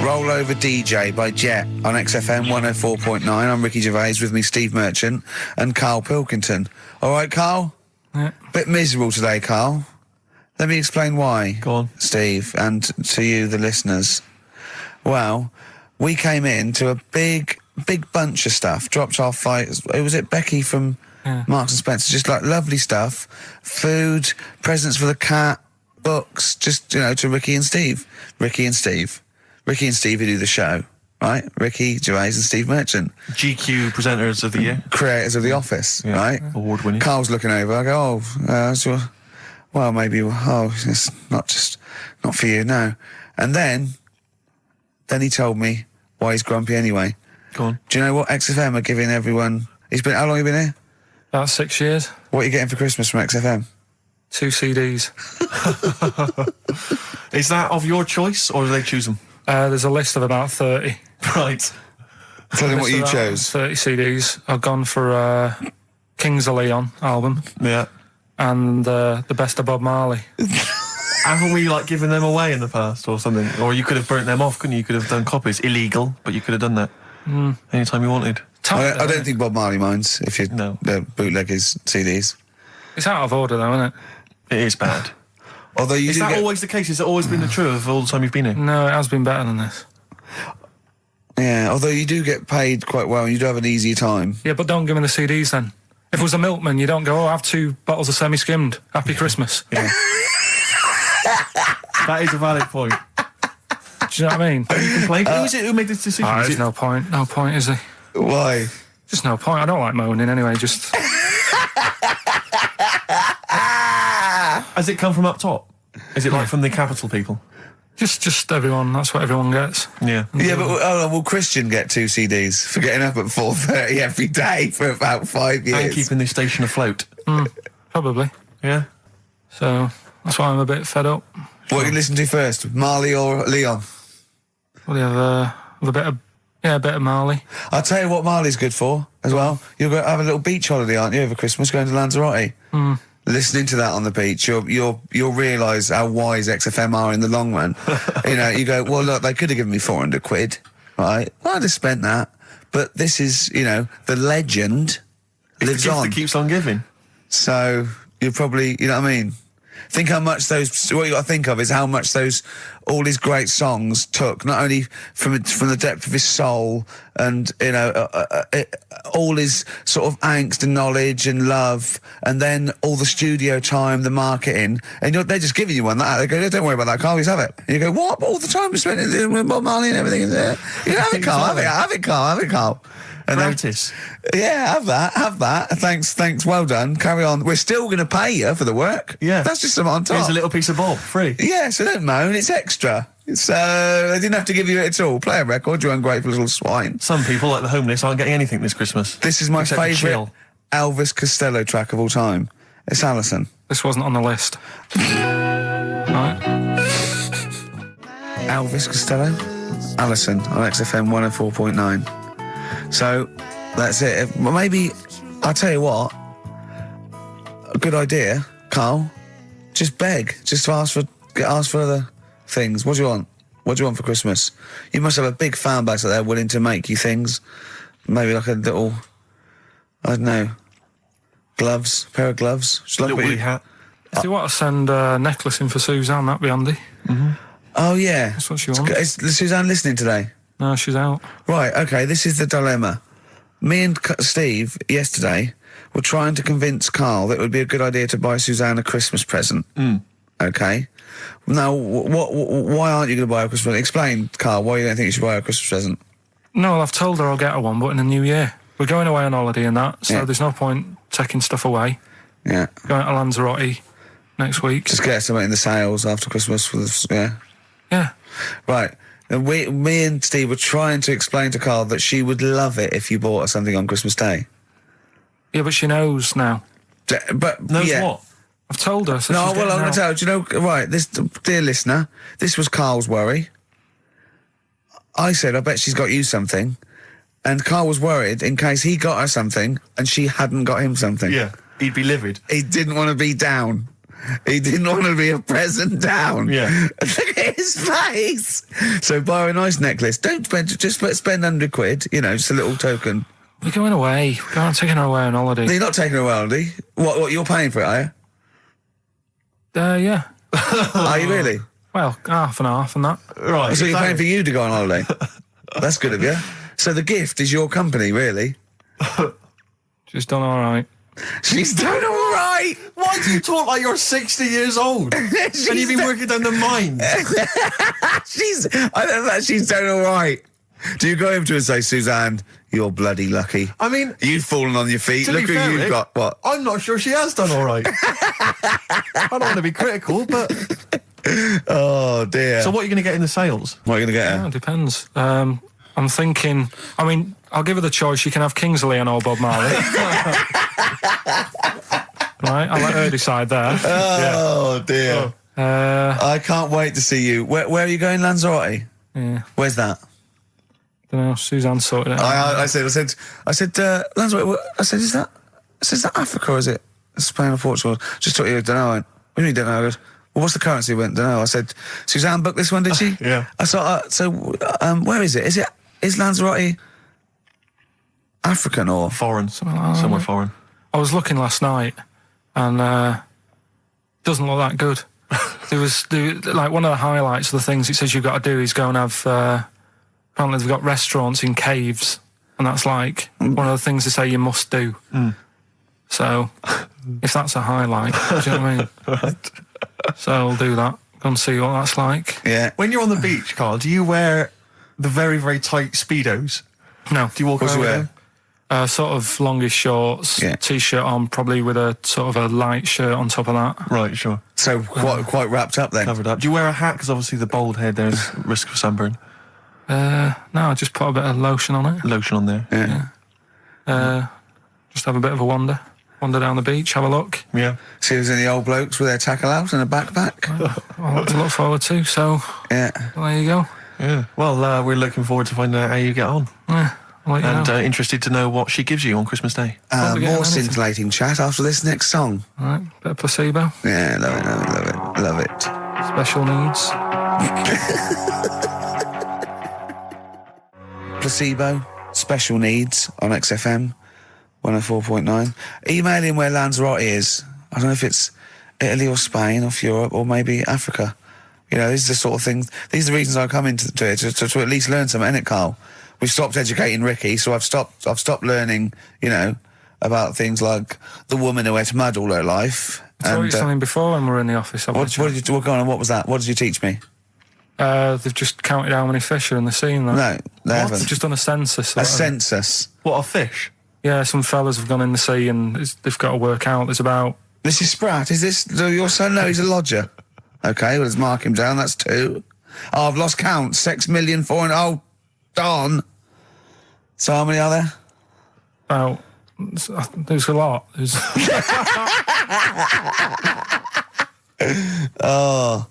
Roll Over DJ by Jet on XFM 104.9. I'm Ricky Gervais, with me Steve Merchant and Karl Pilkington. All right, Karl? Yeah. Bit miserable today, Karl. Let me explain why. Go on. Steve, and to you, the listeners. Well, we came in to a big bunch of stuff, dropped off by, was it Becky from Marks and Spencer? Just like lovely stuff, food, presents for the cat, books, just, you know, to Ricky and Steve who do the show, right? Ricky Gervais and Steve Merchant. GQ presenters of the year. Creators of The Office, right? Award winning. Carl's looking over, I go, well, maybe, it's not for you, no. And then he told me why he's grumpy anyway. Go on. Do you know what XFM are giving everyone? How long have you been here? About 6 years. What are you getting for Christmas from XFM? 2 CDs. Is that of your choice, or do they choose them? There's a list of about 30. Right. Tell them what you chose. 30 CDs. I've gone for Kings of Leon album. Yeah. And the Best of Bob Marley. Haven't we, given them away in the past or something? Or you could have burnt them off, couldn't you? You could have done copies. Illegal, but you could have done that anytime you wanted. I don't think Bob Marley minds if you bootleg his CDs. It's out of order, though, isn't it? It is bad. Although is that always the case? Has it always been the truth of all the time you've been here? No, it has been better than this. Yeah, although you do get paid quite well and you do have an easier time. Yeah, but don't give me the CDs then. If it was a milkman, you don't go, have 2 bottles of semi-skimmed. Happy Christmas. Yeah. That is a valid point. Do you know what I mean? Have you complained? Who is it who made this decision? There's no point. No point, is there? Why? Just no point. I don't like moaning anyway, just... Has it come from up top? Is it from the capital people? Just everyone. That's what everyone gets. Yeah. Yeah, but will Christian get 2 CDs for getting up at 4:30 every day for about 5 years? And keeping this station afloat. Probably. Yeah. So that's why I'm a bit fed up. What do you listen to first, Marley or Leon? Well, you have a bit of Marley. I'll tell you what Marley's good for as well. You'll go have a little beach holiday, aren't you, over Christmas, going to Lanzarote? Listening to that on the beach, you'll realise how wise XFM are in the long run. You go, well, look, they could have given me 400 quid, right? Well, I'd have spent that. But this is, the legend lives on. That keeps on giving. So you're probably, you know what I mean? Think how much what you got to think of is how much all his great songs took, not only from the depth of his soul and, all his sort of angst and knowledge and love, and then all the studio time, the marketing, and they're just giving you one that. They go, don't worry about that, Carl, just have it. And you go, what? All the time we spent with Bob Marley and everything is there. Have it, Carl, have it, Carl. And practice. Have that. Thanks, well done. Carry on. We're still going to pay you for the work. Yeah. That's just some on top. Here's a little piece of Bob, free. Yeah, so don't moan, it's extra. So they didn't have to give you it at all. Play a record, you ungrateful little swine. Some people, like the homeless, aren't getting anything this Christmas. This is my favourite Elvis Costello track of all time. It's Alison. This wasn't on the list. Right. Elvis Costello, Alison on XFM 104.9. So that's it. Maybe I'll tell you what. A good idea, Carl. Just beg. Just ask for other things. What do you want? What do you want for Christmas? You must have a big fan base out there willing to make you things. Maybe like a little, I don't know, gloves, pair of gloves. A little wee hat. If you want to send a necklace in for Suzanne, that'd be handy. Oh yeah, That's what she wants. Is Suzanne listening today? No, she's out. Right, okay, this is the dilemma. Me and Steve, yesterday, were trying to convince Carl that it would be a good idea to buy Suzanne a Christmas present. Okay? Now, why aren't you going to buy her a Christmas present? Explain, Carl, why you don't think you should buy her a Christmas present. No, well, I've told her I'll get her one, but in the new year. We're going away on holiday and that, so there's no point taking stuff away. Yeah. Going to Lanzarote next week. Just get something in the sales after Christmas. Yeah. Right. And me and Steve were trying to explain to Carl that she would love it if you bought her something on Christmas Day. Yeah, but she knows now. But knows what? I've told her. So no, well, I'm going to tell you. Do you know, right, this, dear listener, this was Carl's worry. I said, I bet she's got you something. And Carl was worried in case he got her something and she hadn't got him something. Yeah, he'd be livid. He didn't want to be down. He didn't want to be a present down. Yeah. Look at his face. So buy her a nice necklace. Don't spend, just spend £100, you know, just a little token. We're going away. We're going taking her away on holiday. No, you're not taking her away, are you? What, you're paying for it, are you? Yeah. Are you really? Well, half and half and that. Right. So you're paying for you to go on holiday? That's good of you. So the gift is your company, really? She's done all right. She's done all right. Why do you talk like you're 60 years old? And you've been working down the mines? I don't know, she's done all right. Do you go over to her and say, Suzanne, you're bloody lucky? I mean... You've fallen on your feet. To Look be who fair, you've Rick, got. What? I'm not sure she has done all right. I don't want to be critical, but... Oh, dear. So what are you going to get in the sales? What are you going to get her? Yeah, it depends. I'm thinking, I mean, I'll give her the choice. She can have Kingsley and old Bob Marley. Right, I'll let her decide there. Oh, dear. I can't wait to see you. Where are you going, Lanzarote? Yeah. Where's that? Don't know, Suzanne sorted it out. I said, Lanzarote, I said, is that Africa or is it Spain or Portugal? Just thought you don't know. What do you mean don't know? I goes, well, what's the currency? I went, don't know. I said, Suzanne booked this one, did she? Yeah. I thought, where is it? Is Lanzarote African or? Foreign. Somewhere foreign. I was looking last night and doesn't look that good. Like one of the highlights of the things it says you've got to do is go and have, apparently they've got restaurants in caves and that's like one of the things they say you must do. So if that's a highlight, do you know what I mean? Right. So I'll do that. Go and see what that's like. Yeah. When you're on the beach, Carl, do you wear the very, very tight Speedos? No. Do you walk around with them? Sort of longish shorts, Yeah. T-shirt on, probably with a sort of a light shirt on top of that. Right, sure. So quite wrapped up then. Covered up. Do you wear a hat? Because obviously the bald head there's risk of sunburn. No, I just put a bit of lotion on it. Lotion on there. Yeah. Just have a bit of a wander down the beach, have a look. Yeah. See if there's any old blokes with their tackle out and a backpack. A lot to look forward to. So Yeah. there you go. Yeah. Well, we're looking forward to finding out how you get on. Yeah, I'll let you And know. Interested to know what she gives you on Christmas Day. Probably get More anything. scintillating chat after this next song. All right, bit of placebo. Yeah, love it. Special needs. Placebo, special needs on XFM 104.9. Email in where Lanzarote is. I don't know if it's Italy or Spain or Europe or maybe Africa. You know, these are the sort of things, these are the reasons I come into it, to at least learn something, innit, Carl? We've stopped educating Ricky, so I've stopped learning, you know, about things like the woman who ate mud all her life. I told you something before when we were in the office. What did you go on? What was that? What did you teach me? They've just counted how many fish are in the sea and that. No, they haven't. They've just done a census. or A whatever. census. What, a fish? Yeah, some fellas have gone in the sea and they've got to work out. There's about... Mrs. Spratt, is this your son? No, he's a lodger. Okay, well, let's mark him down. That's 2. Oh, I've lost count. 6,400,000. Oh, darn. So how many are there? About... There's a lot. There's... Oh.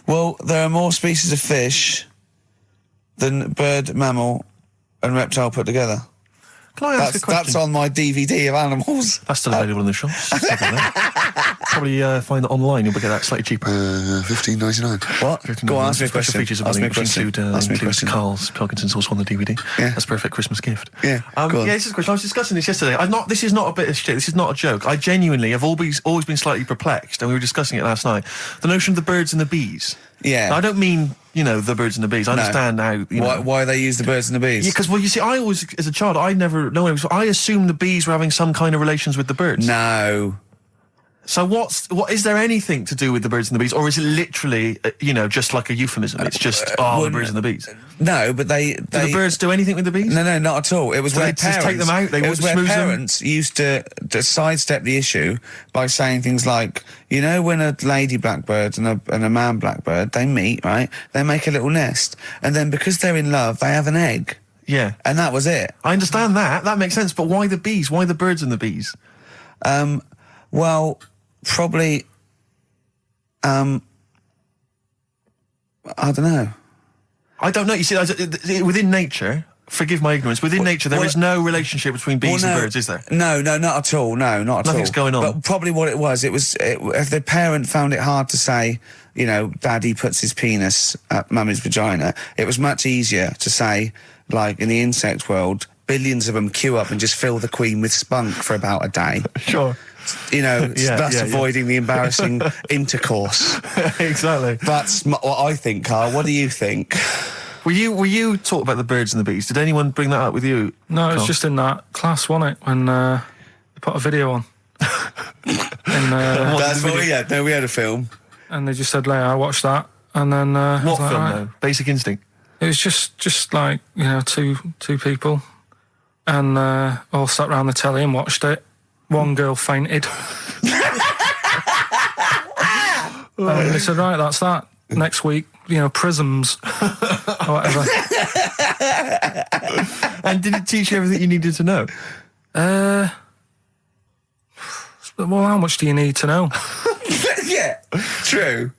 Well, there are more species of fish than bird, mammal and reptile put together. Can I ask a question? That's on my DVD of animals. That's still available in the shops. Probably find that online. You'll get that slightly cheaper. $15.99. What? Go on, ask me a Special question. features of Ask me a which question. include Karl's Pilkington's also on the DVD. Yeah. That's a perfect Christmas gift. Yeah, go on. Yeah, this is a question. I was discussing this yesterday. This is not a bit of shit. This is not a joke. I genuinely have always been slightly perplexed, and we were discussing it last night. The notion of the birds and the bees. Yeah. Now, I don't mean, the birds and the bees. I understand how, Why they use the birds and the bees? Yeah, because, you see, I always, as a child, I never know. I assumed the bees were having some kind of relations with the birds. No. So what is there anything to do with the birds and the bees, or is it literally, just like a euphemism? It's just, the birds and the bees. No, but they... Do the birds do anything with the bees? No, not at all. It was where they just take them out? They it was where smooth them? parents used to sidestep the issue by saying things like, when a lady blackbird and a man blackbird, they meet, right? They make a little nest. And then because they're in love, they have an egg. Yeah. And that was it. I understand that. That makes sense. But why the bees? Why the birds and the bees? Well, probably, I don't know. I don't know. You see, within nature, forgive my ignorance, within nature there is no relationship between bees and birds, is there? No, not at all. No, not at all. Nothing's going on. But probably what it was, if the parent found it hard to say, you know, Daddy puts his penis at Mummy's vagina, it was much easier to say, like in the insect world, billions of them queue up and just fill the queen with spunk for about a day. Sure. You know, thus avoiding the embarrassing intercourse. Exactly. That's what I think, Carl. What do you think? Were you taught about the birds and the bees? Did anyone bring that up with you? No, it was Carl? just in that class, wasn't it? When they put a video on. That's what we had. No, we had a film. And they just said, "Leia, I watched that." And then What film though? Basic Instinct. It was just like, you know, two people, and all sat around the telly and watched it. One girl fainted. And they said, "Right, that's that. Next week, you know, prisms or whatever." And did it teach you everything you needed to know? Well, how much do you need to know? Yeah, true.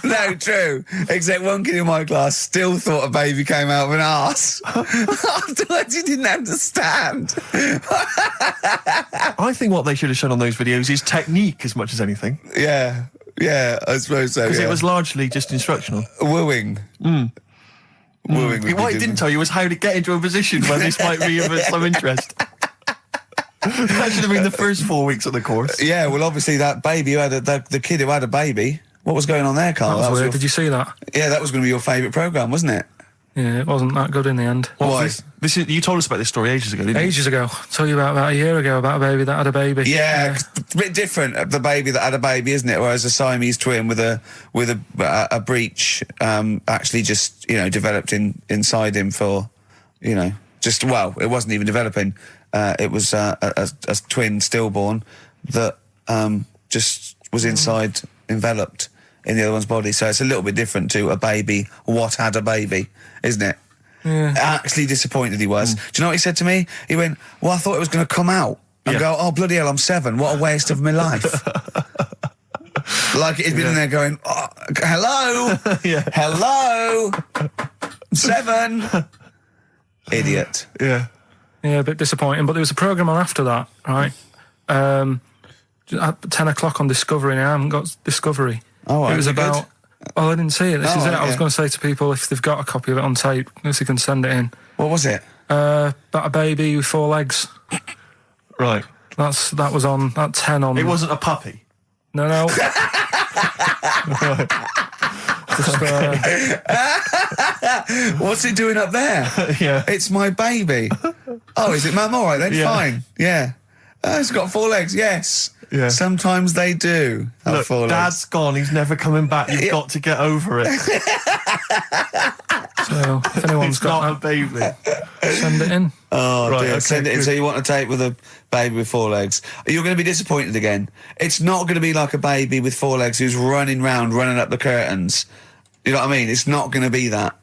No, true. Except one kid in my class still thought a baby came out of an arse. Afterwards, he didn't understand. I think what they should have shown on those videos is technique as much as anything. Yeah, I suppose so. Because yeah. it was largely just instructional. Wooing. Wooing. would be What it didn't tell you was how to get into a position where this might be of some interest. That should have been the first 4 weeks of the course. Yeah, well, obviously that baby who had the kid who had a baby. What was going on there, Carl? That was weird. Did you see that? Yeah, that was going to be your favourite programme, wasn't it? Yeah, it wasn't that good in the end. Why? This is, you told us about this story ages ago, didn't you? Ages ago. I told you about a year ago about a baby that had a baby. Yeah, it's a bit different. The baby that had a baby, isn't it? Whereas a Siamese twin with a breech actually just developed inside him for it wasn't even developing. It was a twin stillborn that just was enveloped in the other one's body. So it's a little bit different to a baby what had a baby, isn't it? Yeah. Actually disappointed he was. Do you know what he said to me? He went, well, I thought it was going to come out. And go, oh, bloody hell, I'm 7. What a waste of my life. Like he'd been in there going, oh, hello? Hello? 7? Idiot. Yeah, a bit disappointing. But there was a programme on after that, right? At 10 o'clock on Discovery, and I haven't got Discovery. Oh, it was about... good? Oh, I didn't see it. This is it. I was yeah. going to say to people, if they've got a copy of it on tape, if they can send it in. What was it? About a baby with 4 legs. Right. That was on at 10 on... It wasn't a puppy? No. Just, What's it doing up there? Yeah. It's my baby. Oh, is it Mum? All right then, fine. Yeah. It's got 4 legs, yes. Yeah. Sometimes they do have Look, 4 legs. Dad's gone. He's never coming back. You've got to get over it. so, if anyone's It's got not a baby. send it in. Oh, Right, dear. okay, Send it in. good. So you want to tape with a baby with 4 legs. You're going to be disappointed again. It's not going to be like a baby with 4 legs who's running up the curtains. You know what I mean? It's not going to be that.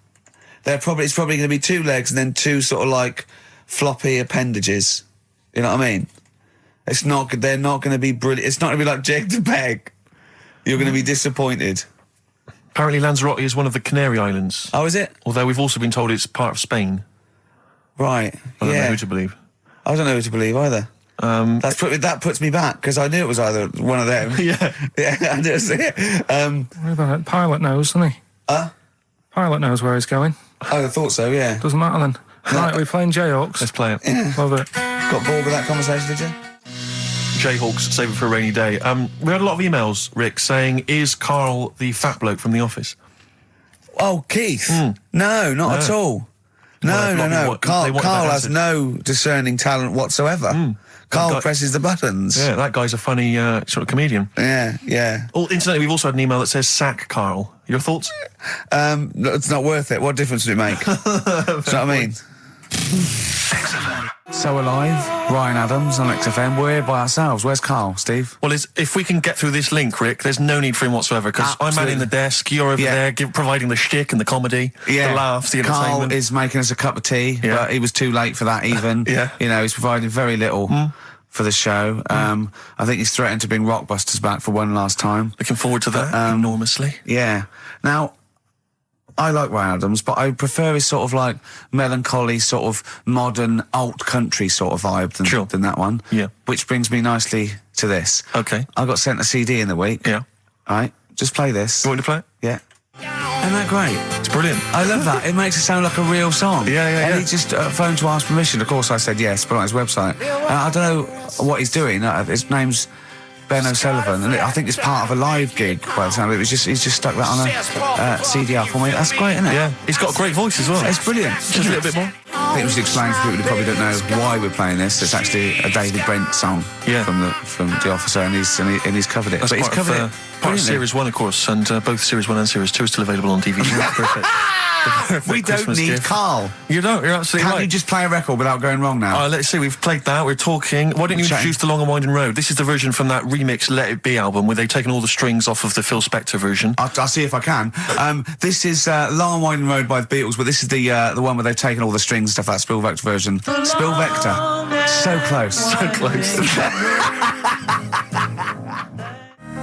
It's probably going to be 2 legs and then 2 sort of like floppy appendages. You know what I mean? They're not going to be brilliant. It's not going to be like Jake the Peg. You're going to be disappointed. Apparently Lanzarote is one of the Canary Islands. Oh, is it? Although we've also been told it's part of Spain. Right. I don't know yeah. who to believe. I don't know who to believe either. That puts me back because I knew it was either one of them. Yeah. Yeah, I just it. What about it? Pilot knows, doesn't he? Pilot knows where he's going. I thought so, yeah. Doesn't matter then. Right, we're playing Jayhawks. Let's play it. Love it. Got bored with that conversation, did you? Jayhawks, save it for a rainy day. We had a lot of emails, Rick, saying, is Karl the fat bloke from The Office? Oh, Keith. No, not at all. Well, No. they Carl want that has answer. no discerning talent whatsoever. Carl guy- presses the buttons. Yeah, that guy's a funny sort of comedian. Yeah. Oh, incidentally, we've also had an email that says, sack Karl. Your thoughts? It's not worth it. What difference does it make? Do you know what I mean? So Alive, Ryan Adams on XFM. We're here by ourselves. Where's Carl, Steve? Well, if we can get through this link, Rick, there's no need for him whatsoever, because I'm manning the desk, you're over there providing the shtick and the comedy, the laughs, the Carl entertainment. is making us a cup of tea, but he was too late for that even. He's providing very little for the show. I think he's threatened to bring Rockbusters back for one last time. Looking forward to that enormously. Yeah. Now, I like Ryan Adams, but I prefer his sort of like melancholy, sort of modern alt country sort of vibe than that one. Yeah. Which brings me nicely to this. Okay. I got sent a CD in the week. Yeah. All right, just play this. You want me to play it? Yeah. Isn't that great? It's brilliant. I love that. It makes it sound like a real song. Yeah. And he just phoned to ask permission. Of course, I said yes, put it on his website. I don't know what he's doing. His name's Ben O'Sullivan, and I think it's part of a live gig by the sound of it. He's just stuck that on a CD for me. That's great, isn't it? Yeah. He's got a great voice as well. It's brilliant. Just a little bit more. I think we should explain to people who probably don't know why we're playing this. It's actually a David Brent song from The Officer, and he's covered it. That's but he's part covered of, it. part of Series 1, of course, and both Series 1 and Series 2 are still available on DVD. Perfect. We don't Christmas need gift. Carl. You don't, you're absolutely Can't right. you just play a record without going wrong now? Let's see, we've played that, we're talking. Why don't you introduce The Long and Winding Road? This is the version from that remix Let It Be album where they've taken all the strings off of the Phil Spector version. I'll see if I can. This is Long and Winding Road by the Beatles, but this is the one where they've taken all the strings and stuff, that Spielvector version. Spielvector. So close. So close.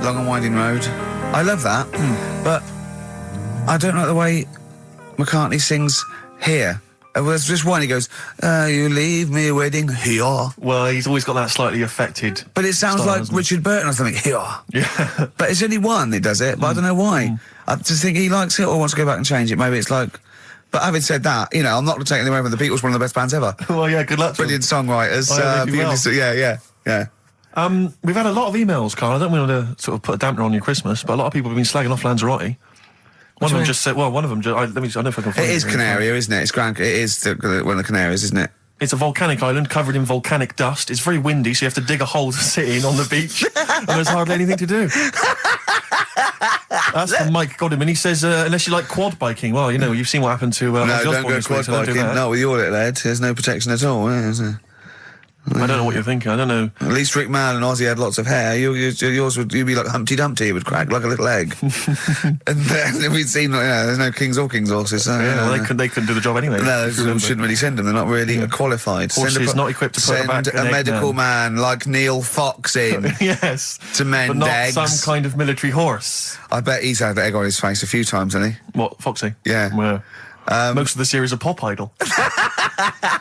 Long and Winding Road. I love that, but I don't like the way McCartney sings here. There's just one, he goes, you leave me waiting here. Well, he's always got that slightly affected But it sounds style, like doesn't it? Richard Burton or something, here. Yeah. But it's only one that does it, but I don't know why. I just think he likes it or wants to go back and change it. Maybe it's like... But having said that, you know, I'm not taking away from the Beatles, one of the best bands ever. Well, yeah, good luck to Brilliant songwriters. they do well. Yeah. We've had a lot of emails, Carl. I don't want to sort of put a dampener on your Christmas, but a lot of people have been slagging off Lanzarote. One of them just said, well, one of them just, I don't know if I can find It is Canaria, isn't it? It is one of the Canaries, isn't it? It's a volcanic island covered in volcanic dust. It's very windy, so you have to dig a hole to sit in on the beach, and there's hardly anything to do. That's from Mike Godham, he says, unless you like quad biking, well, you know, you've seen what happened to No, Ozzy don't Osbourne go this week, quad so don't do biking. that. Not with your little head. There's no protection at all, is there? I don't know what you're thinking. I don't know. At least Rick Mann and Ozzy had lots of hair. Yours would be like Humpty Dumpty. It would crack like a little egg. And then we'd seen, there's no kings or kings horses. So, Yeah, well, they couldn't do the job anyway. No, if you remember. shouldn't really send them. They're not really qualified. Horses not equipped to put send back an a egg medical man. man like Neil Fox in Yes. to mend But not eggs. some kind of military horse. I bet he's had the egg on his face a few times, hasn't he? What, Foxy? Yeah. Well, most of the series are Pop Idol.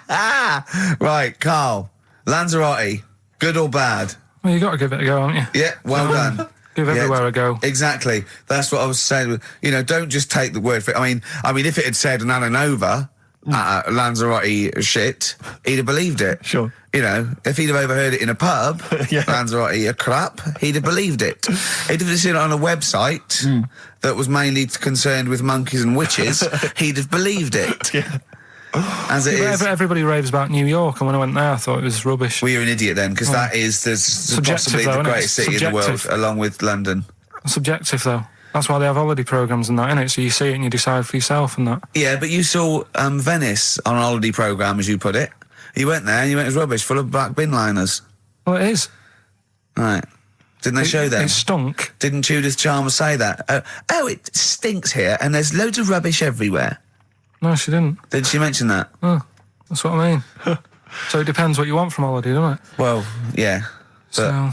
Right, Carl. Lanzarote, good or bad? Well, you got to give it a go, haven't you? Yeah, well done. Give everywhere a go. Exactly. That's what I was saying. You know, don't just take the word for it. I mean, if it had said an Alanova, Lanzarote shit, he'd have believed it. Sure. You know, if he'd have overheard it in a pub, Yeah. Lanzarote a crap, he'd have believed it. He'd have seen it on a website that was mainly concerned with monkeys and witches, he'd have believed it. Yeah. As it is. Everybody raves about New York, and when I went there, I thought it was rubbish. Well, you're an idiot then, because that is possibly though, the isn't it? greatest city in the world, Subjective. along with London. Subjective, though. That's why they have holiday programmes and that, innit? So you see it and you decide for yourself and that. Yeah, but you saw Venice on a holiday programme, as you put it. You went there and you went, it was rubbish, full of black bin liners. Well, it is. Right. Didn't they show them? It stunk. Didn't Judith Chalmers say that? Oh, it stinks here and there's loads of rubbish everywhere. No, she didn't. Did she mention that? Oh, that's what I mean. So it depends what you want from holiday, doesn't it? Well, yeah. But So,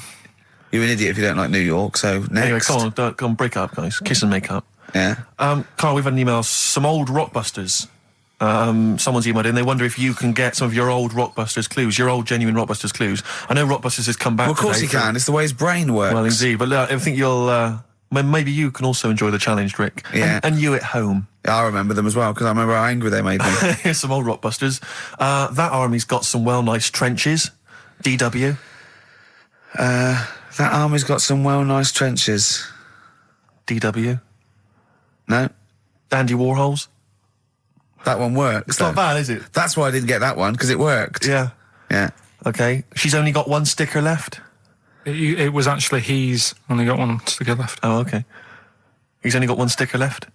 you're an idiot if you don't like New York, so next. Anyway, come on, break up, guys. Kiss and make up. Yeah. Carl, we've had an email. Some old Rockbusters. Someone's emailed in. They wonder if you can get some of your old Rockbusters clues, your old genuine Rockbusters clues. I know Rockbusters has come back. Well, of course today he can. It's the way his brain works. Well, indeed. But I think you'll. Maybe you can also enjoy the challenge, Rick. Yeah. And you at home. I remember them as well, because I remember how angry they made me. Here's some old Rockbusters. That army's got some nice trenches. DW. That army's got some nice trenches. DW. No? Dandy Warhols. That one works. It's not bad, is it? That's why I didn't get that one, because it worked. Yeah. Yeah. Okay. She's only got one sticker left. it was actually he's only got one sticker left. Oh, okay. He's only got one sticker left.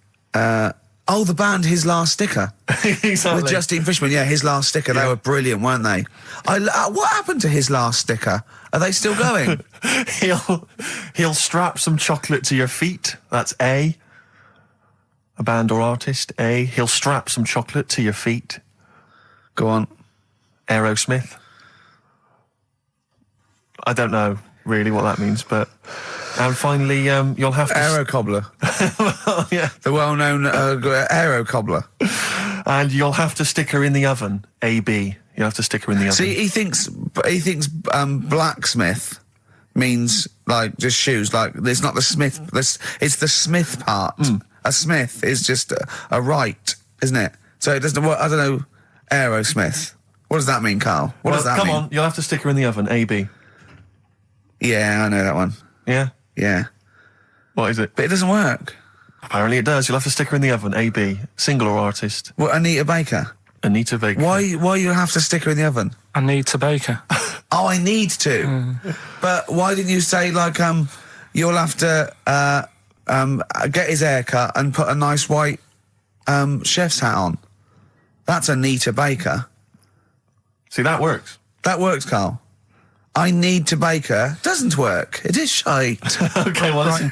Oh, the band His Last Sticker. Exactly. With Justine Fishman, yeah, His Last Sticker. They Yeah. were brilliant, weren't they? What happened to His Last Sticker? Are they still going? He'll strap some chocolate to your feet. That's A. A band or artist. A. He'll strap some chocolate to your feet. Go on. Aerosmith. I don't know. really what that means, but... And finally, you'll have to... Aero cobbler. Well, yeah. The well-known aero cobbler. And you'll have to stick her in the oven, AB. You'll have to stick her in the oven. See, he thinks blacksmith means, like, just shoes. Like, it's not the smith. It's the smith part. A smith is just a right, isn't it? So it doesn't... I don't know, Aerosmith. What does that mean, Carl? What does that mean? Come on, you'll have to stick her in the oven, AB. Yeah, I know that one. Yeah? Yeah. What is it? But it doesn't work. Apparently it does. You'll have to stick her in the oven, AB. Single or artist? What, Anita Baker? Anita Baker. Why you have to stick her in the oven? I need to bake her. Oh, I need to. But why didn't you say, like, you'll have to get his hair cut and put a nice white chef's hat on? That's Anita Baker. See, that works. That works, Carl. I need to bake her. Doesn't work. It is shite. Okay, well, listen.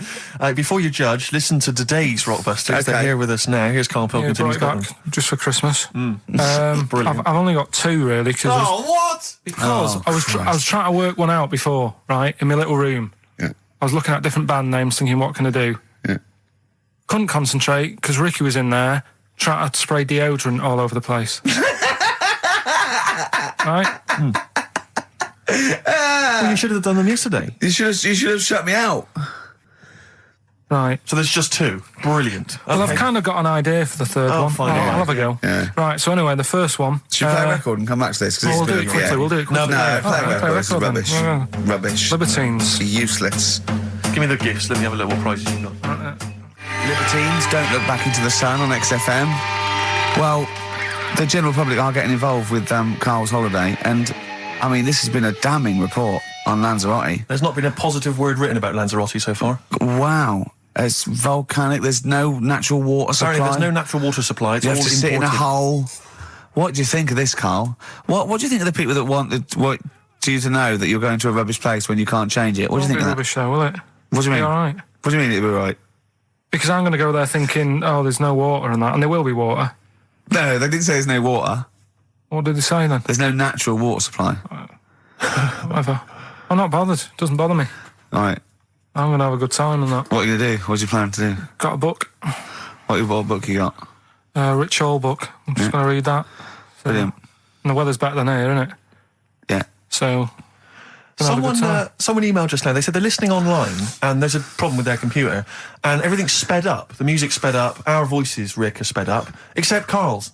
Before you judge, listen to today's Rockbusters. They're here with us now. Here's Karl Pilkington. Brought it back just for Christmas. Brilliant. I've only got 2 really because what? I was trying to work one out before, right, in my little room. Yeah. I was looking at different band names, thinking, what can I do? Yeah. Couldn't concentrate because Ricky was in there trying to spray deodorant all over the place. Right? Well, you should have done them yesterday. You should have shut me out. Right. So there's just 2. Brilliant. Well, I've kind of got an idea for the third one. fine, I'll yeah. have a go. Yeah. Right, so anyway, the first one... Should we play a record and come back to this? We'll do it quickly, we'll do it quickly. No, play a Play record. This is record then. rubbish. Yeah. Rubbish. Libertines. Useless. Give me the gifts. Let me have a look what prizes you got. Libertines, Don't Look Back Into the Sun on XFM. Well, the general public are getting involved with Carl's holiday, and, I mean, this has been a damning report on Lanzarote. There's not been a positive word written about Lanzarote so far. Wow. It's volcanic, there's no natural water supply. Apparently there's no natural water supply. It's You all have to sit in a imported. hole. What do you think of this, Carl? What do you think of the people that want you to know that you're going to a rubbish place when you can't change it? What do you think of that? Rubbish though, will it? What do you mean? Be all right. What do you mean it'll be right? Because I'm going to go there thinking, oh, there's no water and that, and there will be water. No, they didn't say there's no water. What did they say then? There's no natural water supply. Whatever. I'm not bothered. Doesn't bother me. All right. I'm going to have a good time and that. What are you going to do? What do you plan to do? Got a book. What book you got? Rich Hall book. I'm just going to read that. So, Brilliant. and the weather's better than here, isn't it? Yeah. So... gonna have a good time. Someone emailed just now. They said they're listening online and there's a problem with their computer and everything's sped up. The music's sped up. Our voices, Rick, are sped up, except Carl's.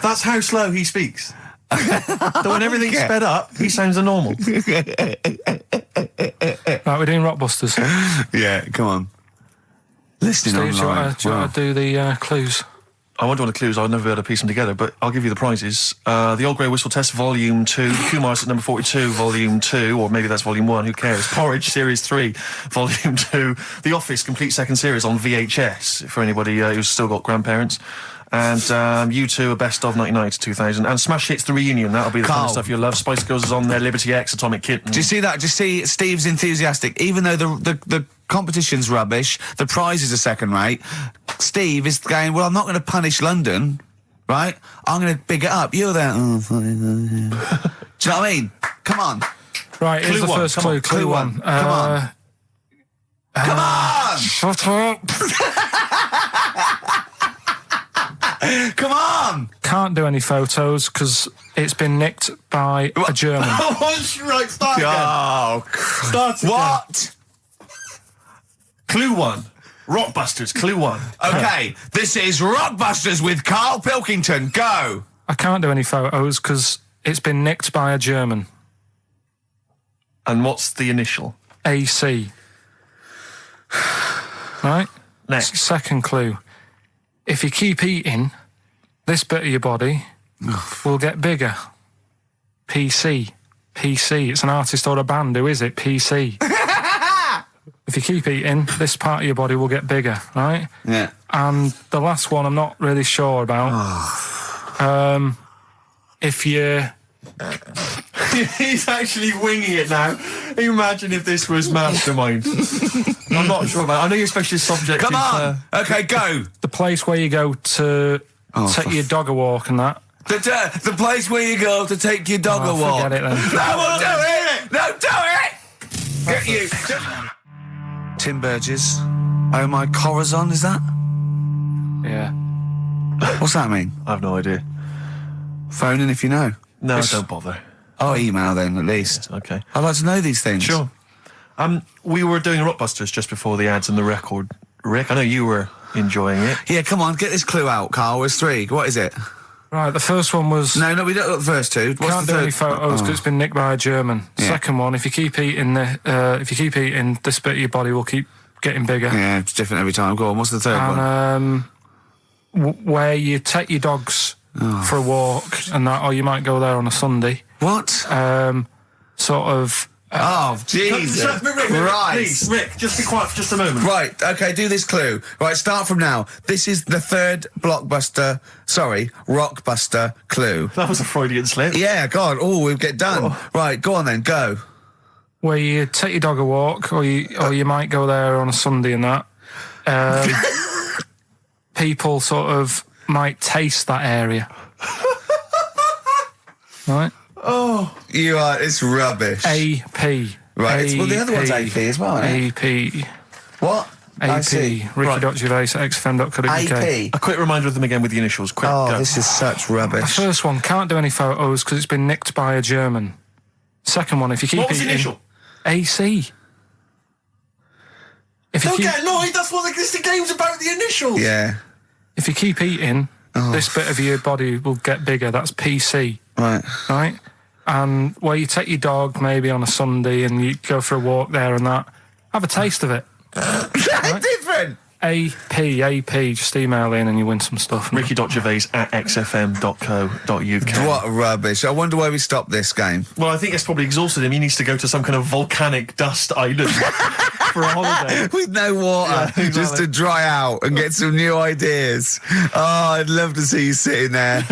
That's how slow he speaks. So when everything's sped up, he sounds normal. Right, we're doing Rockbusters. Yeah, come on. Listening Steve, do you online. want to do the clues? I won't do all the clues, I'll never be able to piece them together, but I'll give you the prizes. The Old Grey Whistle Test, Volume 2, the Kumars at number 42, Volume 2, or maybe that's Volume 1, who cares? Porridge, Series 3, Volume 2, The Office, Complete Second Series on VHS, for anybody who's still got grandparents. And U2, a best of 99 to 2000. And Smash Hits, the reunion, that'll be the kind Carl. of stuff you'll love. Spice Girls is on there, Liberty X, Atomic Kitten. Do you see that? Do you see Steve's enthusiastic? Even though the competition's rubbish, the prizes are second rate, Steve is going, well, I'm not going to punish London, right? I'm going to big it up. You're there. Oh, do you know what I mean? Come on. Right, here's Clue the one, first come clue. on, Clue one. Come on. Come on! Shut up. Come on! Can't do any photos because it's been nicked by a German. Right, start again. Oh, Start again. what? Clue 1. Rockbusters, Clue 1. Okay, this is Rockbusters with Karl Pilkington. Go! I can't do any photos because it's been nicked by a German. And what's the initial? AC. Right? Next. Second clue. If you keep eating, this bit of your body will get bigger. PC. PC. It's an artist or a band. Who is it? PC. If you keep eating, this part of your body will get bigger, right? Yeah. And the last one I'm not really sure about. If you... He's actually winging it now. Imagine if this was Mastermind. I'm not sure about it. I know your specialist subject Come is... on! Okay, go! The place where you go to take your dog a walk and that. The place where you go to take your dog a walk. Forget it then. No, we'll do it! No, do it! Get you. Tim Burgess. Oh my Corazon, is that? Yeah. What's that mean? I have no idea. Phone in if you know. No, don't bother. Oh, email then, at least. Okay. I'd like to know these things. Sure. We were doing Rockbusters just before the ads and the record. Rick, I know you were enjoying it. Yeah, come on, get this clue out, Carl. There's 3. What is it? Right, the first one was... No, we don't got the first 2. What's Can't the do third? any photos because it's been nicked by a German. Yeah. Second one, if you keep eating this bit of your body will keep getting bigger. Yeah, it's different every time. Go on, what's the third one? And where you take your dogs for a walk and that, or you might go there on a Sunday. What? Sort of... Oh, Jesus. Rick, Right. please, Rick, just be quiet for just a moment. Right, okay, do this clue. Right, start from now. This is the third Rockbuster clue. That was a Freudian slip. Yeah, God, we'll get done. Right, go on then, go. Where you take your dog a walk, or you might go there on a Sunday and that. People sort of might taste that area. Right? Oh. It's rubbish. AP. Right, well, the other one's AP as well, isn't it? AP. What? I AP. see. Ricky.Gervais at XFM.co.uk. AP. A quick reminder of them again with the initials. Quick, Oh, go. this is such The rubbish. first one, can't do any photos because it's been nicked by a German. Second one, if you keep What was the eating... initial? AC. If you Don't keep, get annoyed, that's what the game's about, the initials. Yeah, if you keep eating, this bit of your body will get bigger. That's PC, right. right? And where you take your dog maybe on a Sunday and you go for a walk there and that, have a taste of it. Different. AP, just email in and you win some stuff. Ricky.Gervais at xfm.co.uk. What rubbish. I wonder why we stopped this game. Well, I think it's probably exhausted him. He needs to go to some kind of volcanic dust island for a holiday. With no water, Yeah, exactly. just to dry out and get some new ideas. Oh, I'd love to see you sitting there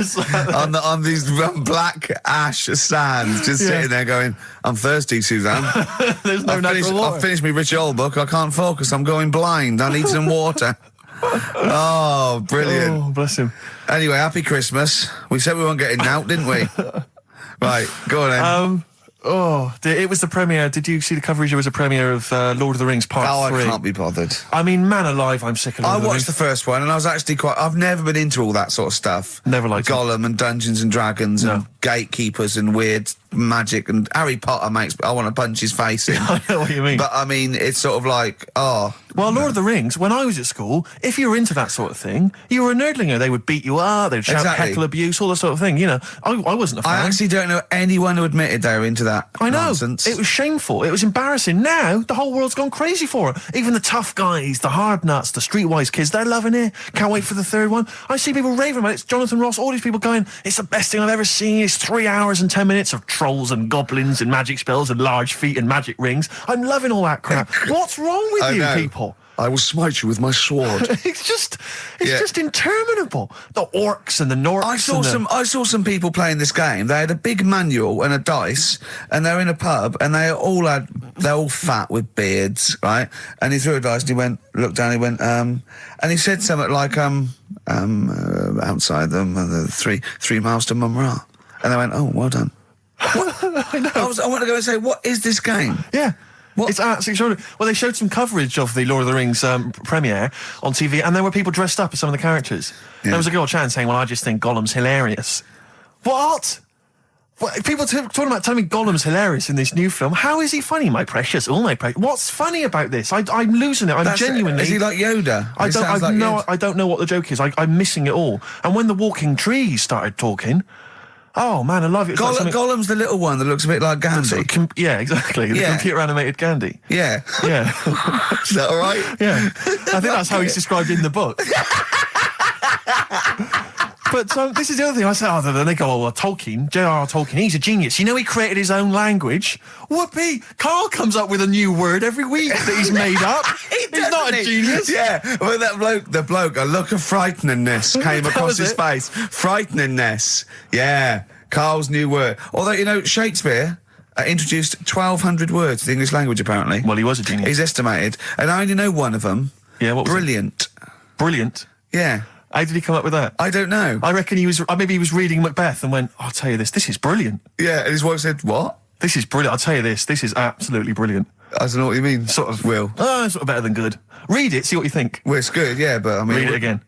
on these black ash sands, just sitting there going, I'm thirsty, Suzanne. There's no natural water. I've finished my Rich Old book. I can't focus. I'm going blind. I need some water. Oh, brilliant. Oh, bless him. Anyway, happy Christmas. We said we weren't getting out, didn't we? Right, go on then. It was the premiere. Did you see the coverage? There was a premiere of Lord of the Rings Part 3. I can't be bothered. I mean, man alive, I'm sick of Lord I of the watched Rings. the first one and I was actually I've never been into all that sort of stuff. Never liked it. Gollum and Dungeons and Dragons and gatekeepers and weird magic and Harry Potter I want to punch his face in. I know what you mean. But I mean, it's sort of like, Well, Lord of the Rings, when I was at school, if you were into that sort of thing, you were a nerdlinger. They would beat you up, they'd shout Exactly. heckle abuse, all that sort of thing. You know, I wasn't a fan. I actually don't know anyone who admitted they were into that I know. nonsense. It was shameful. It was embarrassing. Now, the whole world's gone crazy for it. Even the tough guys, the hard nuts, the streetwise kids, they're loving it. Can't wait for the third one. I see people raving about it. It's Jonathan Ross, all these people going, it's the best thing I've ever seen. It's 3 hours and 10 minutes of trolls and goblins and magic spells and large feet and magic rings. I'm loving all that crap. What's wrong with I you know. people? I will smite you with my sword. It's just interminable. The orcs and the Norks. I saw some people playing this game. They had a big manual and a dice, and they're in a pub, and they're all fat with beards, right? And he threw a dice, and he looked down, he went, and he said something like, outside them, the 3 miles to Mumra. And they went, oh, well done. What? I know. I want to go and say, what is this game? Yeah. What? It's absolutely extraordinary. Well, they showed some coverage of the Lord of the Rings premiere on TV, and there were people dressed up as some of the characters. Yeah. There was a girl chatting saying, well, I just think Gollum's hilarious. What? People talking about telling me Gollum's hilarious in this new film. How is he funny, my precious? Oh, my precious. What's funny about this? I'm losing it. I'm genuinely... Is he like Yoda? I don't know what the joke is. I'm missing it all. And when the walking trees started talking... Oh, man, I love it. Gollum's the little one that looks a bit like Gandhi. Yeah, exactly. The computer-animated Gandhi. Yeah. Yeah. Is that all right? Yeah. I think that's how he's described in the book. But this is the other thing. I say, then they go, Tolkien, J.R.R. Tolkien, he's a genius. You know he created his own language? Whoopee! Carl comes up with a new word every week that he's made up. He's not a genius. Yeah, well, the bloke, a look of frighteningness came across his face. Frighteningness. Yeah, Carl's new word. Although, you know, Shakespeare introduced 1,200 words to the English language, apparently. Well, he was a genius. He's estimated. And I only know one of them. Yeah, what was Brilliant. it? Brilliant? Yeah. How did he come up with that? I don't know. I reckon he was reading Macbeth and went, I'll tell you this is brilliant. Yeah, and his wife said, what? This is brilliant. I'll tell you this is absolutely brilliant. I don't know what you mean. Sort of. Will. Sort of better than good. Read it, see what you think. Well, it's good, yeah, but I mean... Read it again.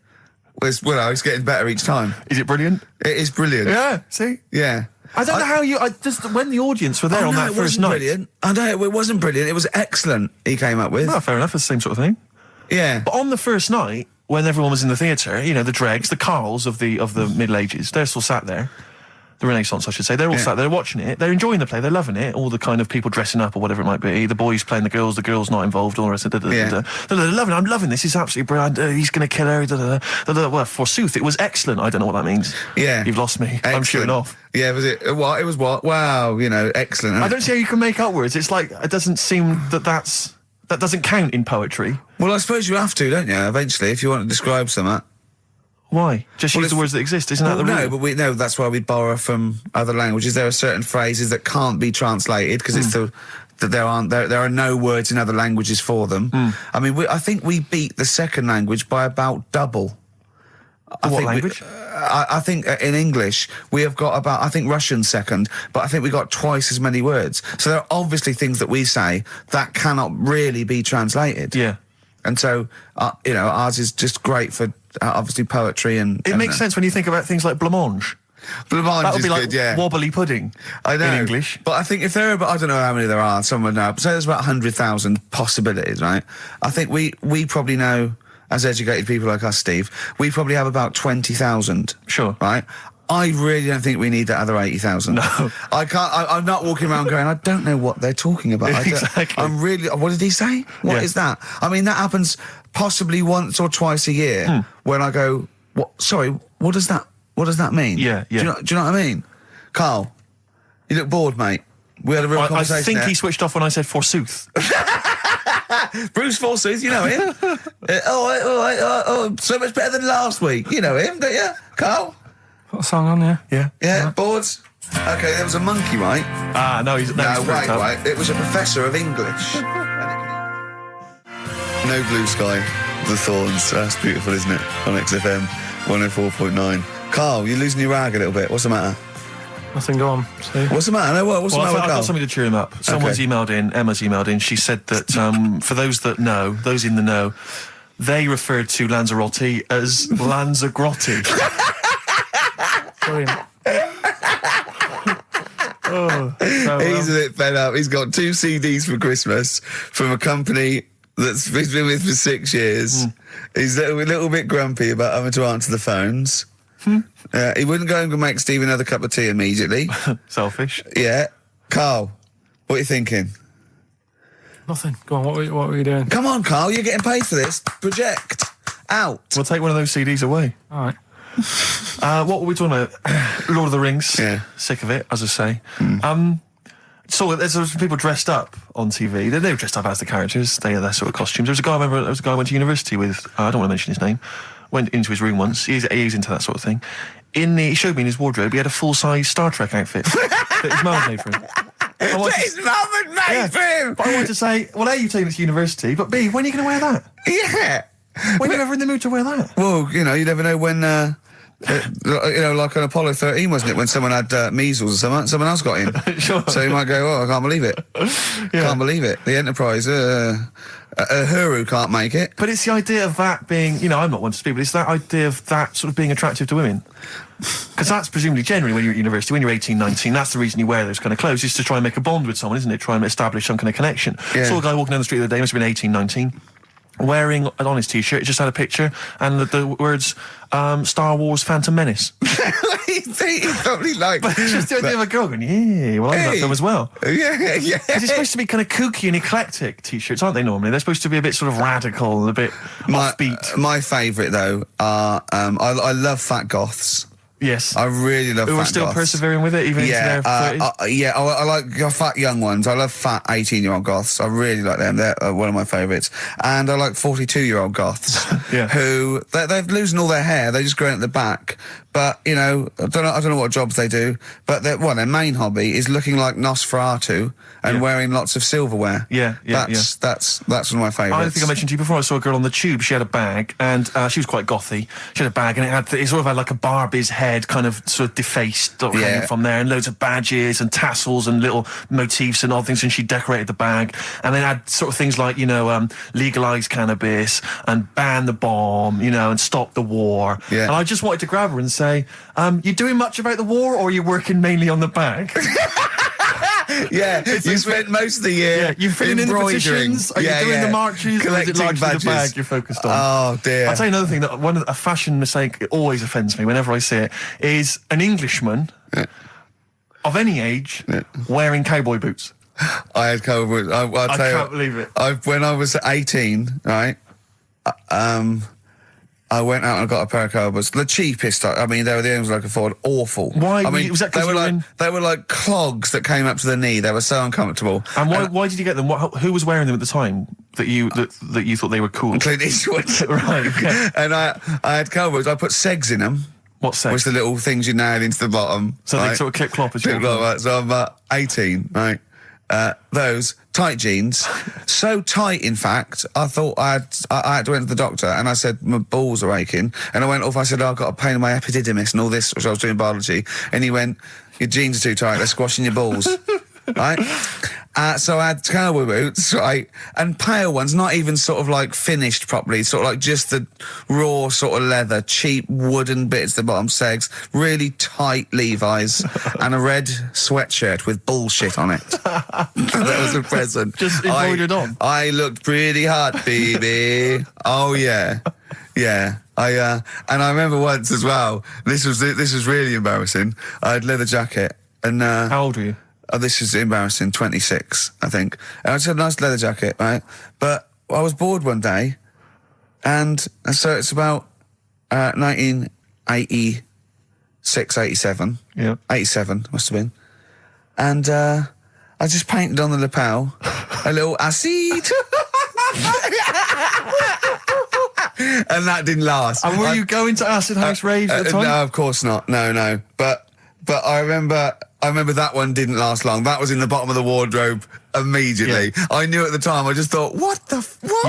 It's getting better each time. Is it brilliant? It is brilliant. Yeah, see? Yeah. I don't know how you... when the audience were there on that it first wasn't night... Brilliant. I know, it wasn't brilliant. It was excellent, he came up with. No, fair enough, it's the same sort of thing. Yeah. But on the first night, when everyone was in the theatre, you know, the dregs, the Karls of the Middle Ages, they're still sat there. The Renaissance, I should say. They're all sat there watching it. They're enjoying the play. They're loving it. All the kind of people dressing up or whatever it might be. The boys playing the girls not involved, all the rest of it. They're loving it. I'm loving this. It's absolutely brilliant. He's going to kill her. Well, forsooth, it was excellent. I don't know what that means. Yeah. You've lost me. Excellent. I'm shooting off. Yeah, was it? What? It was what? Wow, excellent. I don't see how you can make up words. It's like, it doesn't seem that doesn't count in poetry. Well, I suppose you have to, don't you, eventually, if you want to describe something. Why? Just use the words that exist, isn't that the rule? No, but we know that's why we borrow from other languages. There are certain phrases that can't be translated because it's that there are no words in other languages for them. I mean, I think we beat the second language by about double. What language? I think in English we have got about, I think Russian second, but I think we got twice as many words. So there are obviously things that we say that cannot really be translated. Yeah. And so, ours is just great for obviously poetry and... It makes sense when you think about things like blancmange. Blancmange that would is be like good, yeah. wobbly pudding. I know. In English. But I think if there are, I don't know how many there are, someone know, say there's about 100,000 possibilities, right? I think we probably know, as educated people like us, Steve, we probably have about 20,000. Sure. Right? I really don't think we need that other 80,000. No. I can't, I'm not walking around going, I don't know what they're talking about. Exactly. I'm really, what did he say? What is that? I mean, that happens possibly once or twice a year when I go, sorry, what does that mean? Yeah, yeah. Do you know what I mean? Carl, you look bored, mate. We had a real conversation. I think there. he switched off when I said forsooth. Bruce Forsooth, you know him. So much better than last week. You know him, don't you, Carl? Put a song on, yeah. Yeah. Yeah, boards. Okay, there was a monkey, right? No, he's wait. It was a professor of English. No Blue Sky, The Thorns. That's beautiful, isn't it? On XFM 104.9. Carl, you're losing your rag a little bit. What's the matter? Nothing, go on. See? What's the matter? What's the matter with I've Carl? got something to cheer him up. Someone's emailed in, Emma's emailed in, she said that for those in the know, they referred to Lanzarote as Lanzagrotte. Brilliant. He's a bit fed up. He's got 2 CDs for Christmas from a company that's been with for 6 years. He's a little bit grumpy about having to answer the phones. He wouldn't go and make Steve another cup of tea immediately. Selfish. Yeah. Carl, what are you thinking? Nothing. Go on, what were you doing? Come on, Carl, you're getting paid for this. Project. Out. We'll take one of those CDs away. All right. What were we talking about? Lord of the Rings. Yeah. Sick of it, as I say. So there's people dressed up on TV. They were dressed up as the characters. They had their sort of costumes. There was a guy I went to university with. I don't want to mention his name. Went into his room once. He's into that sort of thing. He showed me in his wardrobe. He had a full-size Star Trek outfit that his mum had made for him. His mum had made for him. But I wanted to say, well, A, you're taking this to university, but B, when are you going to wear that? Yeah. When are you ever in the mood to wear that? Well, you never know when. Like on Apollo 13, wasn't it, when someone had measles or something? Someone else got in. Sure. So you might go, oh, I can't believe it. Can't believe it. The Enterprise, Uhuru can't make it. But it's the idea of that being, I'm not one to speak, but it's that idea of that sort of being attractive to women. Because that's presumably generally when you're at university, when you're 18, 19, that's the reason you wear those kind of clothes, is to try and make a bond with someone, isn't it? Try and establish some kind of connection. Yeah. Saw a guy walking down the street the other day, must have been 18, 19, wearing on his t-shirt, it just had a picture and the words Star Wars Phantom Menace. he probably liked. But it's just the idea of a girl going, yeah, well, I love that film as well. Yeah. Because it's supposed to be kind of kooky and eclectic t-shirts, aren't they, normally? They're supposed to be a bit sort of radical and a bit offbeat. My favourite, though, are I love fat goths. Yes. I really love fat Who are still goths. persevering with it, even into their 30s? I like fat young ones. I love fat 18-year-old goths. I really like them. They're one of my favourites. And I like 42-year-old goths who, they're losing all their hair. They're just growing at the back. But, I don't know what jobs they do. But their main hobby is looking like Nosferatu and wearing lots of silverware. That's one of my favourites. I think I mentioned to you before, I saw a girl on the tube. She had a bag, and she was quite gothy. She had a bag, and it sort of had like a Barbie's head head kind of sort of defaced hanging Yeah. from there, and loads of badges and tassels and little motifs and odd things, and she decorated the bag, and then had sort of things like, legalise cannabis and ban the bomb, and stop the war. Yeah. And I just wanted to grab her and say, you doing much about the war, or are you working mainly on the bag? Yeah, you spent most of the year you're filling in the embroidering. petitions, are you doing the marches, or is it collecting largely badges. the bag you're focused on? Oh dear. I'll tell you another thing, that a fashion mistake that always offends me whenever I see it, is an Englishman of any age wearing cowboy boots. I had cowboy boots. I can't believe it. When I was 18, right, I went out and got a pair of cowboy boots. The cheapest. I mean, they were the only ones I could afford. Awful. Why? I mean, Was that 'cause you were in- they were like clogs that came up to the knee. They were so uncomfortable. And why did you get them? Who was wearing them at the time that you thought they were cool? Clint Eastwood. Right, okay. And I had cowboy boots. I put segs in them. What sex? Which the little things you nail into the bottom. So they right? sort of clip-clop as you Clip walk clop, right. So I'm 18, right? Those tight jeans, so tight in fact, I thought I had to went to the doctor, and I said my balls are aching, and I went off. I said, I've got a pain in my epididymis and all this, which I was doing biology, and he went, your jeans are too tight, they're squashing your balls. Right? So I had cowboy boots, right, and pale ones, not even sort of like finished properly, sort of like just the raw sort of leather, cheap wooden bits, the bottom segs, really tight Levi's, and a red sweatshirt with bullshit on it. That was a present. Just embroidered on. I looked pretty hot, baby. Oh yeah. Yeah, and I remember once as well. This was really embarrassing. I had leather jacket, and How old were you? oh, this is embarrassing. 26, I think. And I just had a nice leather jacket, right? But I was bored one day, and so it's about 1986, 87. Yeah. 87 must have been. And I just painted on the lapel a little acid. And that didn't last. And were you going to acid house raves at the time? No, of course not. No. But I remember that one didn't last long. That was in the bottom of the wardrobe immediately. Yeah. I knew at the time. I just thought, what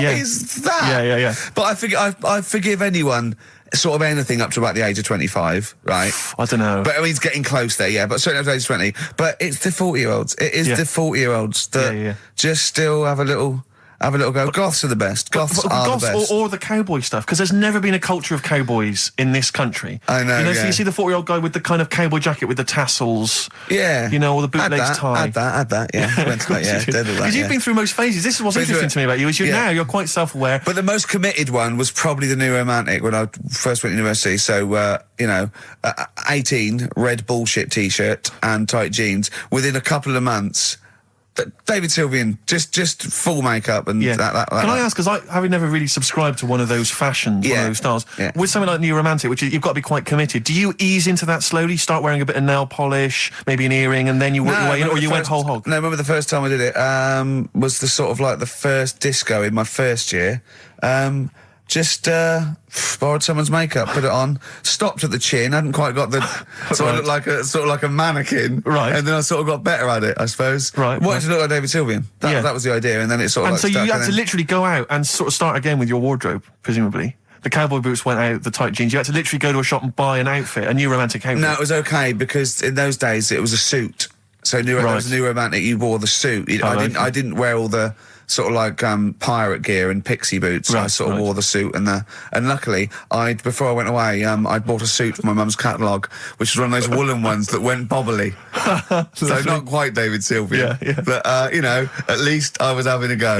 Yeah. is that? Yeah. But I forgive anyone sort of anything up to about the age of 25, right? I don't know. But I mean, it's getting close there, yeah. But certainly up to the age of 20. But it's the 40-year-olds. It is Yeah. the 40-year-olds that Yeah. just still have a little go. Goths are the best. Goths are the best. Or the cowboy stuff, because there's never been a culture of cowboys in this country. I know, So yeah. you see the 40-year-old guy with the kind of cowboy jacket with the tassels. Yeah. Or the bootlegs tie. Add that, yeah. Went to that, yeah. Did all that, Because you've yeah. been through most phases. This is what's Been through interesting it. to me about you, is Yeah. you're quite self-aware. But the most committed one was probably the New Romantic when I first went to university. So, 18, red bullshit T-shirt and tight jeans. Within a couple of months, David Sylvian, just full makeup and Yeah. that. Can I ask, because having never really subscribed to one of those fashions, one Yeah. of those styles, Yeah. with something like New Romantic, which you've got to be quite committed, do you ease into that slowly, start wearing a bit of nail polish, maybe an earring, and then you work your way in, or you went whole hog? No, remember the first time I did it was the sort of like the first disco in my first year. Just borrowed someone's makeup, put it on, stopped at the chin, hadn't quite got the, so I looked like a mannequin, Right. And then I sort of got better at it, I suppose. Right. Wanted to look like David Sylvian. Yeah. That was the idea, and then it sort of And like so you stuck, had and to then- literally go out and sort of start again with your wardrobe, presumably. The cowboy boots went out, the tight jeans. You had to literally go to a shop and buy an outfit, a New Romantic outfit. No, it was okay because in those days it was a suit. So it was a New Romantic. You wore the suit. I didn't wear all the sort of like pirate gear and pixie boots. I sort of wore the suit and luckily before I went away I'd bought a suit from my mum's catalogue, which was one of those woolen ones that went bobbly. So not quite David Sylvian. Yeah. But at least I was having a go.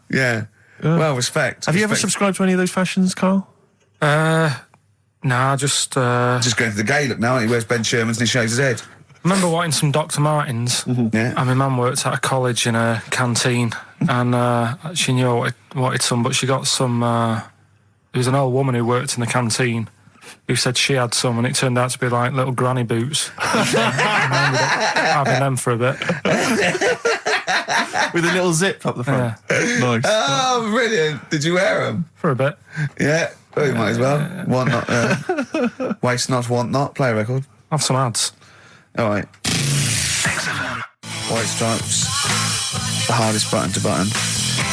Yeah. Well, respect. Have you ever subscribed to any of those fashions, Carl? Nah, just Just going to the gay look now. He wears Ben Sherman's and he shaves his head. remember wanting some Dr. Martens. Yeah. And my mum worked at a college in a canteen, and she knew I wanted some, but she got some. There was an old woman who worked in the canteen who said she had some, and it turned out to be like little granny boots. And I ended up having them for a bit. With a little zip up the front. Nice. Oh, brilliant. Did you wear them? For a bit. Yeah. Well, you might as well. Want not. Waste not, want not. Play a record. Have some ads. All right. White Stripes. The hardest button to button.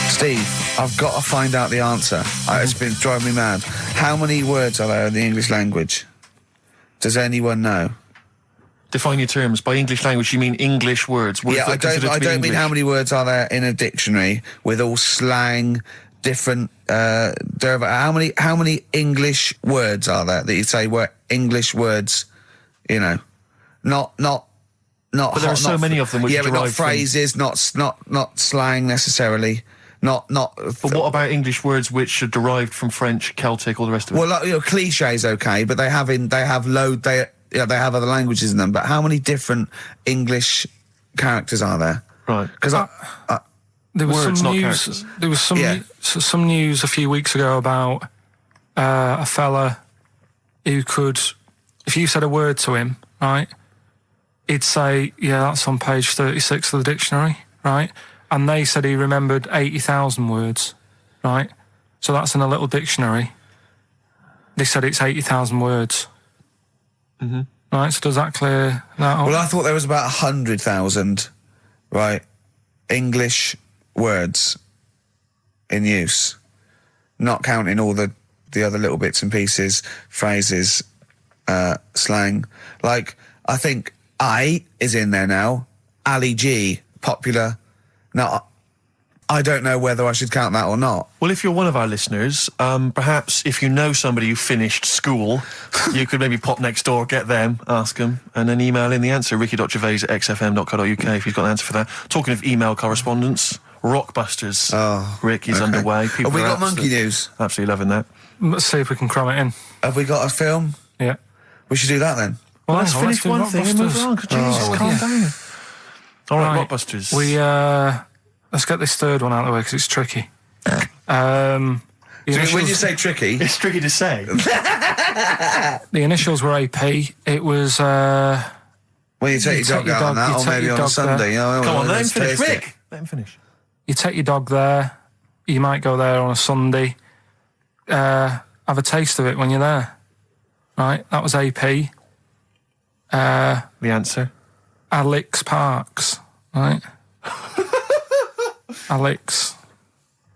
Steve, I've got to find out the answer. It's been driving me mad. How many words are there in the English language? Does anyone know? Define your terms. By English language, you mean English words. Words Yeah, that are considered to I be don't mean English. how many words are there in a dictionary with all slang, different how many English words are there that you say were English words? You know, not. But there are so many of them which but not derive from- phrases, not slang necessarily. Not. But what about English words which are derived from French, Celtic, all the rest of it? Well, like, cliches, okay, but they have other languages in them. But how many different English characters are there? Right. Because There was Words, some not news. characters. There was some news a few weeks ago about a fella who could, if you said a word to him, right, he'd say, "Yeah, that's on page 36 of the dictionary," right? And they said he remembered 80,000 words, right? So that's in a little dictionary. They said it's 80,000 words. Mm-hmm. Right. So does that clear that up? well, I thought there was about 100,000, right, English words in use, not counting all the other little bits and pieces, phrases, slang. Like, I think I is in there now. Ali G, popular. Now, I don't know whether I should count that or not. Well, if you're one of our listeners, perhaps if you know somebody who finished school, you could maybe pop next door, get them, ask them, and then email in the answer, ricky.gervais@xfm.co.uk if you've got an answer for that. Talking of email correspondence, Rockbusters. Oh, Rick is okay. underway. People Have we are got monkey news? Absolutely loving that. Let's see if we can cram it in. Have we got a film? Yeah. We should do that then. Well, Let's hang on, finish do one thing and move Rockbusters. on. Jesus, calm down. All right, Rockbusters. Let's get this third one out of the way because it's tricky. The So when initials, you say tricky, It's tricky to say. the initials were AP. It was when you take your dog out on that, you or take maybe your on a dog Sunday, there. you know, Come on, let him let's finish. taste it. Rick, let him finish. you take your dog there. You might go there on a Sunday. Have a taste of it when you're there. Right, that was AP. The answer. Alex Parks. Right. Alex.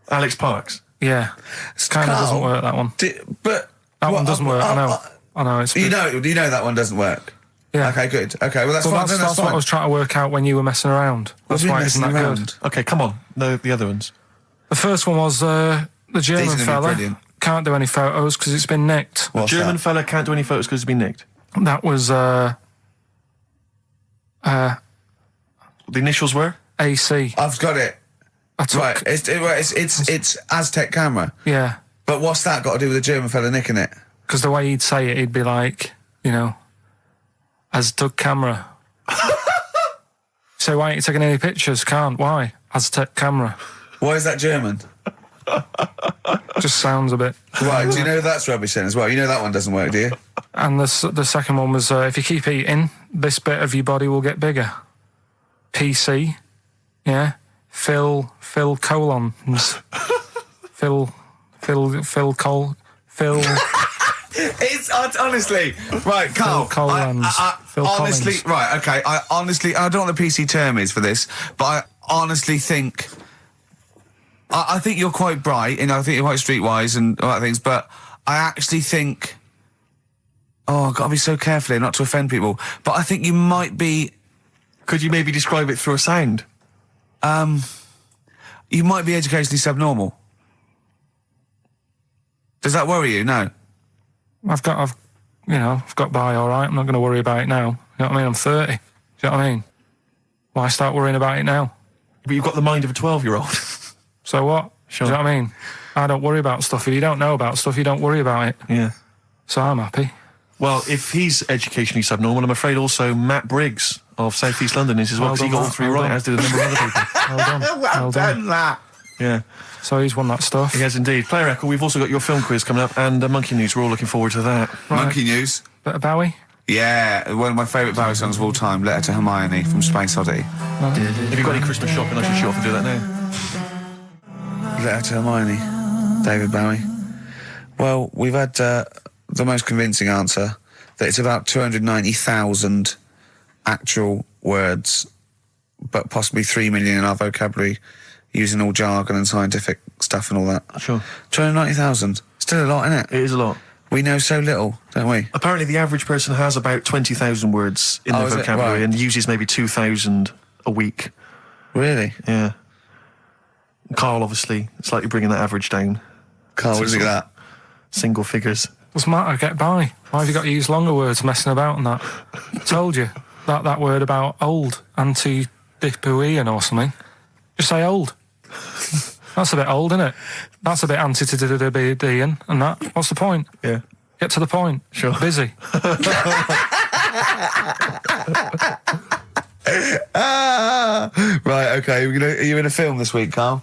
Alex Parks. Yeah. It kind of Carl, doesn't work, that one. But That one doesn't work. I know. I know. It's You know that one doesn't work. Yeah. Okay, good. Okay, well that's Well, fine. that's, That's that's what fine. I was trying to work out when you were messing around. That's We've been why it's messing not around. good. Okay, come on. No, the other ones. The first one was the German These are gonna be fella. brilliant. Can't do any photos because it's been nicked. What's German that? fella can't do any photos because it's been nicked. That was The initials were? AC. I've got it. I took, Right, it's Aztec camera. Yeah, But what's that got to do with the German fella nicking it? because the way he'd say it, he'd be like, you know, Aztec camera. So why ain't you taking any pictures? Can't. Why? Aztec camera. Why is that German? Just sounds a bit. Right, do you know that's rubbish then as well? You know that one doesn't work, do you? And the second one was, if you keep eating, this bit of your body will get bigger. PC, yeah. Phil colons. Phil. It's honestly right, Carl. Phil Collins. Phil honestly, Collins. right, okay. I don't know what the PC term is for this, but I honestly think. I think you're quite bright, and I think you're quite streetwise and all that things. But I actually think. Oh, I've got to be so careful here not to offend people. But I think you might be. Could you maybe describe it through a sound? You might be educationally subnormal. Does that worry you? No. I've got by all right. I'm not going to worry about it now. You know what I mean? I'm 30. Do you know what I mean? Why start worrying about it now? But you've got the mind of a 12-year-old. So what? Sure. Do you know what I mean? I don't worry about stuff. If you don't know about stuff, you don't worry about it. Yeah. So I'm happy. Well, if he's educationally subnormal, I'm afraid also Matt Briggs of South East London is as well, Well because he done, got all Matt. three Well right, done. as did a number of other people. Well done. Well done. that. Yeah, So he's won that stuff. he has indeed. Player Echo, we've also got your film quiz coming up, and Monkey News, we're all looking forward to that. Right. Monkey news. Bit of Bowie. Yeah, one of my favourite Bowie songs of all time, Letter to Hermione from Space Oddity. If you've got any Christmas shopping, I should show off and do that now. Letter to Hermione, David Bowie. Well, we've had the most convincing answer that it's about 290,000 actual words, but possibly 3 million in our vocabulary, using all jargon and scientific stuff and all that. Sure. 290,000. Still a lot, isn't it? It is a lot. We know so little, don't we? Apparently, the average person has about 20,000 words in their is it? vocabulary Right. and uses maybe 2,000 a week. Really? Yeah. Carl, obviously, slightly bringing that average down. Carl, what do you think of that? Single figures. Doesn't matter, get by. Why have you got to use longer words messing about and that? I told you, that word about old, anti-dipuian or something. Just say old. That's a bit old, isn't it? That's a bit anti-dipuian and that. What's the point? Yeah. Get to the point. Sure. Busy. Right, okay. Are you in a film this week, Carl?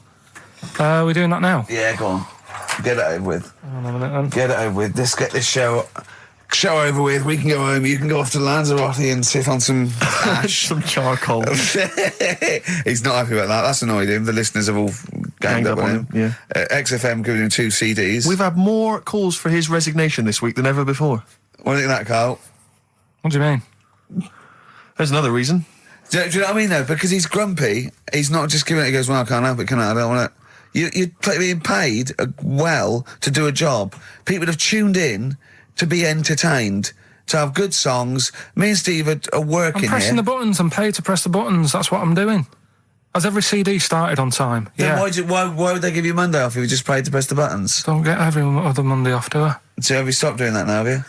We're doing that now. Yeah, go on. Get it over with. Hang on a minute then. Get it over with. Let's get this show over with. We can go home. You can go off to Lanzarote and sit on some ash. Some charcoal. He's not happy about that. That's annoyed him. The listeners have all ganged up on him. Yeah. XFM giving him 2 CDs. We've had more calls for his resignation this week than ever before. What do you think of that, Carl? What do you mean? There's another reason. Do you know what I mean, though? Because he's grumpy. He's not just giving it. He goes, well, I can't help it, can I? I don't want it. You're being paid well to do a job. People have tuned in to be entertained, to have good songs. Me and Steve are working I'm pressing here. the buttons. I'm paid to press the buttons. That's what I'm doing. Has every CD started on time? Then Yeah. why would they give you Monday off if you just paid to press the buttons? Don't get every other Monday off, do I? So have you stopped doing that now, have you?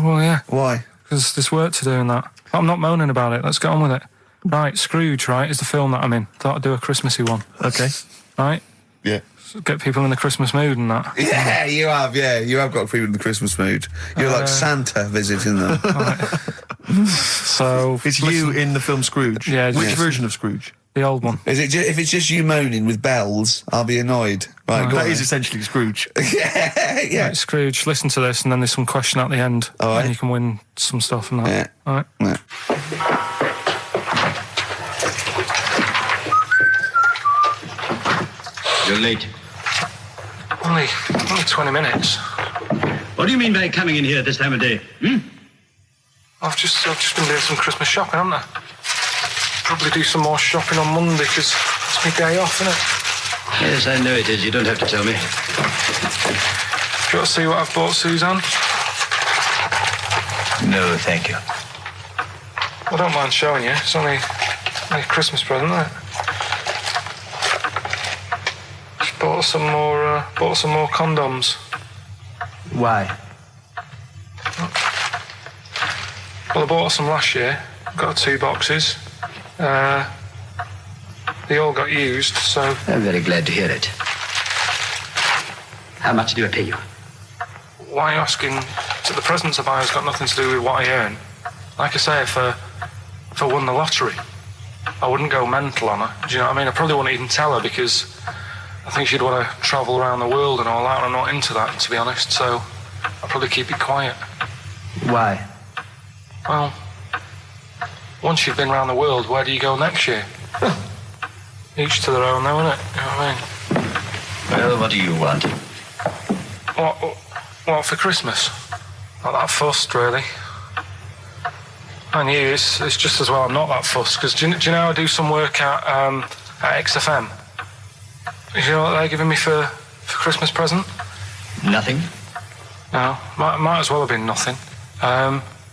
Well, yeah. Why? Because there's work to do in that. I'm not moaning about it. Let's get on with it. Right, Scrooge, right, is the film that I'm in. Thought I'd do a Christmassy one. Okay. Right? Yeah. Get people in the Christmas mood and that. Yeah, you have. Yeah, you have got people in the Christmas mood. You're like Santa visiting them. So... It's you in the film Scrooge. Yeah, Which yes. version of Scrooge? The old one. Is it? If it's just you moaning with bells, I'll be annoyed. Right, go That on is then. essentially Scrooge. yeah. Right, Scrooge, listen to this, and then there's some question at the end. All right. And you can win some stuff and that. Yeah. All right. Yeah. You're late. Only 20 minutes. What do you mean by coming in here at this time of day? I've just been doing some Christmas shopping, haven't I? Probably do some more shopping on Monday, because it's my day off, isn't it? Yes, I know it is. You don't have to tell me. Do you want to see what I've bought, Suzanne? No, thank you. I don't mind showing you. It's only a Christmas present, isn't it? Just bought some more condoms. Why? Well, I bought some last year. Got 2 boxes. They all got used, so... I'm very glad to hear it. How much do I pay you? Why are you asking? The presents I buy has got nothing to do with what I earn. Like I say, if I won the lottery, I wouldn't go mental on her. Do you know what I mean? I probably wouldn't even tell her, because I think she'd want to travel around the world and all that, and I'm not into that, to be honest, so I'll probably keep it quiet. Why? Well, once you've been around the world, where do you go next year? Each to their own, though, innit? You know what I mean? Well, what do you want? What for Christmas? Not that fussed, really. And you, it's just as well I'm not that fussed, because do you know I do some work at XFM? Do you know what they're giving me for Christmas present? Nothing? No, might as well have been nothing.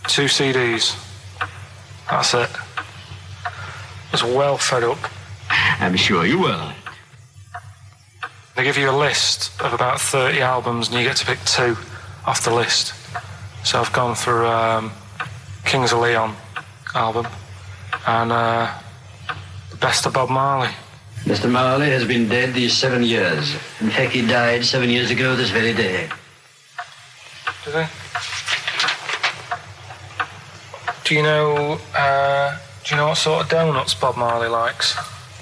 2 CDs. That's it. I was well fed up. I'm sure you will. They give you a list of about 30 albums, and you get to pick 2 off the list. So I've gone through Kings of Leon album and the best of Bob Marley. Mr. Marley has been dead these 7 years. In fact, he died 7 years ago this very day. Did he? Do you know what sort of donuts Bob Marley likes?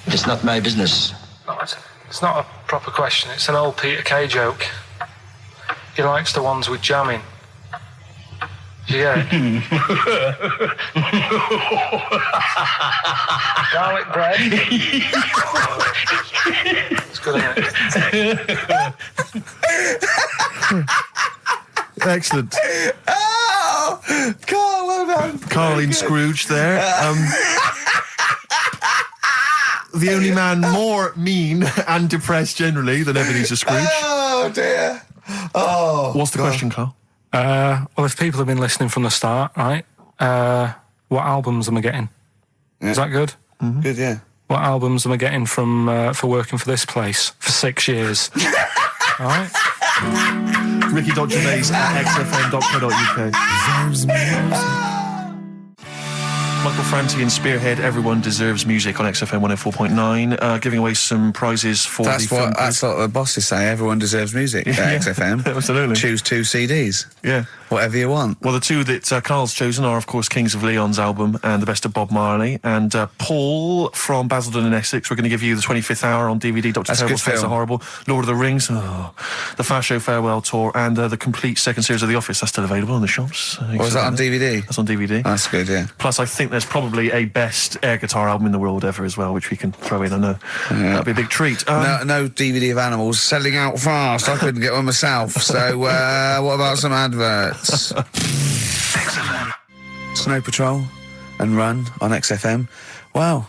It's not my business. No, it's not a proper question. It's an old Peter Kay joke. He likes the ones with jam in. Do you get it? Garlic bread. It's good, isn't it? Excellent. Oh, Carl, well done. Carl in Scrooge there. The only man more mean and depressed generally than Ebenezer Scrooge. Oh dear. Oh. What's the question, Carl? Well, if people have been listening from the start, right? What albums am I getting? Yeah. Is that good? Mm-hmm. Good, yeah. What albums am I getting from for working for this place for 6 years? All right. Ricky.Gervais at xfm.co.uk. Michael Franti and Spearhead, Everyone Deserves Music on XFM 104.9, giving away some prizes for That's the film. what the bosses say. Everyone deserves music at XFM. Absolutely. Choose 2 CDs. Yeah. Whatever you want. Well, the 2 that Carl's chosen are, of course, Kings of Leon's album and The Best of Bob Marley. And Paul from Basildon in Essex, we're going to give you the 25th Hour on DVD, Dr. That's a Terrible's good Face film. Are Horrible, Lord of the Rings, the Fast Show Farewell Tour, and the complete second series of The Office. That's still available in the shops. Was that on DVD? That's on DVD. That's good, yeah. Plus, I think there's probably a best air guitar album in the world ever as well, which we can throw in. I know that'd be a big treat. No DVD of Animals selling out fast. I couldn't get one myself. So what about some adverts? Snow Patrol and Run on XFM. Wow,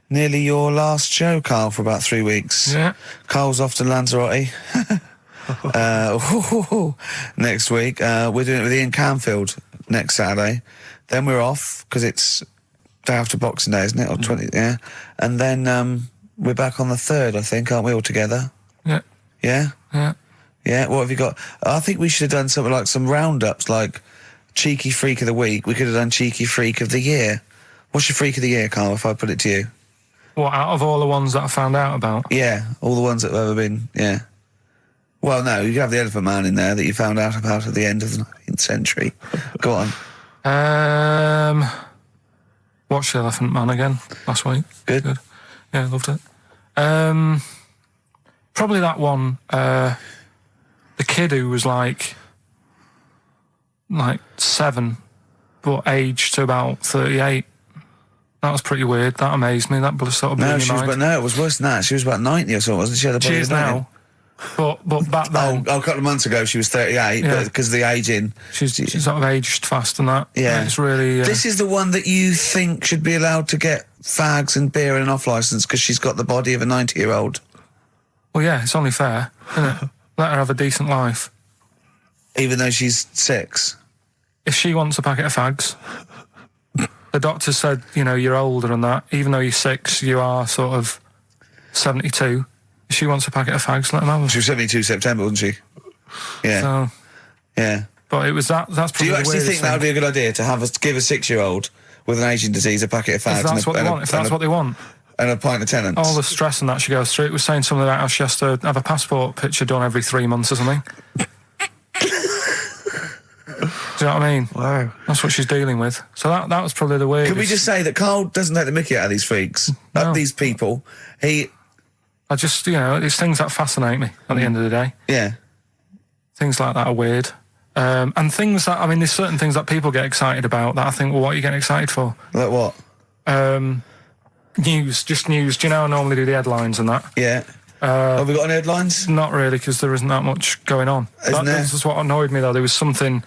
nearly your last show, Carl, for about 3 weeks. Yeah. Carl's off to Lanzarote. Next week we're doing it with Ian Canfield next Saturday. Then we're off because it's day after Boxing Day, isn't it? Or 20, yeah. And then we're back on the 3rd, I think, aren't we, all together? Yeah. Yeah? Yeah. Yeah, what have you got? I think we should have done something like some roundups, like Cheeky Freak of the Week. We could have done Cheeky Freak of the Year. What's your Freak of the Year, Carl, if I put it to you? What, out of all the ones that I found out about? Yeah, all the ones that have ever been, yeah. Well, no, you have the Elephant Man in there that you found out about at the end of the 19th century. Go on. Watched The Elephant Man again last week. Good. Yeah, loved it. Probably that one, the kid who was like 7, but aged to about 38. That was pretty weird. That amazed me. That sort of blew my mind. No, it was worse than that. She was about 90 or something, wasn't she? She is now. But back then... a couple of months ago she was 38, Yeah. but because of the ageing. She's sort of aged fast and that. Yeah. It's really... This is the one that you think should be allowed to get fags and beer and an off-licence because she's got the body of a 90-year-old. Well, yeah, it's only fair, isn't it? Let her have a decent life. Even though she's 6. If she wants a packet of fags, the doctor said, you're older and that. Even though you're 6, you are sort of 72. If she wants a packet of fags, let them have them. She was 72 September, wasn't she? Yeah. So, yeah. but it was that's probably Do you the actually weirdest think that would be a good idea to give a 6-year-old with an aging disease a packet of fags? If that's what they want. If that's what they want. And a pint of Tennent's. All the stress and that she goes through. It was saying something about how she has to have a passport picture done every 3 months or something. Do you know what I mean? Wow. That's what she's dealing with. So that was probably the weirdest. Can we just say that Carl doesn't take the mickey out of these freaks? No. These people. I just, it's things that fascinate me at the end of the day. Yeah. Things like that are weird. And things that, there's certain things that people get excited about that I think, well, what are you getting excited for? Like what? News. Do you know I normally do the headlines and that? Yeah. Have we got any headlines? Not really, because there isn't that much going on. Isn't there? This is what annoyed me, though. There was something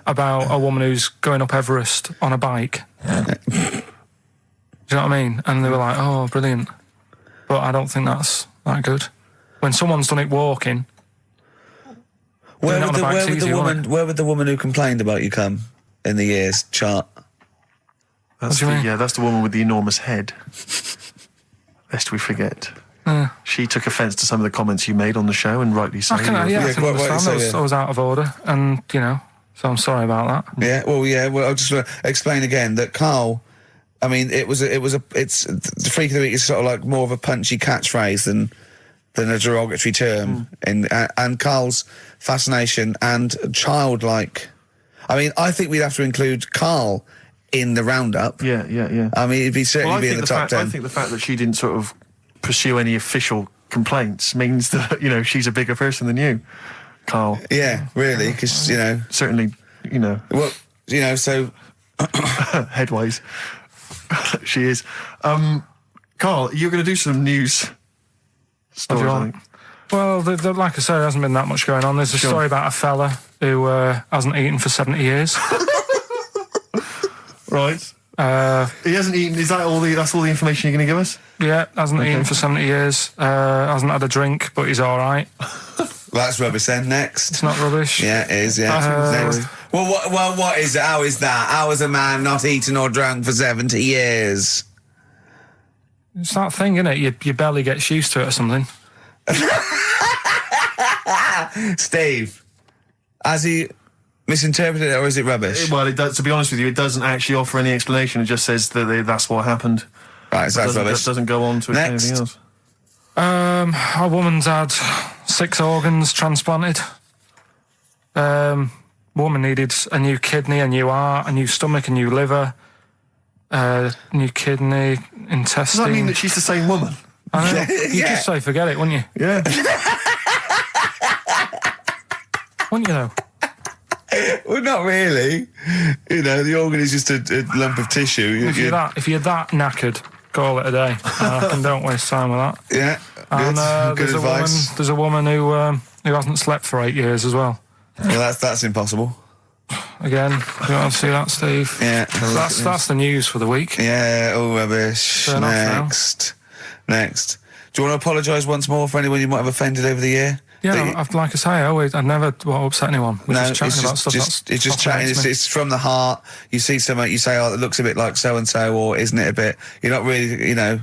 about a woman who's going up Everest on a bike. Do you know what I mean? And they were like, oh, brilliant. But I don't think that's that good. When someone's done it walking... Where would the woman who complained about you come in the years chart? That's What do you mean? Yeah, that's the woman with the enormous head. Lest we forget. She took offence to some of the comments you made on the show, and rightly so. I can understand. So, I was out of order, and, so I'm sorry about that. Yeah, well, I'll just explain again that Carl, it's the Freak of the Week is sort of like more of a punchy catchphrase than a derogatory term. And Carl's fascination and childlike. I think we'd have to include Carl in the roundup. Yeah. He'd certainly be in the top 10. I think the fact that she didn't sort of pursue any official complaints means that, she's a bigger person than you, Carl. Yeah, really, because, Certainly, Well, so... headways. She is. Carl, you're going to do some news stories, I think. Well, like I said, there hasn't been that much going on. There's a story about a fella who hasn't eaten for 70 years. Right. He hasn't eaten. Is that all that's all the information you're going to give us? Yeah, hasn't eaten for 70 years. Hasn't had a drink, but he's all right. Well, that's rubbish then. Next. It's not rubbish. Yeah, it is, yeah. Next. Well, what is it? How is that? How is a man not eaten or drunk for 70 years? It's that thing, isn't it? Your belly gets used to it or something. Steve, has he misinterpreted it or is it rubbish? Well, it does, to be honest with you, it doesn't actually offer any explanation. It just says that that's what happened. Right, so that's rubbish. It doesn't go on to Next. anything else. A woman's had 6 organs transplanted. Woman needed a new kidney, a new heart, a new stomach, a new liver, new kidney, intestine. Does that mean that she's the same woman? I know. You'd just say forget it, wouldn't you? Yeah. Wouldn't you though? Well, not really. You know, the organ is just a lump of tissue. If you're that knackered, call it a day. I reckon don't waste time with that. Yeah, And good advice. There's a woman who hasn't slept for 8 years as well. Well, that's impossible. Again, you want to see that, Steve? Yeah. That's the news for the week. Yeah, all rubbish. Turn off now. Next. Do you want to apologise once more for anyone you might have offended over the year? Yeah, like I say, I'd never upset anyone. We're just chatting about stuff. It's just chatting. It's from the heart. You see something, you say, "Oh, it looks a bit like so and so," or "Isn't it a bit?" You're not really, you don't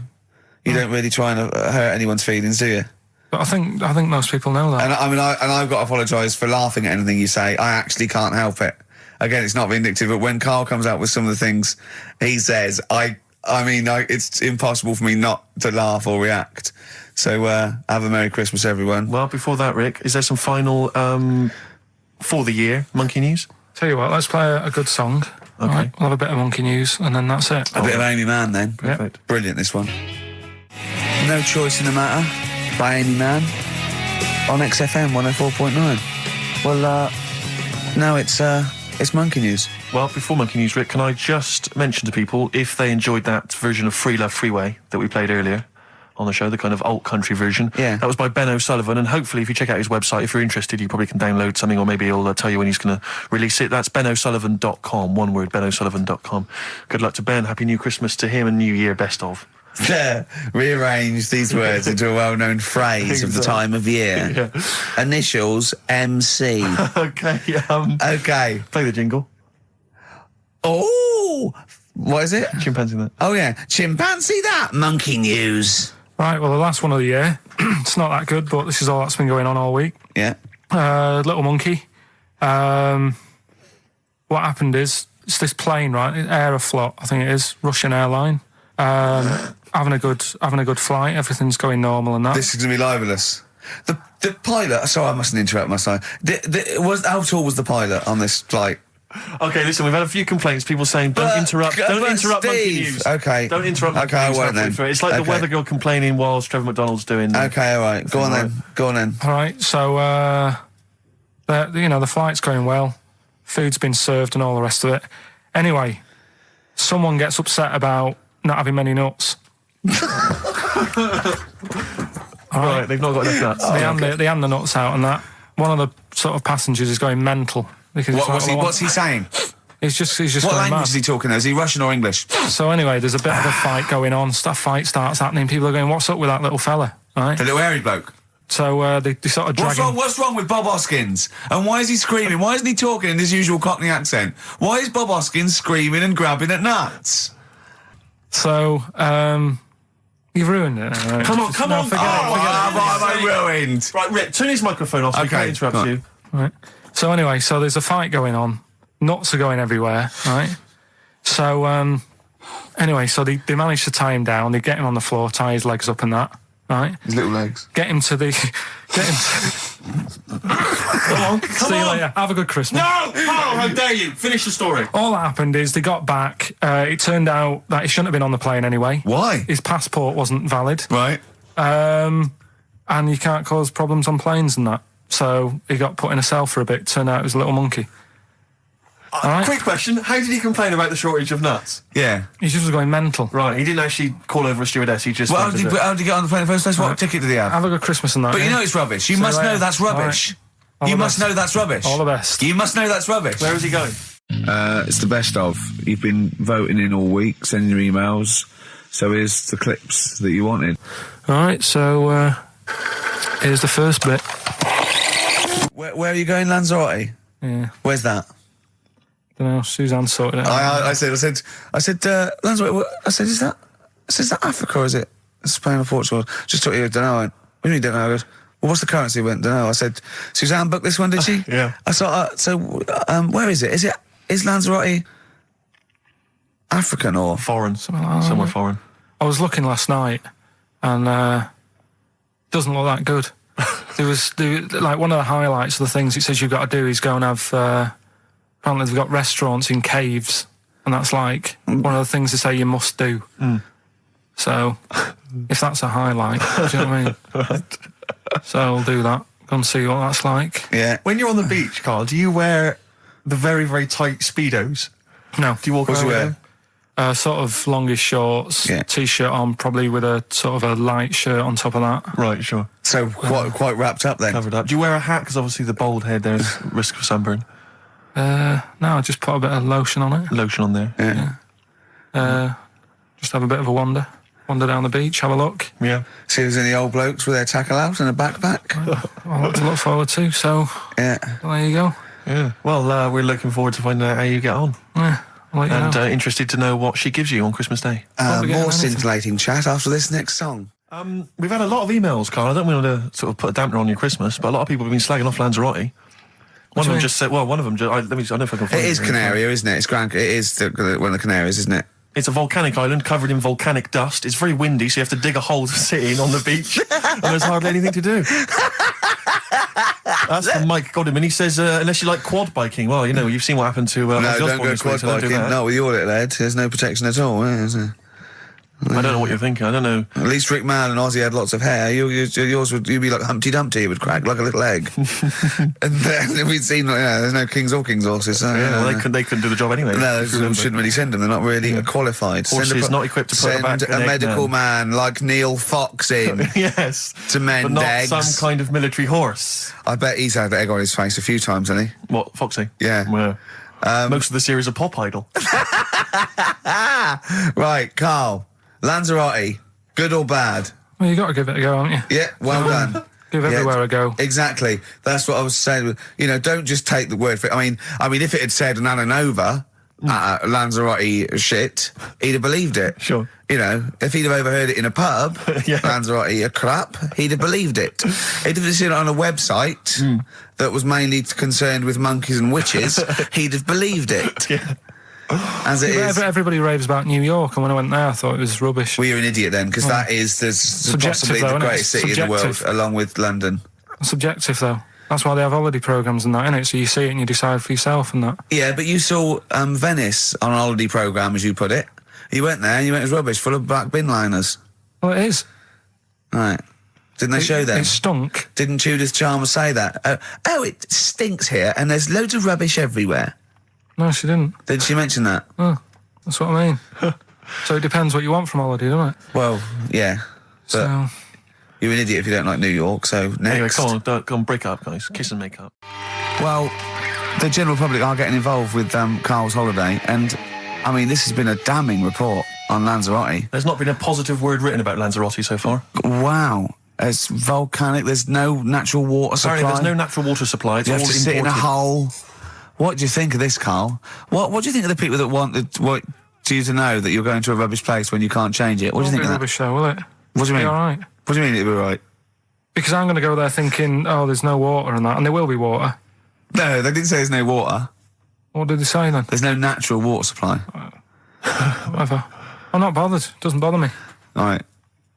really try and hurt anyone's feelings, do you? But I think most people know that. And I've got to apologise for laughing at anything you say. I actually can't help it. Again, it's not vindictive, but when Carl comes out with some of the things he says, it's impossible for me not to laugh or react. So have a Merry Christmas, everyone. Well, before that, Rick, is there some final for the year monkey news? Tell you what, let's play a good song. Okay. Right, we'll have a bit of monkey news, and then that's it. A bit of Amy Mann, then. Perfect. Yep. Brilliant, this one. No Choice in the Matter by Amy Mann on XFM 104.9. Well, now it's monkey news. Well, before monkey news, Rick, can I just mention to people, if they enjoyed that version of Free Love Freeway that we played earlier on the show, the kind of alt country version. Yeah. That was by Ben O'Sullivan, and hopefully if you check out his website, if you're interested, you probably can download something, or maybe he'll tell you when he's going to release it. That's benosullivan.com, one word, benosullivan.com. Good luck to Ben, happy new Christmas to him, and New Year best of. Rearrange these words into a well-known phrase of the time of year. Yeah. Initials MC. Okay, Okay. play the jingle. Oh, what is it? Chimpanzee that. Oh yeah, chimpanzee that. Monkey news. Right, well, the last one of the year. It's not that good, but this is all that's been going on all week. Yeah. Little monkey. What happened is, it's this plane, right? Aeroflot, I think it is, Russian airline. Having a good flight. Everything's going normal and that. This is gonna be libelous. The pilot. Sorry, I mustn't interrupt my side. How tall was the pilot on this flight? Okay, listen, we've had a few complaints, people saying don't interrupt monkey Steve. news. Okay. Don't interrupt monkey Okay, I news. won't then. It's like the Okay. weather girl complaining whilst Trevor McDonald's doing... Okay, all right. Go on then. All right, so the flight's going well, food's been served and all the rest of it. Anyway, someone gets upset about not having many nuts. Right, they've not got enough nuts. They hand the nuts out and that. One of the sort of passengers is going mental. Because What's he saying? He's just What going language mad. is he talking? Is he Russian or English? So anyway, there's a bit of a fight going on. Fight starts happening. People are going, "What's up with that little fella?" Right? The little hairy bloke. So they sort of drag him. What's wrong with Bob Hoskins? And why is he screaming? Why isn't he talking in his usual Cockney accent? Why is Bob Hoskins screaming and grabbing at nuts? So you've ruined it. Right? Come on. Forget it. What have I ruined? Right, Rick, turn his microphone off so we Okay, can't interrupt go on. you. Right. So anyway, so there's a fight going on. Nuts are going everywhere, right? So anyway, so they manage to tie him down. They get him on the floor, tie his legs up and that, right? His little legs. Get him to... Come See you on. later. Have a good Christmas. No! Carl, how dare you? Finish the story. All that happened is they got back. It turned out that he shouldn't have been on the plane anyway. Why? His passport wasn't valid. Right. And you can't cause problems on planes and that. So he got put in a cell for a bit. Turned out it was a little monkey. Right. Quick question, how did he complain about the shortage of nuts? Yeah. He just was going mental. Right, he didn't actually call over a stewardess, he just... Well, wanted to- how did he get on the plane in the first place? What ticket did he have? Have a good Christmas and that. But you yeah? know it's rubbish. You See must you know later. that's rubbish. All You the must best. know that's rubbish. All the best. You must know that's rubbish. Where is he going? It's the best of. You've been voting in all week, sending your emails. So here's the clips that you wanted. All right, so here's the first bit. Where are you going, Lanzarote? Yeah. Where's that? Don't know. Suzanne sorted it out. I said, Lanzarote. I said, is that Africa or is it Spain or Portugal? Just thought you don't know. I went, what do you mean don't know? I goes, well, what's the currency? He went, don't know. I said, Suzanne booked this one, did she? Yeah. I thought, where is it? Is Lanzarote African or Foreign. Somewhere foreign. I was looking last night, and doesn't look that good. There was like one of the highlights of the things it says you've got to do is go and have. Apparently, they've got restaurants in caves, and that's like one of the things they say you must do. So, if that's a highlight, do you know what I mean? Right. So I'll do that. Go and see what that's like. Yeah. When you're on the beach, Carl, do you wear the very, very tight Speedos? No. Do you walk What's around you with wear? them? Sort of longish shorts, Yeah. t-shirt on, probably with a sort of a light shirt on top of that. Right, sure. So quite wrapped up then. Covered up. Do you wear a hat? Because obviously the bald head, there's risk of sunburn. No, I just put a bit of lotion on it. Lotion on there. Yeah. Just have a bit of a wander down the beach, have a look. Yeah. See if there's any old blokes with their tackle out and a backpack. I'll have to look forward to. So Yeah. there you go. Yeah. Well, we're looking forward to finding out how you get on. Yeah, I'll let you And know. Interested to know what she gives you on Christmas Day. Probably getting More anything. scintillating chat after this next song. We've had a lot of emails, Carl. I don't want to sort of put a dampener on your Christmas, but a lot of people have been slagging off Lanzarote. One of them just said, well, one of them, I don't know if I can find It is Canaria, isn't it? It is one of the Canaries, isn't it? It's a volcanic island covered in volcanic dust. It's very windy, so you have to dig a hole to sit in on the beach, and there's hardly anything to do. That's from Mike Godham, and he says, unless you like quad biking, well, you know, you've seen what happened to No, Ozzy don't Osbourne go this week, quad so don't do biking. that. Not with your little head. There's no protection at all, is there? I don't know what you're thinking. I don't know. At least Rick Mann and Ozzy had lots of hair. Yours would you'd be like Humpty Dumpty. It would crack like a little egg. And then we'd seen, there's no kings or kings horses. So, Yeah, well, they couldn't do the job anyway. No, if you remember. shouldn't really send them. They're not really qualified. Horses not equipped to put send back an a egg medical man. man like Neil Fox in Yes. to mend But not eggs. some kind of military horse. I bet he's had the egg on his face a few times, hasn't he? What, Foxy? Yeah. Well, most of the series are Pop Idol. Right, Carl. Lanzarote, good or bad? Well, you got to give it a go, haven't you? Yeah, well done. Give everywhere a go. Exactly. That's what I was saying. You know, don't just take the word for it. I mean, if it had said Nananova, Lanzarote shit, he'd have believed it. Sure. You know, if he'd have overheard it in a pub, Yeah. Lanzarote a crap, he'd have believed it. He'd have seen it on a website that was mainly concerned with monkeys and witches, he'd have believed it. Yeah. As it is. Everybody raves about New York, and when I went there, I thought it was rubbish. Well, you're an idiot then, because that is possibly though, the innit? greatest city in the world, Subjective. along with London. Subjective, though. That's why they have holiday programmes and that, innit? So you see it and you decide for yourself and that. Yeah, but you saw Venice on a holiday programme, as you put it. You went there and you went, it was rubbish, full of black bin liners. Well, it is. Right. Didn't they show them? It stunk. Didn't Judith Chalmers say that? Oh, it stinks here and there's loads of rubbish everywhere. No, she didn't. Did she mention that? Oh, that's what I mean. So it depends what you want from holiday, doesn't it? Well, yeah. But So, you're an idiot if you don't like New York, so next. Anyway, come on, break up, guys. Kiss and make up. Well, the general public are getting involved with Carl's holiday, and I mean, this has been a damning report on Lanzarote. There's not been a positive word written about Lanzarote so far. Wow. It's volcanic, there's no natural water supply. Apparently, there's no natural water supply. It's You all have to sit in a imported. hole. What do you think of this, Carl? What do you think of the people that want you to know that you're going to a rubbish place when you can't change it? What do you think of that? rubbish though, will it? What do you mean? Be all right. What do you mean it'll be right? Because I'm going to go there thinking, oh, there's no water and that, and there will be water. No, they didn't say there's no water. What did they say then? There's no natural water supply. Whatever. I'm not bothered. Doesn't bother me. All right.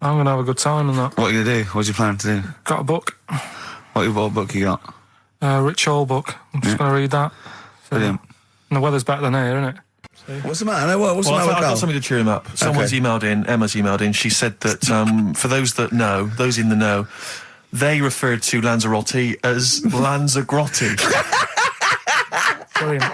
I'm going to have a good time and that. What are you going to do? What do you plan to do? Got a book. What book you got? Rich Hall book. I'm just going to read that. Brilliant. And the weather's better than here, isn't it? What's the matter? No, what's Well, the matter I've with got Carl? something to cheer him up. Someone's emailed in, Emma's emailed in, she said that for those that know, those in the know, they referred to Lanzarote as Lanzagrotte. Brilliant.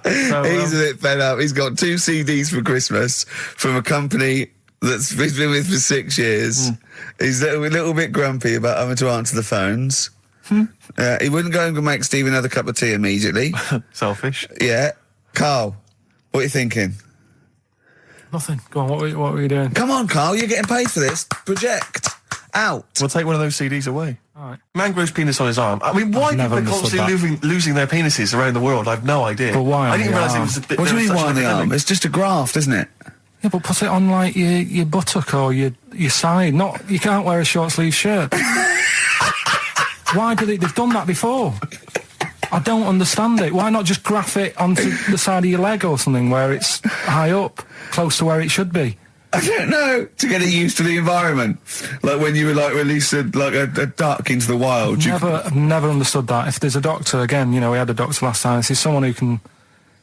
He's a bit fed up. He's got 2 CDs for Christmas from a company that's he's been with for 6 years. He's a little bit grumpy about having to answer the phones. He wouldn't go and make Steve another cup of tea immediately. Selfish. Yeah. Carl, what are you thinking? Nothing. Go on, what were you doing? Come on, Carl, you're getting paid for this. Project. Out. We'll take one of those CDs away. Right. Man grows penis on his arm. I mean, why never people are understood constantly losing their penises around the world? I've no idea. But why I on didn't the realise it arm? was a bit. What do you there was mean such why on an the arm? epidemic. It's just a graft, isn't it? Yeah, but put it on like your buttock or your side. Not you can't wear a short sleeve shirt. Why do they've done that before? I don't understand it. Why not just graph it onto the side of your leg or something where it's high up, close to where it should be? I don't know. To get it used to the environment, like when you were like released a duck into the wild. I've never understood that. If there's a doctor, again, we had a doctor last time. If there's someone who can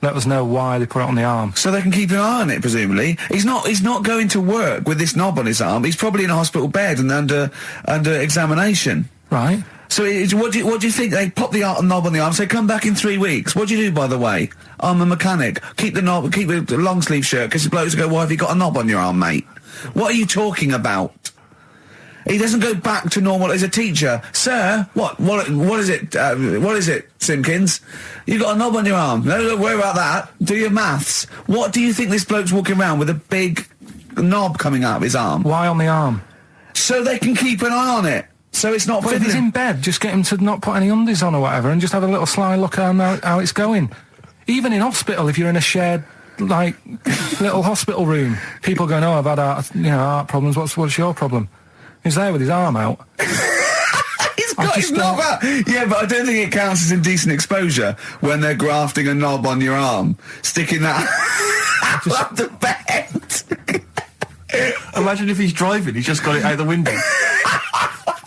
let us know why they put it on the arm. So they can keep an eye on it, presumably. He's not going to work with this knob on his arm. He's probably in a hospital bed and under examination. Right. So what do you think? They pop the knob on the arm, say, come back in 3 weeks. What do you do, by the way? I'm a mechanic. Keep the long sleeve shirt, because the blokes go, why have you got a knob on your arm, mate? What are you talking about? He doesn't go back to normal as a teacher. Sir, what is it? What is it, Simpkins? You got a knob on your arm. No, don't worry about that. Do your maths. What do you think this bloke's walking around with a big knob coming out of his arm? Why on the arm? So they can keep an eye on it. So it's not... But if he's in bed, just get him to not put any undies on or whatever and just have a little sly look at how it's going. Even in hospital, if you're in a shared, little hospital room, people going, I've had heart problems, what's your problem? He's there with his arm out. He's got his knob out. Yeah, but I don't think it counts as indecent exposure when they're grafting a knob on your arm, sticking that up the bed. Imagine if he's driving, he's just got it out the window.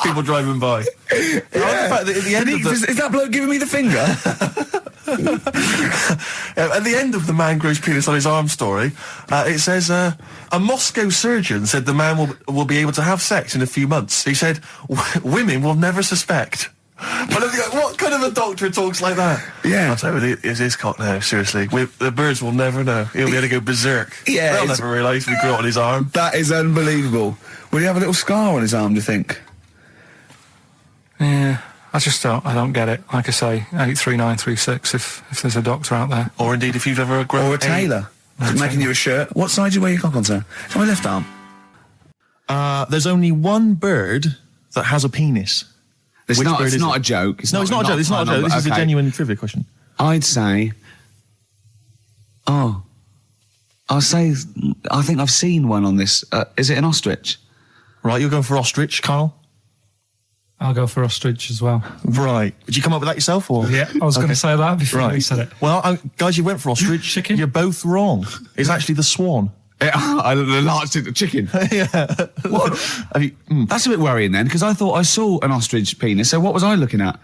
People driving by. Yeah. The fact that at the end of the... Is that bloke giving me the finger? At the end of the man grows penis on his arm story, it says, a Moscow surgeon said the man will be able to have sex in a few months. He said, women will never suspect. But what kind of a doctor talks like that? Yeah. I'll tell you, it's his cock now, seriously. The birds will never know. He'll be able to go berserk. Yeah, They'll never realise we grew it on his arm. That is unbelievable. Will he have a little scar on his arm, do you think? Yeah, I don't get it. Like I say, 83936 if there's a doctor out there. Or indeed, if you've ever grown... Or a tailor. Making you a shirt. What side do you wear your cock on, sir? It's on my left arm. There's only one bird that has a penis. It's not a joke. No, it's not a joke. It's not a joke. This is a genuine trivia question. I'd say... I think I've seen one on this. Is it an ostrich? Right, you're going for ostrich, Carl? I'll go for ostrich as well. Right. Did you come up with that yourself, or...? Yeah, I was going to say that before you said it. Well, guys, you went for ostrich. Chicken? You're both wrong. It's actually the swan. I larged it to chicken. Yeah. What? That's a bit worrying then, because I thought I saw an ostrich penis, so what was I looking at?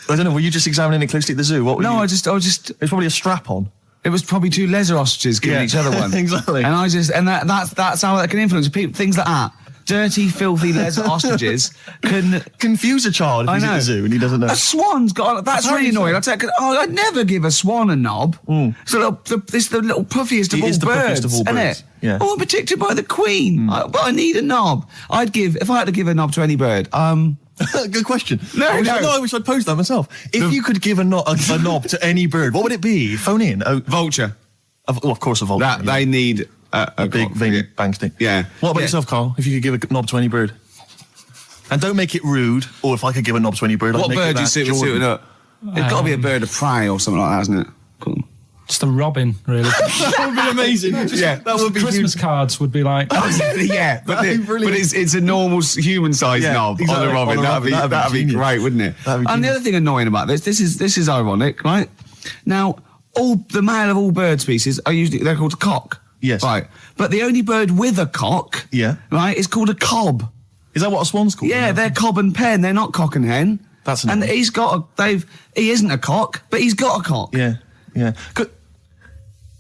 I don't know, were you just examining it closely at the zoo? What were you... I was just... It's probably a strap-on. It was probably two leather ostriches giving each other one. Exactly. And that's how that can influence people. Things like that. Dirty, filthy leather ostriches can confuse a child if he's at the zoo and he doesn't know. A swan's got... That's really annoying. I'd never give a swan a knob. It's the little puffiest of all birds, isn't it? Yeah. Oh, I'm protected by the queen. But I need a knob. If I had to give a knob to any bird, Good question. I wish I'd posed that myself. If you could give a knob to any bird, what would it be? Phone in. Vulture. Of course, a vulture. They need... a big veiny bang stick. Yeah. What about yourself, Carl? If you could give a knob to any bird, and don't make it rude. Or if I could give a knob to any bird, what bird do you suit up? It's got to be a bird of prey or something like that, hasn't it? Cool. Just a robin, really. That would be amazing. That would be Christmas cards would be like. Yeah, but it's a normal human-sized knob on a robin. That'd be great, wouldn't it? And the other thing annoying about this is ironic, right? Now, the male of all bird species they're called a cock. Yes. Right. But the only bird with a cock, right, is called a cob. Is that what a swan's called? Yeah, they're cob and pen. They're not cock and hen. That's and he's got he isn't a cock, but he's got a cock. Yeah.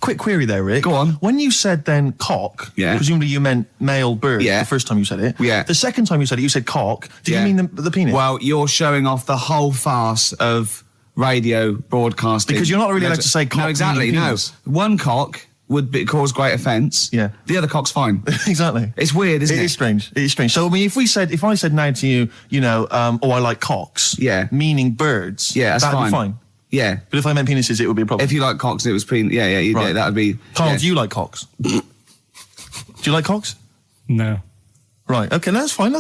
Quick query there, Rick. Go on. When you said then cock, presumably you meant male bird the first time you said it. Yeah. The second time you said it, you said cock. Did you mean the penis? Well, you're showing off the whole farce of radio broadcasting. Because you're not really allowed to say cock. No, exactly, no. One cock would cause great offence. Yeah. The other cock's fine. Exactly. It's weird, isn't it? It is strange. It is strange. So, I mean, if I said now to you, I like cocks. Yeah. Meaning birds. Yeah, that's that'd fine. be fine. Yeah. But if I meant penises, it would be a problem. If you like cocks and it was penis, Right. that'd be... Carl, do you like cocks? Do you like cocks? No. Right. Okay, that's fine.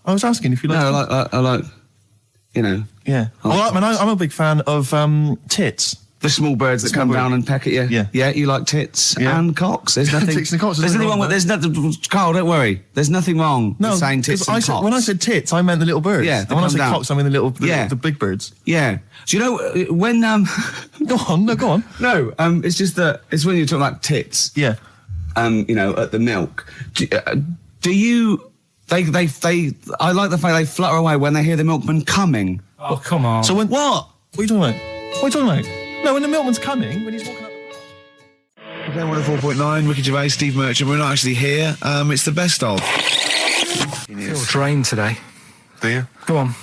I was asking if you like... No, I like... Yeah. Well, I'm a big fan of tits. The small birds that come down and peck at you. Yeah. Yeah, you like tits Yeah. and cocks. There's nothing. Tits and cocks, There's nothing wrong with. There's nothing. Carl, don't worry. There's nothing wrong with saying tits and cocks. When I said tits, I meant the little birds. Yeah, And when I said cocks, I mean the big birds. Yeah. Do you know when? Go on. No. It's just that it's when you're talking like tits. Yeah. At the milk. Do you? They. I like the fact they flutter away when they hear the milkman coming. Oh, come on. So when What? What are you talking about? No, when the milkman's coming, when he's walking up. Okay, 104.9, Ricky Gervais, Steve Merchant. We're not actually here. It's the best of. I feel drained today. Do you? Go on.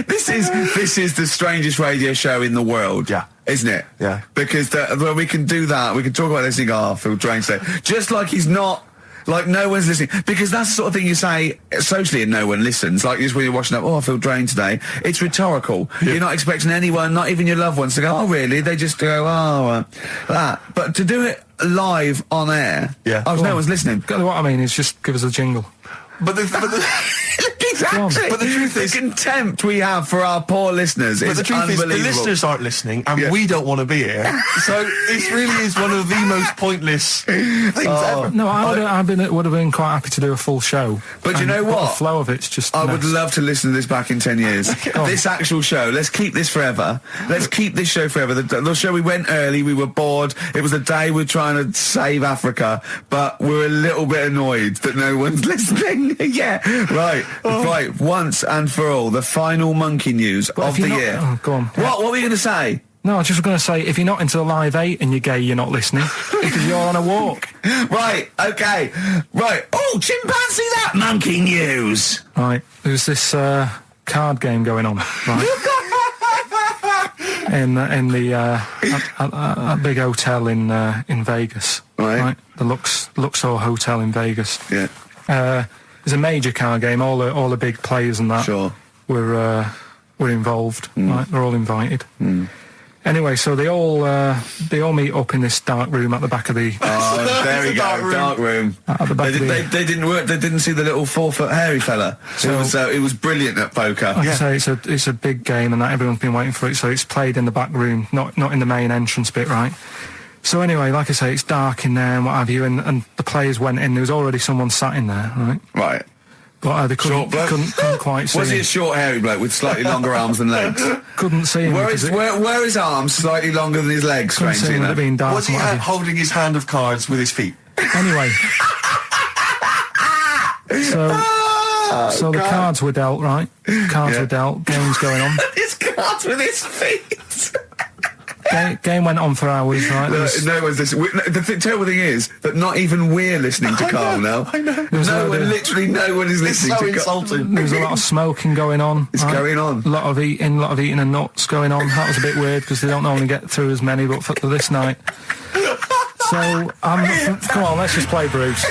This is the strangest radio show in the world. Yeah. Isn't it? Yeah. Because when we can do that, we can talk about this and go, I feel drained today. Just like he's not. Like, no one's listening. Because that's the sort of thing you say socially and no one listens. Like, just when you're washing up, I feel drained today. It's rhetorical. Yeah. You're not expecting anyone, not even your loved ones, to go, oh, really? They just go, that. But to do it live on air, no one's listening. What I mean is just give us a jingle. But the exactly. But the truth is, the contempt we have for our poor listeners is unbelievable. The listeners aren't listening, and we don't want to be here. So this really is one of the most pointless things ever. No, would have been quite happy to do a full show. But you know what? The flow of it's just. I would love to listen to this back in 10 years. This actual show. Let's keep this forever. Let's keep this show forever. The show we went early. We were bored. It was a day we're trying to save Africa, but we're a little bit annoyed that no one's listening. Yeah, right. Right, once and for all, the final monkey news of the year. Oh, go on. What were you going to say? No, I was just going to say, if you're not into the Live 8 and you're gay, you're not listening, because you're on a walk. Right, okay. Right. Oh, chimpanzee that monkey news. Right, there was this card game going on, right? in the big hotel in Vegas. Right. The Luxor Hotel in Vegas. Yeah. It's a major card game. All the big players and that were involved. Right, they're all invited. Anyway, so they all meet up in this dark room at the back of the. Oh, there we go, dark room. At the back they didn't work. They didn't see the little 4-foot hairy fella. So it was brilliant at poker. Like I say, it's a big game, and that everyone's been waiting for it. So it's played in the back room, not in the main entrance bit, right? So anyway, like I say, it's dark in there and what have you, and the players went in. There was already someone sat in there, right? Right. But they couldn't quite see Was he him. a short, hairy bloke with slightly longer arms than legs? Couldn't see him. Where his arms slightly longer than his legs, Couldn't see strangely him, enough? being dark. Was he holding his hand of cards with his feet? Anyway. So the cards were dealt, right? Cards were dealt, game's going on. His cards with his feet! Game went on for hours, right? No one's listening. The terrible thing is that not even we're listening to Carl now. I know. Literally no one is listening to Carl. Insulting. There was a lot of smoking going on. It's going on. A lot of eating and nuts going on. That was a bit weird because they don't normally get through as many, but for this night. So, come on, let's just play Bruce.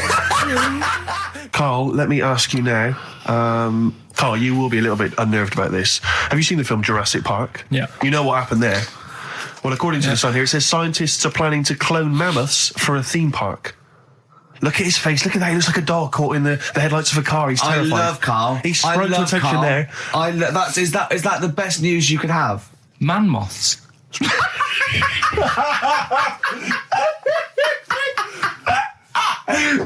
Carl, let me ask you now. Carl, you will be a little bit unnerved about this. Have you seen the film Jurassic Park? Yeah. You know what happened there? Well, according to the Sun here, it says scientists are planning to clone mammoths for a theme park. Look at his face. Look at that. He looks like a dog caught in the headlights of a car. He's terrified. I love Carl. He's sprung to attention Carl. there. Is that the best news you could have? Man moths.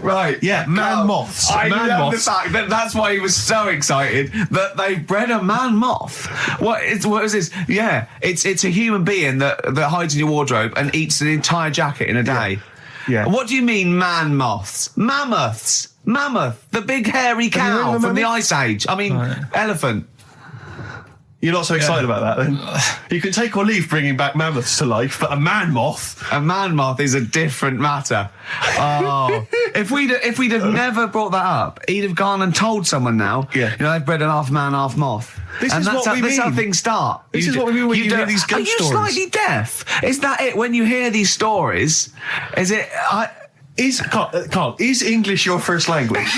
Right. Yeah, man moths. I man love moths. the fact that that's why he was so excited that they bred a man moth. What is this? Yeah, it's a human being that hides in your wardrobe and eats an entire jacket in a day. Yeah. What do you mean, man moths? Mammoths. Mammoth, the big hairy cow from the Ice Age. I mean, elephant. You're not so excited about that, then? You can take or leave bringing back mammoths to life, but a man moth... A man moth is a different matter. Oh. if we'd have never brought that up, he'd have gone and told someone now, they've bred an half man, half moth. This is how things start. This is what we mean when you hear these ghost stories. Are you slightly deaf? Is that it? When you hear these stories, is it... Carl, is English your first language?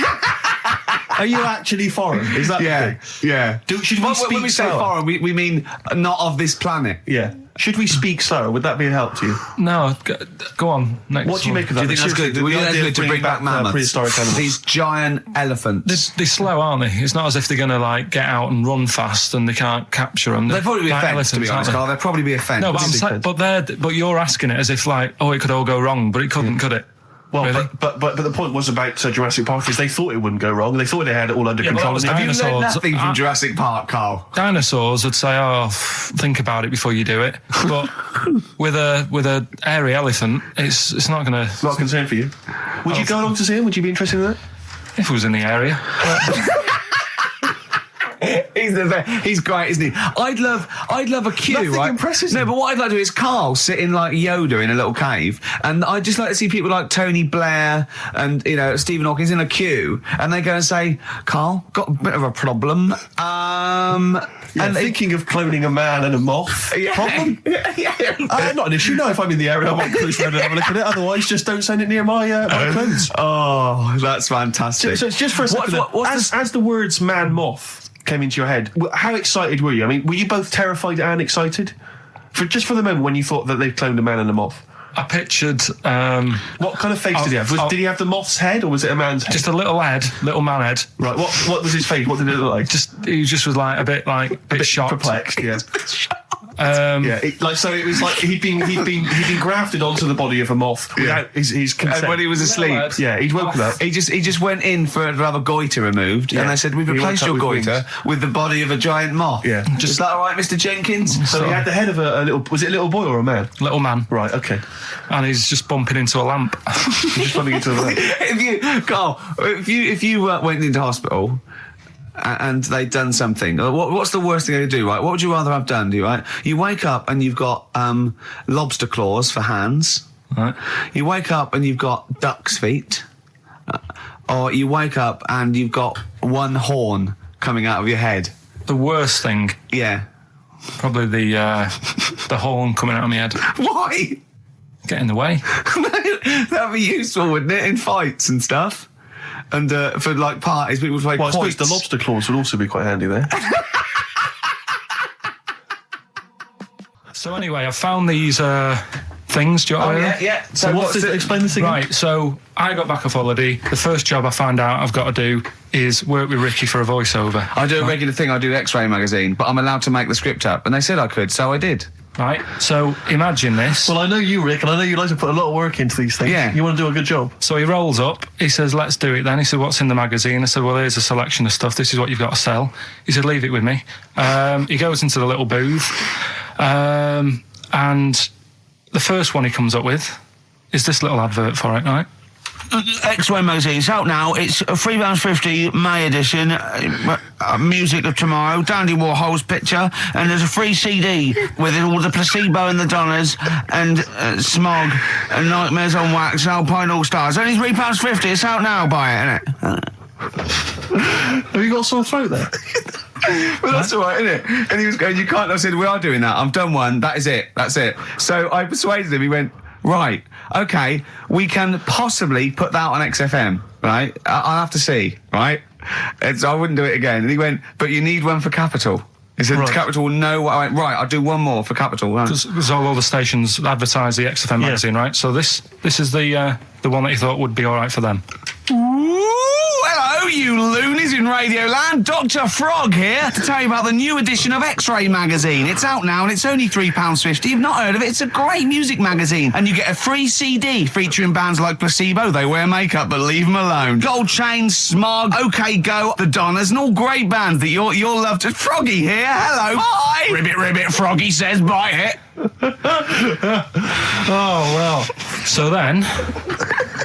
Are you actually foreign? Is that the thing? Yeah. Should we speak when we say slower? foreign, we mean not of this planet. Yeah. Should we speak slower? Would that be a help to you? No, go on. Next What do you one. make of that? Do you think that's good? Do you think that's good to bring back mammoths? Prehistoric animals. These giant elephants. They're slow, aren't they? It's not as if they're going to like get out and run fast and they can't capture them. They'd probably be a Like fence, to be elephants, honest, aren't Carl. They'd probably be a fence. they? No, but I'm Big saying, fence. but you're asking it as if like, oh, it could all go wrong, but it couldn't, could it? Well, Really? but the point was about Jurassic Park is they thought it wouldn't go wrong. They thought they had it all under Yeah, but control. that was And Have you learned dinosaurs. nothing from Jurassic Park, Carl? Dinosaurs would say, "Oh, think about it before you do it." But with a hairy elephant, it's not going to. not a concern for you. Would you go along to see him? Would you be interested in that? If it was in the area, He's great, isn't he? I'd love a queue, Nothing right? impresses No, him. but what I'd like to do is Carl sitting like Yoda in a little cave, and I'd just like to see people like Tony Blair and Stephen Hawkins in a queue, and they go and say, "Carl, got a bit of a problem." And thinking of cloning a man and a moth. Problem? Not an issue. No, if I'm in the area, I might cruise around and have a look at it. Otherwise, just don't send it near my clothes. Oh, that's fantastic. So it's just for a second. As the words "man moth" came into your head, how excited were you? I mean, were you both terrified and excited? For the moment when you thought that they'd cloned a man and a moth? I pictured What kind of face did he have? Did he have the moth's head or was it a man's head? just a little man head. Right. What was his face? What did it look like? He just was like a bit shocked. Perplexed. Yeah. Yeah. So it was like he'd been grafted onto the body of a moth without his consent. And when he was asleep, lad. Yeah, he'd woken up. he just went in to have a goiter removed, and they said, "We've He replaced woke your up with goiter with the body of a giant moth." Yeah. Is that all right, Mr. Jenkins? So he had the head of a little. Was it a little boy or a man? Little man, Right. Okay. and he's just bumping into a lamp. He's just running into the. if you went into hospital and they'd done something, what's the worst thing they could do, right? What would you rather have done, right? You wake up and you've got lobster claws for hands. Right. You wake up and you've got duck's feet. Or you wake up and you've got one horn coming out of your head. The worst thing, Yeah. probably the horn coming out of my head. Why? Get in the way. That'd be useful, wouldn't it, in fights and stuff? And for like parties, people would play Well, I suppose quoits. the lobster claws would also be quite handy there. So anyway, I found these things. Do you want to hear them? yeah. So what's it? Explain this again. Right, so I got back off holiday. The first job I found out I've got to do is work with Ricky for a voiceover. I do a regular thing. I do X-Ray magazine, but I'm allowed to make the script up, and they said I could, so I did. Right, so imagine this. Well, I know you, Rick, and I know you like to put a lot of work into these things. Yeah. You want to do a good job. So he rolls up, he says, "Let's do it then." He said, "What's in the magazine?" I said, "Well, here's a selection of stuff. This is what you've got to sell." He said, "Leave it with me." He goes into the little booth, and the first one he comes up with is this little advert for it, right? X-Ray magazine. It's out now. It's £3.50 May edition. Music of Tomorrow. Dandy Warhol's picture, and there's a free CD with all the Placebo and the Donners and Smog and Nightmares on Wax, Alpine All Stars. Only £3.50. It's out now. Buy it, innit? Have you got a sore throat there? Well, that's all right, isn't it? And he was going, "You can't." I said, "We are doing that. I've done one. That is it. That's it." So I persuaded him. He went, "Right, okay, we can possibly put that on XFM, right? I'll have to see, right?" And so I wouldn't do it again. And he went, "But you need one for Capital." He said, Right. "Capital will know what." I went, "Right, I'll do one more for Capital." Right. Because all the stations advertise the XFM magazine, right? So this is the one that you thought would be all right for them. Ooh, hello, you loonies in Radioland. Dr. Frog here to tell you about the new edition of X-Ray magazine. It's out now and it's only £3.50. You've not heard of it? It's a great music magazine. And you get a free CD featuring bands like Placebo. They wear makeup, but leave them alone. Gold Chain, Smog, OK Go, The Donners, and all great bands that you'll love. To Froggy here. Hello. Bye. Ribbit, Froggy says bye it. Oh, well. So then,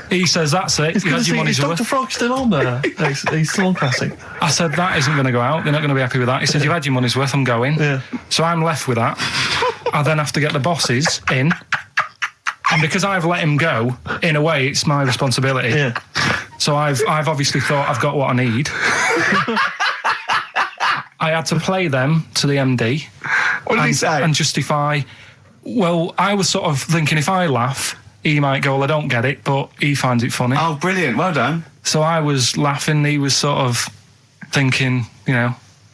he says, "That's it. It's You good to had see. your money's Is worth." Dr. Frog still on there? He's still on classic. I said, "That isn't going to go out. They're not going to be happy with that." He said, "You've had your money's worth. I'm going." Yeah. So I'm left with that. I then have to get the bosses in. And because I've let him go, in a way, it's my responsibility. Yeah. So I've obviously thought I've got what I need. I had to play them to the MD. What did he say? And justify. Well, I was sort of thinking if I laugh, he might go, "Well, I don't get it," but he finds it funny. Oh, brilliant. Well done. So I was laughing. He was sort of thinking,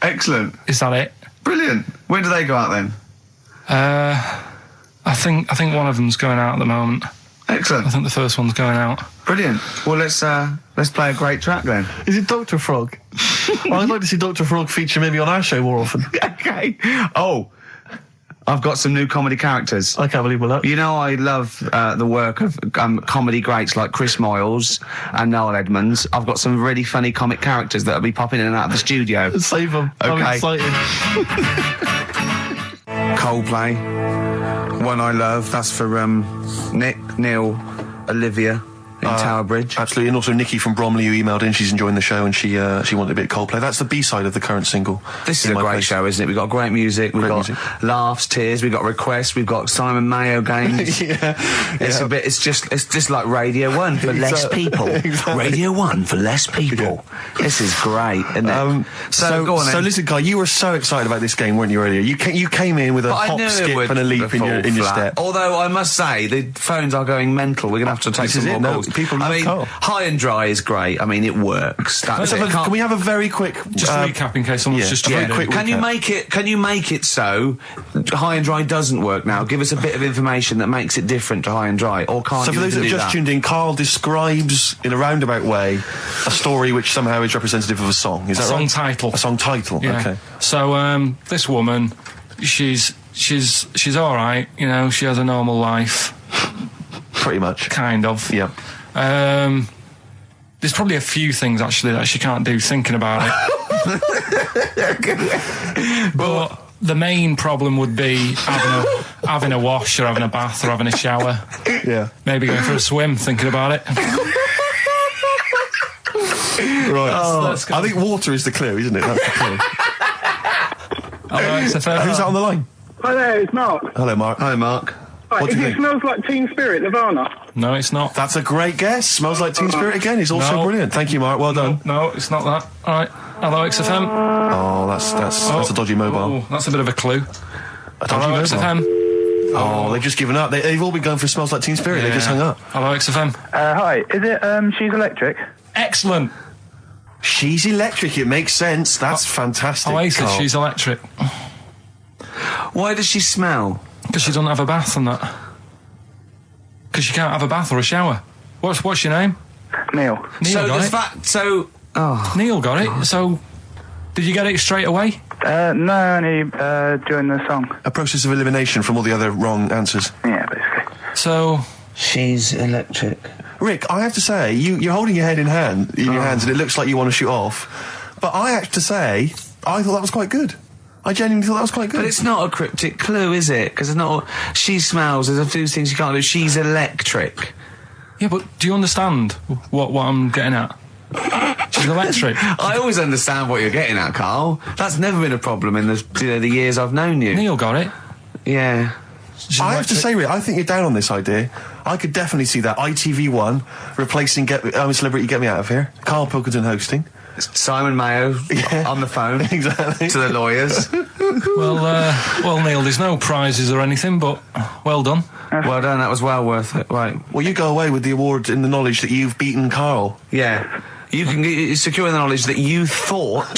Excellent. is that it? Brilliant. When do they go out then? I think one of them's going out at the moment. Excellent. I think the first one's going out. Brilliant. Well, let's play a great track then. Is it Dr. Frog? Well, I'd like to see Dr. Frog feature maybe on our show more often. Okay. Oh, I've got some new comedy characters. I can't believe we're up. You know, I love the work of comedy greats like Chris Moyles and Noel Edmonds. I've got some really funny comic characters that'll be popping in and out of the studio. Save them. Okay. I'm excited. Coldplay, One I Love. That's for Nick, Neil, Olivia in Tower Bridge. Absolutely, and also Nikki from Bromley who emailed in. She's enjoying the show and she wanted a bit of Coldplay. That's the B-side of the current single. This is a great show, isn't it? We've got great music, we've got laughs, tears, we've got requests, we've got Simon Mayo games. It's just like Radio 1 for less people. Exactly. Radio 1 for less people. This is great, isn't it? So go on then. So listen, Guy, you were so excited about this game, weren't you, earlier? You came in with a hop, skip and a leap in your step. Although I must say, the phones are going mental. We're going to have to take some more calls. People love Carl. High and Dry is great. I mean, it works. That's it. Can we have a very quick... Just recap in case someone's just very quick Can you make it so High and Dry doesn't work now? Give us a bit of information that makes it different to High and Dry, or can't So you for those that do have just that? tuned in, Carl describes in a roundabout way a story which somehow is representative of a song. Is that right? Song title. A song title. Yeah. Okay. So this woman, she's all right. You know, she has a normal life, Pretty much. kind of. Yeah. There's probably a few things actually that she can't do thinking about it. But the main problem would be having a wash or having a bath or having a shower. Yeah. Maybe going for a swim thinking about it. Right. Let's go. I think water is the clue, isn't it? That's the clue. All right, so Who's that on the line? Hi there, it's Mark. Hello, Mark. Hi, Mark. Right, What do you think? Smells Like Teen Spirit, Nirvana. No, it's not. That's a great guess. Smells like Teen Spirit again. He's also No. brilliant. Thank you, Mark. Well done. No, it's not that. All right. Hello, XFM. Oh, that's a dodgy mobile. Oh, that's a bit of a clue. A dodgy Hello, mobile. XFM. Oh, they've just given up. They've all been going for Smells Like Teen Spirit. They just hung up. Hello, XFM. Hi, is it She's Electric? Excellent. She's electric. It makes sense. That's fantastic. Oasis, Carl. she's electric. Why does she smell? Because she doesn't have a bath and that. Because she can't have a bath or a shower. What's your name? Neil. Neil So got does it. that... So... Oh. Neil got it. So, did you get it straight away? No, only during the song. A process of elimination from all the other wrong answers. Yeah, basically. So, She's electric. Rick, I have to say, you're holding your head in your hands, and it looks like you want to shoot off. But I have to say, I thought that was quite good. I genuinely thought that was quite good. But it's not a cryptic clue, is it? Because it's not... She smells. There's a few things you can't do. She's electric. yeah, but do you understand what I'm getting at? She's electric. I always understand what you're getting at, Carl. That's never been a problem in the years I've known you. Neil got it. Yeah. She's I have to electric. say, Rick, I think you're down on this idea. I could definitely see that ITV1 replacing Celebrity Get Me Out of Here. Karl Pilkington hosting. Simon Mayo on the phone Exactly. to the lawyers. Well, Neil, there's no prizes or anything, but well done. Well done. That was well worth it. Right. Well, you go away with the award in the knowledge that you've beaten Carl. Yeah. You can secure the knowledge that you thought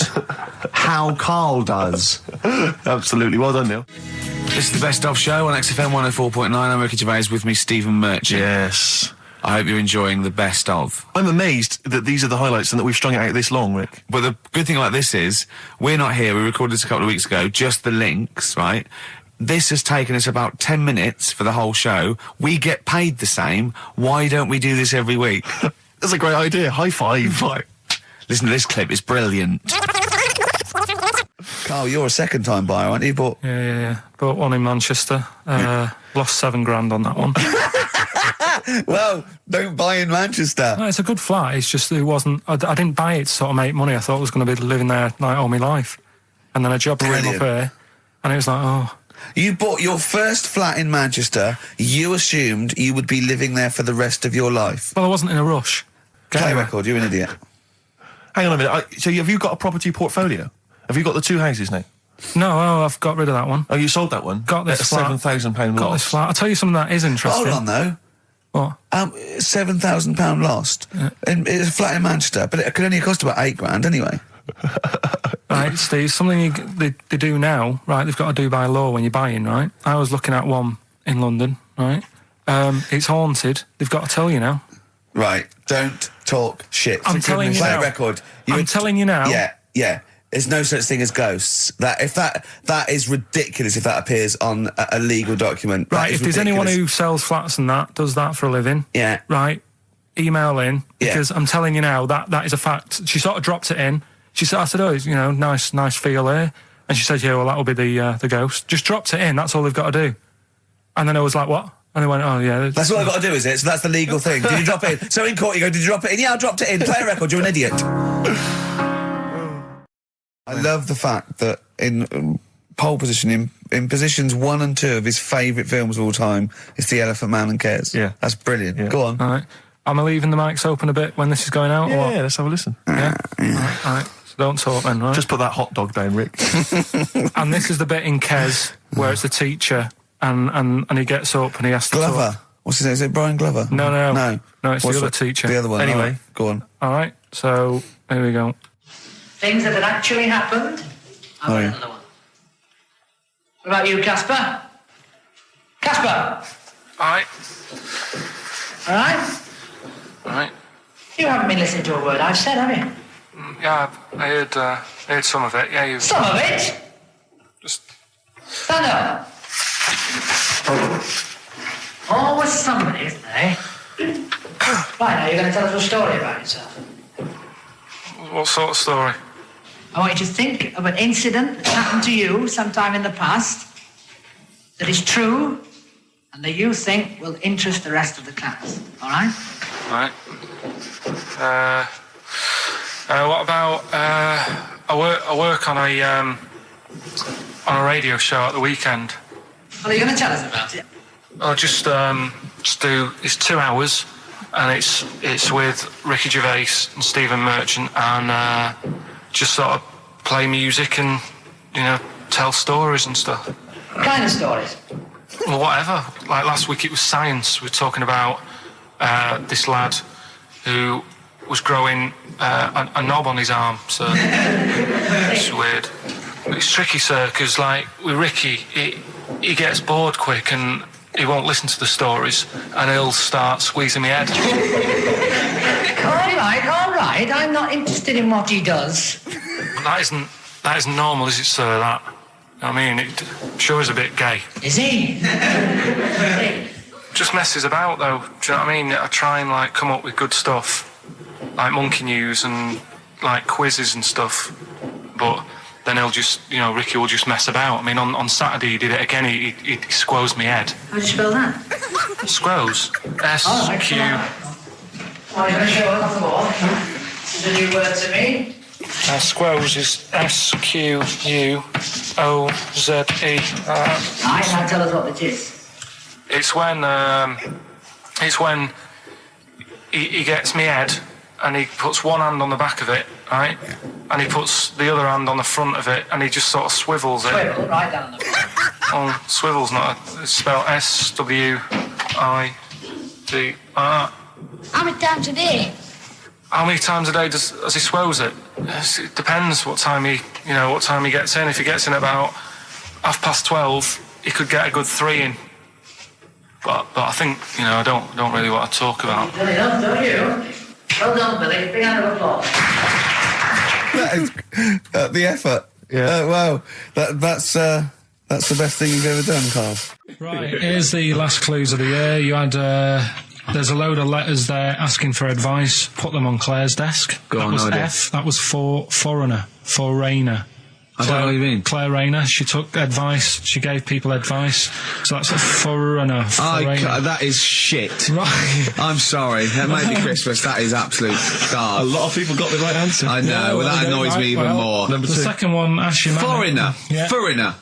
how Carl does. Absolutely. Well done, Neil. This is the Best Of Show on XFM 104.9. I'm Ricky Gervais, with me Stephen Merchant. Yes. I hope you're enjoying the Best Of. I'm amazed that these are the highlights and that we've strung it out this long, Rick. But the good thing about this is, we're not here, we recorded this a couple of weeks ago, just the links, right? This has taken us about 10 minutes for the whole show. We get paid the same. Why don't we do this every week? That's a great idea. High five. Right. Listen to this clip, it's brilliant. Carl, you're a second-time buyer, aren't you? But Yeah. Bought one in Manchester. Lost £7,000 on that one. well, don't buy in Manchester. No, it's a good flat. It's just it wasn't. I didn't buy it to sort of make money. I thought I was going to be living there like all my life, and then a job came up Brilliant. here, and it was like, oh, You bought your first flat in Manchester. You assumed you would be living there for the rest of your life. well, I wasn't in a rush. Get Play away. record, you're an idiot. Hang on a minute. So have you got a property portfolio? Have you got the two houses now? No, I've got rid of that one. Oh, you sold that one? Got this At flat. £7,000 Got loss. this flat. I'll tell you something that is interesting. Hold on, though. What? £7,000 lost. And it's a flat in Manchester, but it could only cost about £8,000 anyway. Right, Steve, something they do now, right, they've got to do by law when you're buying, right? I was looking at one in London, right? It's haunted. They've got to tell you now. Right, don't talk shit. I'm telling you Play now. a record. I'm telling you now. Yeah. There's no such thing as ghosts. That is ridiculous if that appears on a legal document. That Right, is if there's anyone ridiculous. who sells flats and does that for a living, Yeah. right, email in, Yeah. because I'm telling you now, that is a fact. She sort of dropped it in. I said, oh, nice feel here. And she said, yeah, well, that'll be the ghost. Just dropped it in, that's all they've got to do. And then I was like, what? And they went, oh, yeah. That's what I've got to do, is it? So that's the legal thing. Did you drop it in? So in court you go, did you drop it in? Yeah, I dropped it in. Play a record, you're an idiot. I love the fact that in pole position, in positions 1 and 2 of his favourite films of all time, it's The Elephant Man and Cares. Yeah. That's brilliant. Yeah. Go on. All right. Am I leaving the mics open a bit when this is going out? or what? Yeah, let's have a listen. Yeah? All right. So don't talk then, right? Just put that hot dog down, Rick. And this is the bit in Kes where it's the teacher and he gets up and he has to Glover. talk. What's his name? Is it Brian Glover? No, it's What's the other teacher. The other one. Anyway. All right, go on. All right, so here we go. Things that had actually happened. I've got another one. What about you, Casper? Casper! All right. All right? All right. You haven't been listening to a word I've said, have you? Yeah, I heard some of it. Yeah, you Some of it? just... Stand up. Always somebody, isn't there, eh? Right, now you're going to tell us a story about yourself. What sort of story? I want you to think of an incident that's happened to you sometime in the past that is true and that you think will interest the rest of the class. All right? All right. What about... I work on a radio show at the weekend. Well, are you going to tell us about it? I'll just do... It's 2 hours, and it's with Ricky Gervais and Stephen Merchant, and just sort of play music and, tell stories and stuff. What kind of stories? Well, whatever. Like last week it was science. We were talking about this lad who was growing a knob on his arm, so it's weird. It's tricky, sir, because like with Ricky, he gets bored quick and he won't listen to the stories and he'll start squeezing my head. All right. I'm not interested in what he does. That isn't normal, is it, sir? That, I mean, it sure is a bit gay. Is he? Just messes about, though. Do you know what I mean? I try and like come up with good stuff, like monkey news and like quizzes and stuff. But then he'll just, Ricky will just mess about. I mean, on Saturday he did it again. He squoze me head. How do you spell that? Squoze. S-Q. Oh, you're going to show it off the wall? It's a new word to me. Squoze is S-Q-U-O-Z-E. Right, now tell us what it is. It's when he gets me head and he puts one hand on the back of it, right? And he puts the other hand on the front of it and he just sort of swivels it. Swivel, right down the Oh, swivel's not it's spelled S-W-I-D-R. How many times a day? How many times a day does he swells it? It depends what time he gets in. If he gets in about 12:30, he could get a good 3 in. But I think, I don't really want to talk about. You've done enough, don't you? Well done, Billy. Big round of applause. That is the effort. Yeah. Wow. That's the best thing you've ever done, Carl. Right, here's the last clues of the year. You had, there's a load of letters there asking for advice. Put them on Claire's desk. Go on, that was idea. F. That was for foreigner. For Rayner. I don't know what you mean. Claire Rayner. She took advice. She gave people advice. So that's a foreigner. That is shit. Right. I'm sorry. That might be Christmas. That is absolute A garbage. lot of people got the right answer. I know. Well, that annoys me even more. Number The 2. second one, ask your mum. Foreigner. Yeah. Foreigner.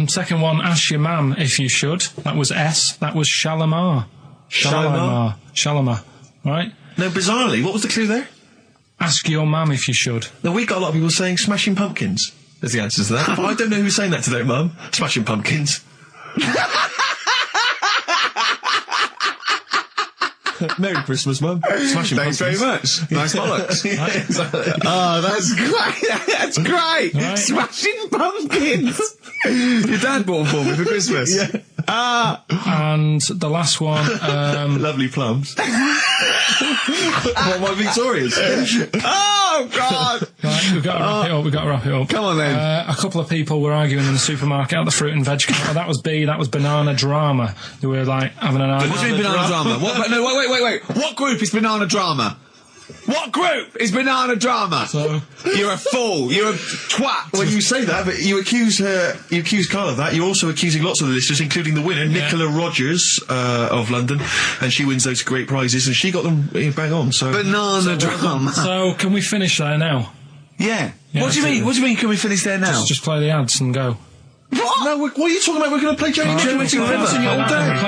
Second one, ask your mum if you should. That was S. That was Shalimar. Shalimar. Right? No, bizarrely, what was the clue there? Ask your mum if you should. No, we got a lot of people saying Smashing Pumpkins as the answer to that. But I don't know who's saying that today, Mum. Smashing Pumpkins. Merry Christmas, Mum. Smashing Thanks very Pumpkins. much. Nice bollocks. Yeah, exactly. Oh, that's great. That's great. Right. Smashing Pumpkins. Your dad bought them for me for Christmas. Yeah. And the last one, Lovely plums. What, my Victorians? Oh, God! right, we've got to wrap it up. Come on, then. A couple of people were arguing in the supermarket at the fruit and veg counter. That was B, that was Banana Drama. They were like having an What argument. do you mean banana drama? What, no, wait. What group is banana drama? What group is banana drama? So, You're a fool. You're a twat. When you say that, but you accuse Carl of that, you're also accusing lots of the listeners, including the winner, Nicola Rogers, of London, and she wins those great prizes, and she got them bang on, so... Banana drama. so can we finish there now? Yeah. Yeah, What do you mean? What do you mean? Can we finish there now? Just play the ads and go. What? No, what are you talking about? We're going to play Johnny River all day. Play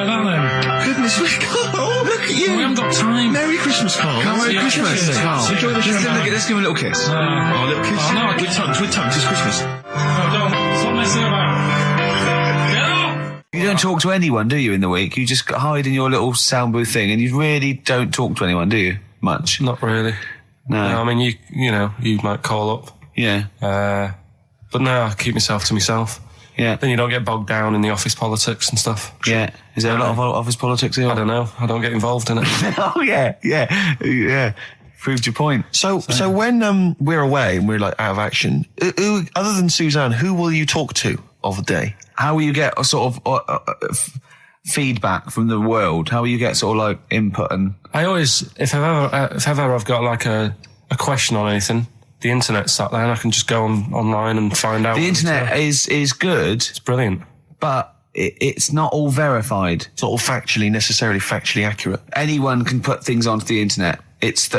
that then. Goodness me, Carl, look at you. We haven't got time. Merry Christmas, Carl. Merry Christmas. Carl. Enjoy the show. Let's give him a little kiss. Oh, a little kiss. Oh, no, with tongues, it's Christmas. No, don't. Stop messing about. Get off! You don't talk to anyone, do you, in the week? You just hide in your little sound booth thing, and you really don't talk to anyone, do you? Much? Not really. No. I mean, you might call up. Yeah. But no, I keep myself to myself. Yeah. Then you don't get bogged down in the office politics and stuff. Yeah. Is there a lot of office politics here? I don't know. I don't get involved in it. Oh, yeah. Proved your point. So when we're away and we're like out of action, who, other than Suzanne, who will you talk to of the day? How will you get a sort of feedback from the world? How will you get sort of like input and... I always, if ever I've got like a question on anything, the internet's sat there and I can just go online and find out. The internet is good. It's brilliant. But it's not all verified. It's not all necessarily factually accurate. Anyone can put things onto the internet. It's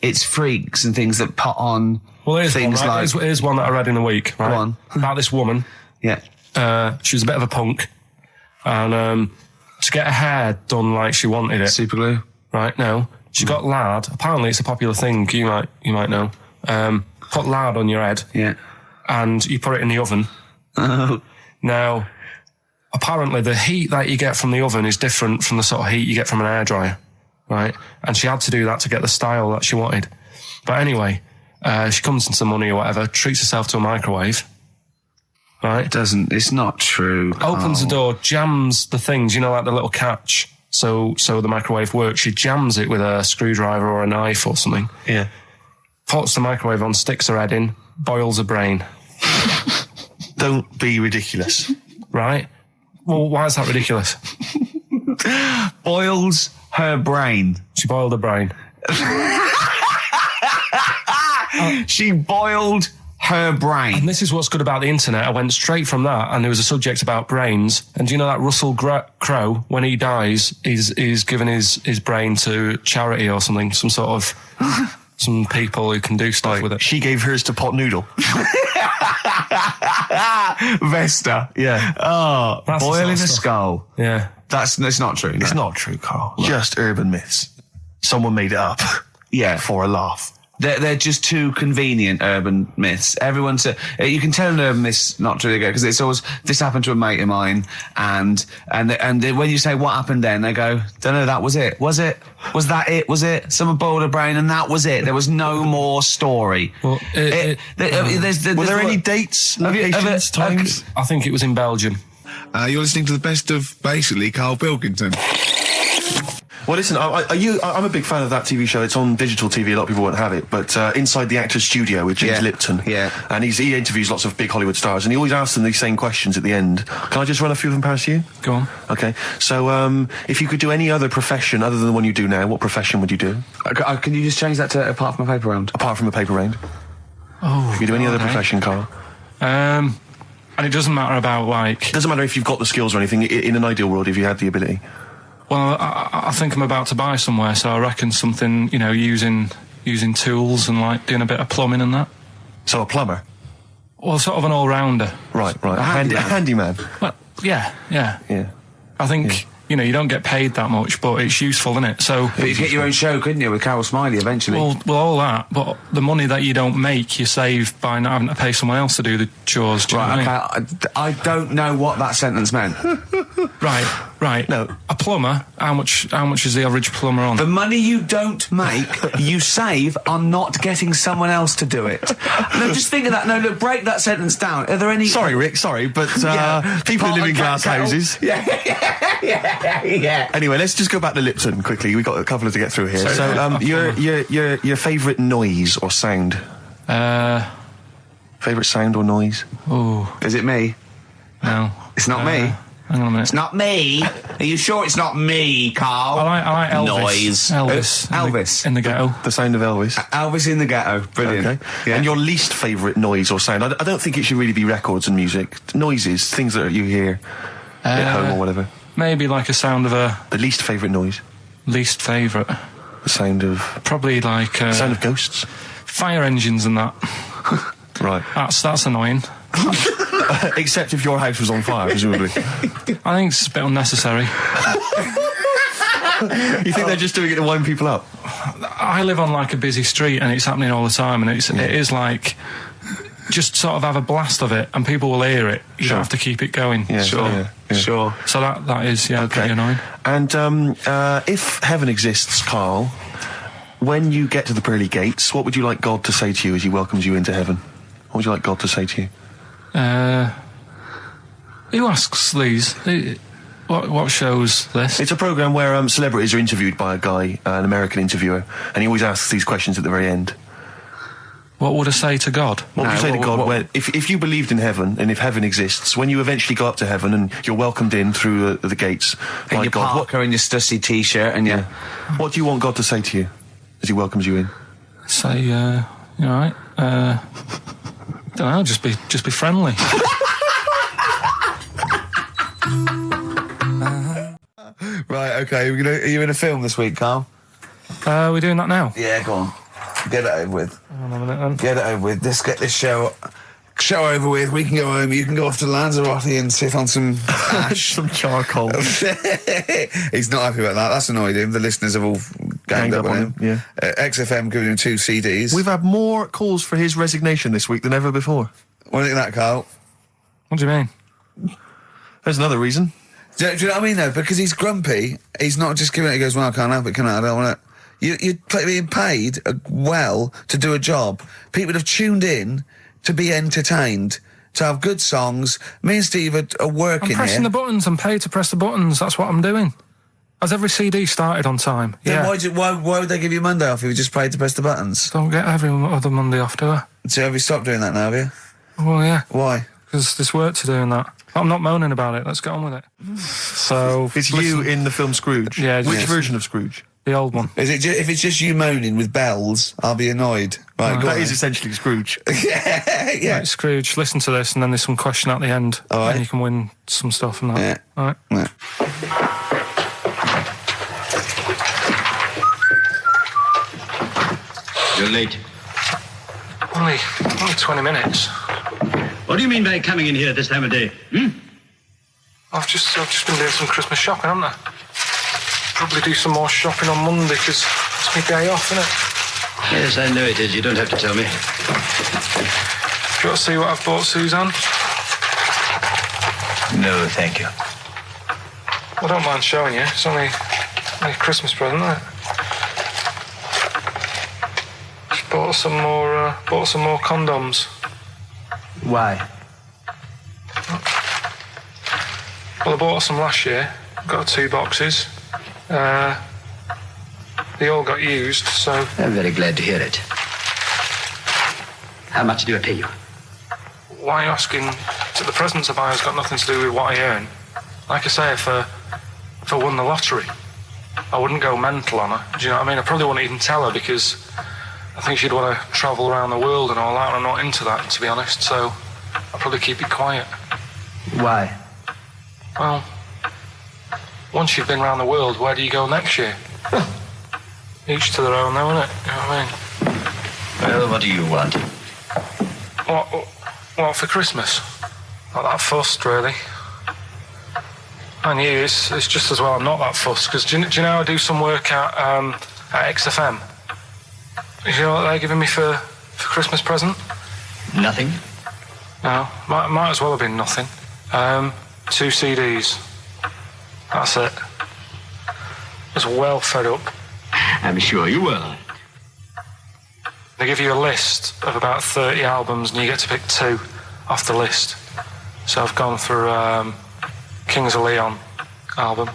it's freaks and things that put on things one, right? like... Here's one that I read in a week, right? Go on. About this woman. Yeah. She was a bit of a punk. And to get her hair done like she wanted it. Super glue. Right, no. She got lard. Apparently it's a popular thing, you might know. Put lard on your head. Yeah. And you put it in the oven. Oh. Now, apparently the heat that you get from the oven is different from the sort of heat you get from an hairdryer. Right? And she had to do that to get the style that she wanted. But anyway, she comes into money or whatever, treats herself to a microwave. Right? It's not true. Opens the door, jams the things, like the little catch. So the microwave works. She jams it with a screwdriver or a knife or something. Yeah. Puts the microwave on, sticks her head in, boils her brain. Don't be ridiculous. Right? Well, why is that ridiculous? Boils her brain. She boiled her brain. She boiled her brain. And this is what's good about the internet. I went straight from that, and there was a subject about brains. And do you know that Russell Crowe, when he dies, he's given his brain to charity or something, some sort of some people who can do stuff with it. She gave hers to Pot Noodle. Vesta. Yeah. Oh, That's the boiling sort of a stuff. skull. Yeah. That's not true. No. It's not true, Carl. Just urban myths. Someone made it up. Yeah. For a laugh. They're just too convenient urban myths. Everyone you can tell an urban myth's not true because it's always, this happened to a mate of mine, and when you say what happened then, they go, don't know, that was it. Was it? Was that it? Was it? Someone boiled a brain and that was it. There was no more story. Well, Were there any dates, locations, times? I think it was in Belgium. You're listening to the best of, basically, Karl Pilkington. Well, listen, I'm a big fan of that TV show. It's on digital TV. A lot of people won't have it. But Inside the Actor's Studio with James Lipton. Yeah. And he interviews lots of big Hollywood stars, and he always asks them these same questions at the end. Can I just run a few of them past you? Go on. Okay. So, if you could do any other profession other than the one you do now, what profession would you do? Can you just change that to apart from a paper round? Apart from a paper round. Oh. If you could do any other profession, Carl. And it doesn't matter about It doesn't matter if you've got the skills or anything. In an ideal world, if you had the ability. Well, I think I'm about to buy somewhere, so I reckon something, using tools and like doing a bit of plumbing and that. So a plumber? Well, sort of an all-rounder. Right. A handyman. Well, yeah. Yeah. I think, you don't get paid that much, but it's useful, isn't it? So. But you get your own show, couldn't you, with Carol Smiley eventually? Well, all that, but the money that you don't make, you save by not having to pay someone else to do the chores. Do you know what I mean? I don't know what that sentence meant. Right. Right. No. A plumber. How much is the average plumber on? The money you don't make, you save on not getting someone else to do it. No, just think of that. No, look, break that sentence down. Are there any... Sorry, Rick, sorry, but people who live in glass houses... Yeah. Anyway, let's just go back to Lipton quickly. We've got a couple to get through here. So, your favourite noise or sound? Favourite sound or noise? Oh. Is it me? No. It's not me. Hang on a minute. It's not me. Are you sure it's not me, Carl? I like Elvis. Noise. Elvis. In the ghetto. The sound of Elvis. Elvis in the ghetto. Brilliant. Okay. Yeah. And your least favourite noise or sound? I don't think it should really be records and music. Noises, things that you hear at home or whatever. Maybe like a sound of a... The least favourite noise? Least favourite. The sound of... Probably like... sound of ghosts? Fire engines and that. Right. That's annoying. Except if your house was on fire, presumably. I think it's a bit unnecessary. You think they're just doing it to wind people up? I live on like a busy street and it's happening all the time, and it is like just sort of have a blast of it and people will hear it. You don't have to keep it going. Yeah, Sure. Sure. So that is pretty annoying. And if heaven exists, Carl, when you get to the pearly gates, what would you like God to say to you as he welcomes you into heaven? What would you like God to say to you? Who asks these? What show's this? It's a programme where celebrities are interviewed by a guy, an American interviewer, and he always asks these questions at the very end. What would I say to God? What would you say to God if you believed in heaven, and if heaven exists, when you eventually go up to heaven and you're welcomed in through the gates In by your God, parker and your stussy T-shirt and your... what do you want God to say to you as he welcomes you in? Say, you alright? Don't know, just be friendly. Right, okay. Are you in a film this week, Carl? We're doing that now. Yeah, go on. Get it over with. Hang on a minute then. Get it over with. Let's get this show over with. We can go home. You can go off to Lanzarote and sit on some ash. Some charcoal. He's not happy about that. That's annoyed him. The listeners have all ganged up on him. Yeah. XFM giving him 2 CDs. We've had more calls for his resignation this week than ever before. What do you think of that, Carl? What do you mean? There's another reason. Do you know what I mean, though? Because he's grumpy. He's not just giving it. He goes, well, I can't help it, can I? I don't want it. You're being paid well to do a job. People have tuned in to be entertained, to have good songs. Me and Steve are working I'm pressing here. the buttons. I'm paid to press the buttons. That's what I'm doing. Has every CD started on time? Then why would they give you Monday off if you just paid to press the buttons? Don't get every other Monday off, do I? So have you stopped doing that now, have you? Well, yeah. Why? Because there's work to do in that. I'm not moaning about it. Let's get on with it. So It's you in the film Scrooge. Yeah, Which yes. version of Scrooge? The old one. Is it if it's just you moaning with bells, I'll be annoyed. Right, go That on is then. essentially Scrooge. yeah. Right, Scrooge, listen to this, and then there's some question at the end. All right. And you can win some stuff and that. Yeah. All right. Yeah. You're late. Only 20 minutes. What do you mean by coming in here at this time of day? I've just been doing some Christmas shopping, haven't I? Probably do some more shopping on Monday because it's my day off, isn't it? Yes, I know it is. You don't have to tell me. Do you want to see what I've bought Suzanne? No, thank you. I don't mind showing you. It's only a Christmas present, isn't it? Just bought some more condoms. Why? Well, I bought some last year. Got 2 boxes. They all got used, so... I'm very glad to hear it. How much do I pay you? Why are you asking? The presents I buy has got nothing to do with what I earn. Like I say, if I won the lottery, I wouldn't go mental on her. Do you know what I mean? I probably wouldn't even tell her because I think she'd want to travel around the world and all that, and I'm not into that, to be honest, so I'll probably keep it quiet. Why? Well, once you've been around the world, where do you go next year? Each to their own, though, innit? You know what I mean? Well, what do you want? What for Christmas? Not that fussed, really. And you, it's just as well I'm not that fussed, because do you know I do some work at XFM? Do you know what they're giving me for Christmas present? Nothing? No, might as well have been nothing. 2 CDs. That's it. I was well fed up. I'm sure you will. They give you a list of about 30 albums and you get to pick 2 off the list. So I've gone for Kings of Leon album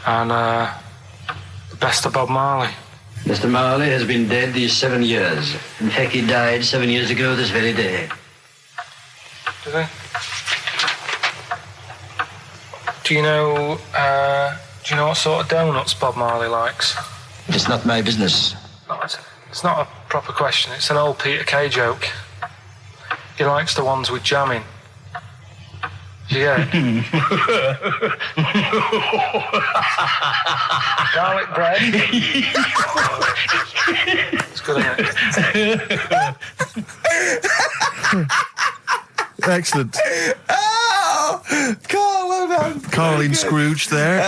and the best of Bob Marley. Mr. Marley has been dead these 7 years. In fact, he died 7 years ago this very day. Did he? Do you know what sort of donuts Bob Marley likes? It's not my business. No, it's not a proper question. It's an old Peter Kay joke. He likes the ones with jam in. Do you get it? Garlic bread. It's good, isn't it? Excellent. Oh, Carl, well done. Carl in Scrooge there.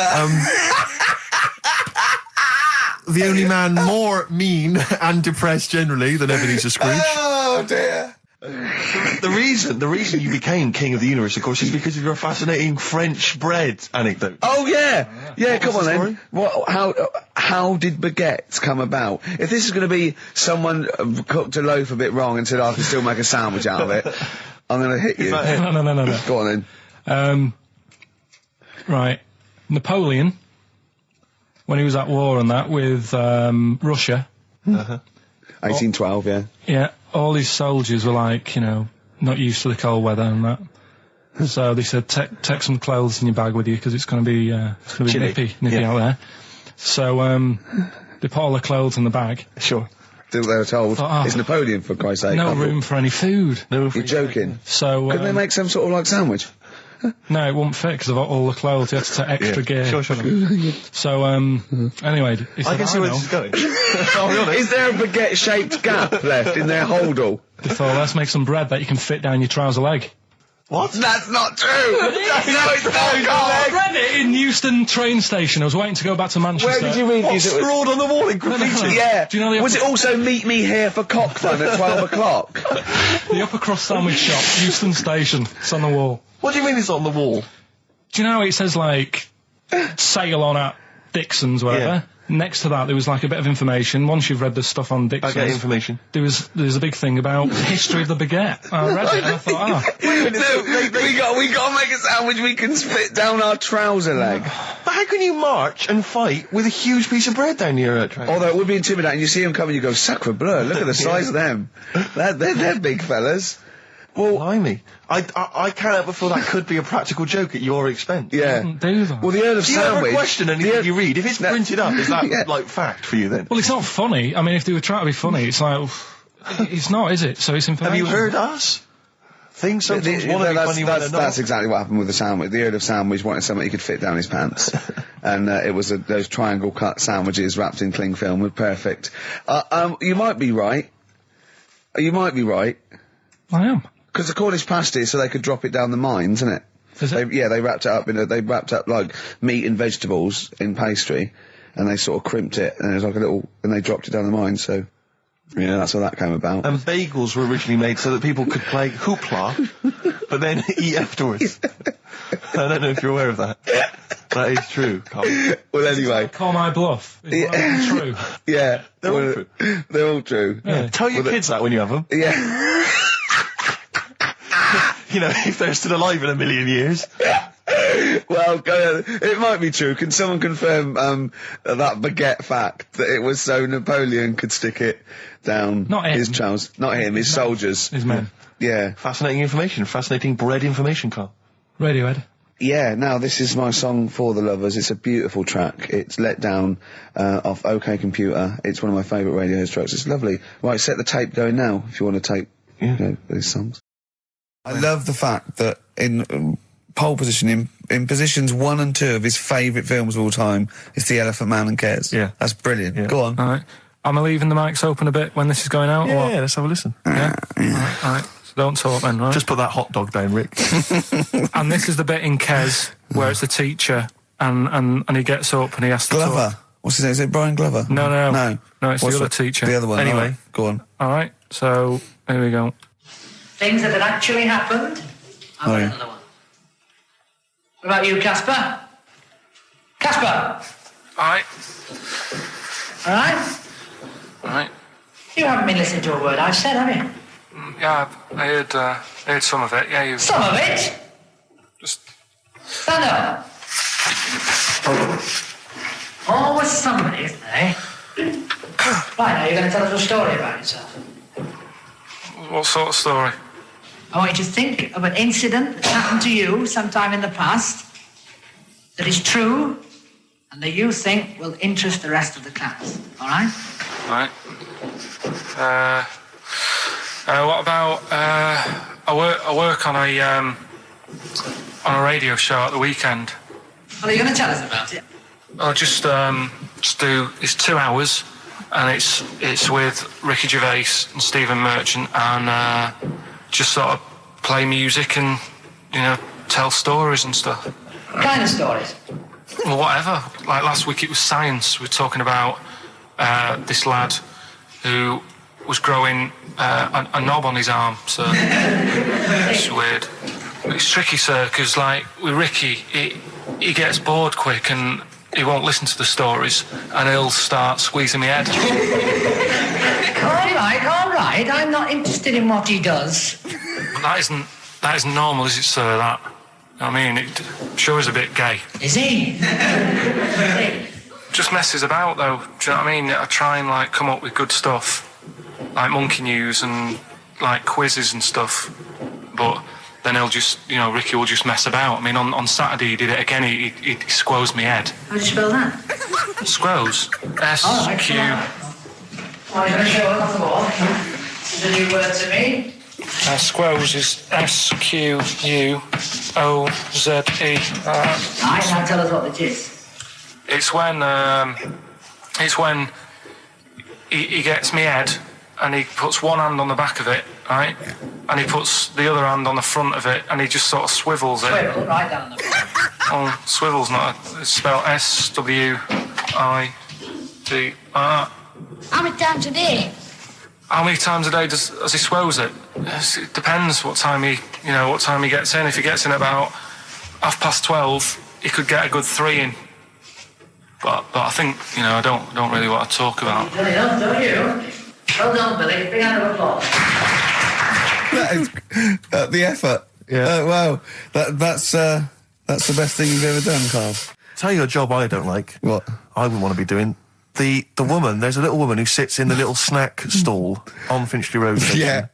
The only man more mean and depressed generally than Ebenezer Scrooge. Oh dear. The reason you became king of the universe, of course, is because of your fascinating French bread anecdote. Oh yeah, yeah. Come on story? then. What? How did baguettes come about? If this is going to be someone cooked a loaf a bit wrong and said, I can still make a sandwich out of it, I'm going to hit you. No. Go on then. Right. Napoleon, when he was at war and that with Russia. 1812, yeah. Yeah, all his soldiers were like, not used to the cold weather and that. So they said, take some clothes in your bag with you because it's going to be nippy out there. So they put all the clothes in the bag. Sure. They were told. It's Napoleon, for Christ's sake. No room for any food. You're joking. So couldn't they make some sort of like sandwich? No, it wouldn't fit because of all the clothes. You had to take extra gear. Sure. So, anyway, he said, I can see where this is going. I'll be honest. Is there a baguette-shaped gap left in their holdall? They thought, let's make some bread that you can fit down your trouser leg. What? That's not true! No, it's not, I Carl! read it in Euston train station. I was waiting to go back to Manchester. Where did you read What, these? scrawled on the wall in graffiti? Yeah. Do you know Was it also meet me here for cock fun at 12 o'clock? The upper crust sandwich shop, Euston station. It's on the wall. What do you mean it's on the wall? Do you know how it says, like, sail on at Dixon's, whatever? Yeah. Next to that, there was, like, a bit of information. Once you've read the stuff on Dixon's... Baguette information. There was a big thing about the history of the baguette. I read it and I thought, we got to make a sandwich we can spit down our trouser leg. But how can you march and fight with a huge piece of bread down your train? Although it would be intimidating. You see them coming, you go, sacre bleu, look at the size of them. They're big fellas. Well, Blimey. I can't help but feel that could be a practical joke at your expense. yeah. do that. Well, the Earl of Do you ever Sandwich... question anything you read? If it's printed up, is that, like, fact for you then? Well, it's not funny. I mean, if they were trying to be funny, it's like... it's not, is it? So it's Have information. you heard us? Things sometimes want to be funny when they're not. That's exactly what happened with the sandwich. The Earl of Sandwich wanted something he could fit down his pants. And it was those triangle cut sandwiches wrapped in cling film were perfect. You might be right. You might be right. I am. Because the Cornish pasty, so they could drop it down the mines, isn't it? Is it? They wrapped it up they wrapped up like meat and vegetables in pastry, and they sort of crimped it, and it was like and they dropped it down the mine, so, yeah, that's how that came about. And bagels were originally made so that people could play hoopla, but then eat afterwards. I don't know if you're aware of that. That is true, Carl. Well, anyway. Call my bluff. Is that true? Yeah. They're all true. They're all true. Yeah. Tell your kids that when you have them. Yeah. You know, if they're still alive in a million years. Well, it might be true. Can someone confirm that baguette fact that it was so Napoleon could stick it down Not him. his trousers? Not him, his soldiers. His men. Yeah. Fascinating information. Fascinating bread information, Carl. Radiohead. Yeah, now this is my song for the lovers. It's a beautiful track. It's Let Down off OK Computer. It's one of my favourite Radiohead tracks. It's lovely. Right, set the tape going now if you want to tape these songs. I love the fact that in pole position, in positions 1 and 2 of his favourite films of all time, is The Elephant Man and Cares. Yeah. That's brilliant. Yeah. Go on. All right. Am I leaving the mics open a bit when this is going out? or what? Yeah, let's have a listen. Yeah? All right. So don't talk then, right? Just put that hot dog down, Rick. And this is the bit in Kes where it's the teacher and he gets up and he has to Glover. talk. What's his name? Is it Brian Glover? No, What's it's the other teacher. The other one. Anyway. All right, go on. All right, so here we go. Things that had actually happened. I've got yeah. another one. What about you, Casper? Casper, Right. all right? Right. You haven't been listening to a word I've said, have you? Yeah, I heard some of it. Yeah, you Some of it. just... Stand up. Always somebody, isn't there? Eh? Right, now you're going to tell us a story about yourself. What sort of story? I want you to think of an incident that happened to you sometime in the past that is true and that you think will interest the rest of the class. All right? Right. What about, I work on a radio show at the weekend. Well, are you going to tell us about it? I'll just do, it's 2 hours, and it's with Ricky Gervais and Stephen Merchant, and just sort of play music and, you know, tell stories and stuff. What kind of stories? Well, whatever. Like last week it was science. We were talking about this lad who was growing a knob on his arm, so it's weird. It's tricky, sir, because like with Ricky, he gets bored quick and he won't listen to the stories and he'll start squeezing my head. All right. I'm not interested in what he does. That isn't normal, is it, sir? That, I mean, it sure is a bit gay. Is he? Just messes about, though. Do you know what I mean? I try and like come up with good stuff, like monkey news and like quizzes and stuff. But then he'll just, you know, Ricky will just mess about. I mean, on Saturday he did it again. He squoze me head. How do you spell that? Squoze. S-Q. Well, you're going to show us on the wall. This is a new word to me. Squoze is S-Q-U-O-Z-E. Right, now tell us what it is. It's when he gets me head and he puts one hand on the back of it, right? And he puts the other hand on the front of it and he just sort of swivels it. Swivel, right down the Oh, swivel's not it's spelled S-W-I-D-R. How many times a day? How many times a day does he swells it? It depends what time he gets in. If he gets in about 12:30, he could get a good 3 in. But I think, you know, I don't really want to talk about. Billy, don't you? Well done, Billy. Big hand of applause. That is the effort. Yeah. Wow. That's the best thing you've ever done, Carl. Tell you a job I don't like. What? I wouldn't want to be doing. The woman, there's a little woman who sits in the little snack stall on Finchley Road station. Yeah.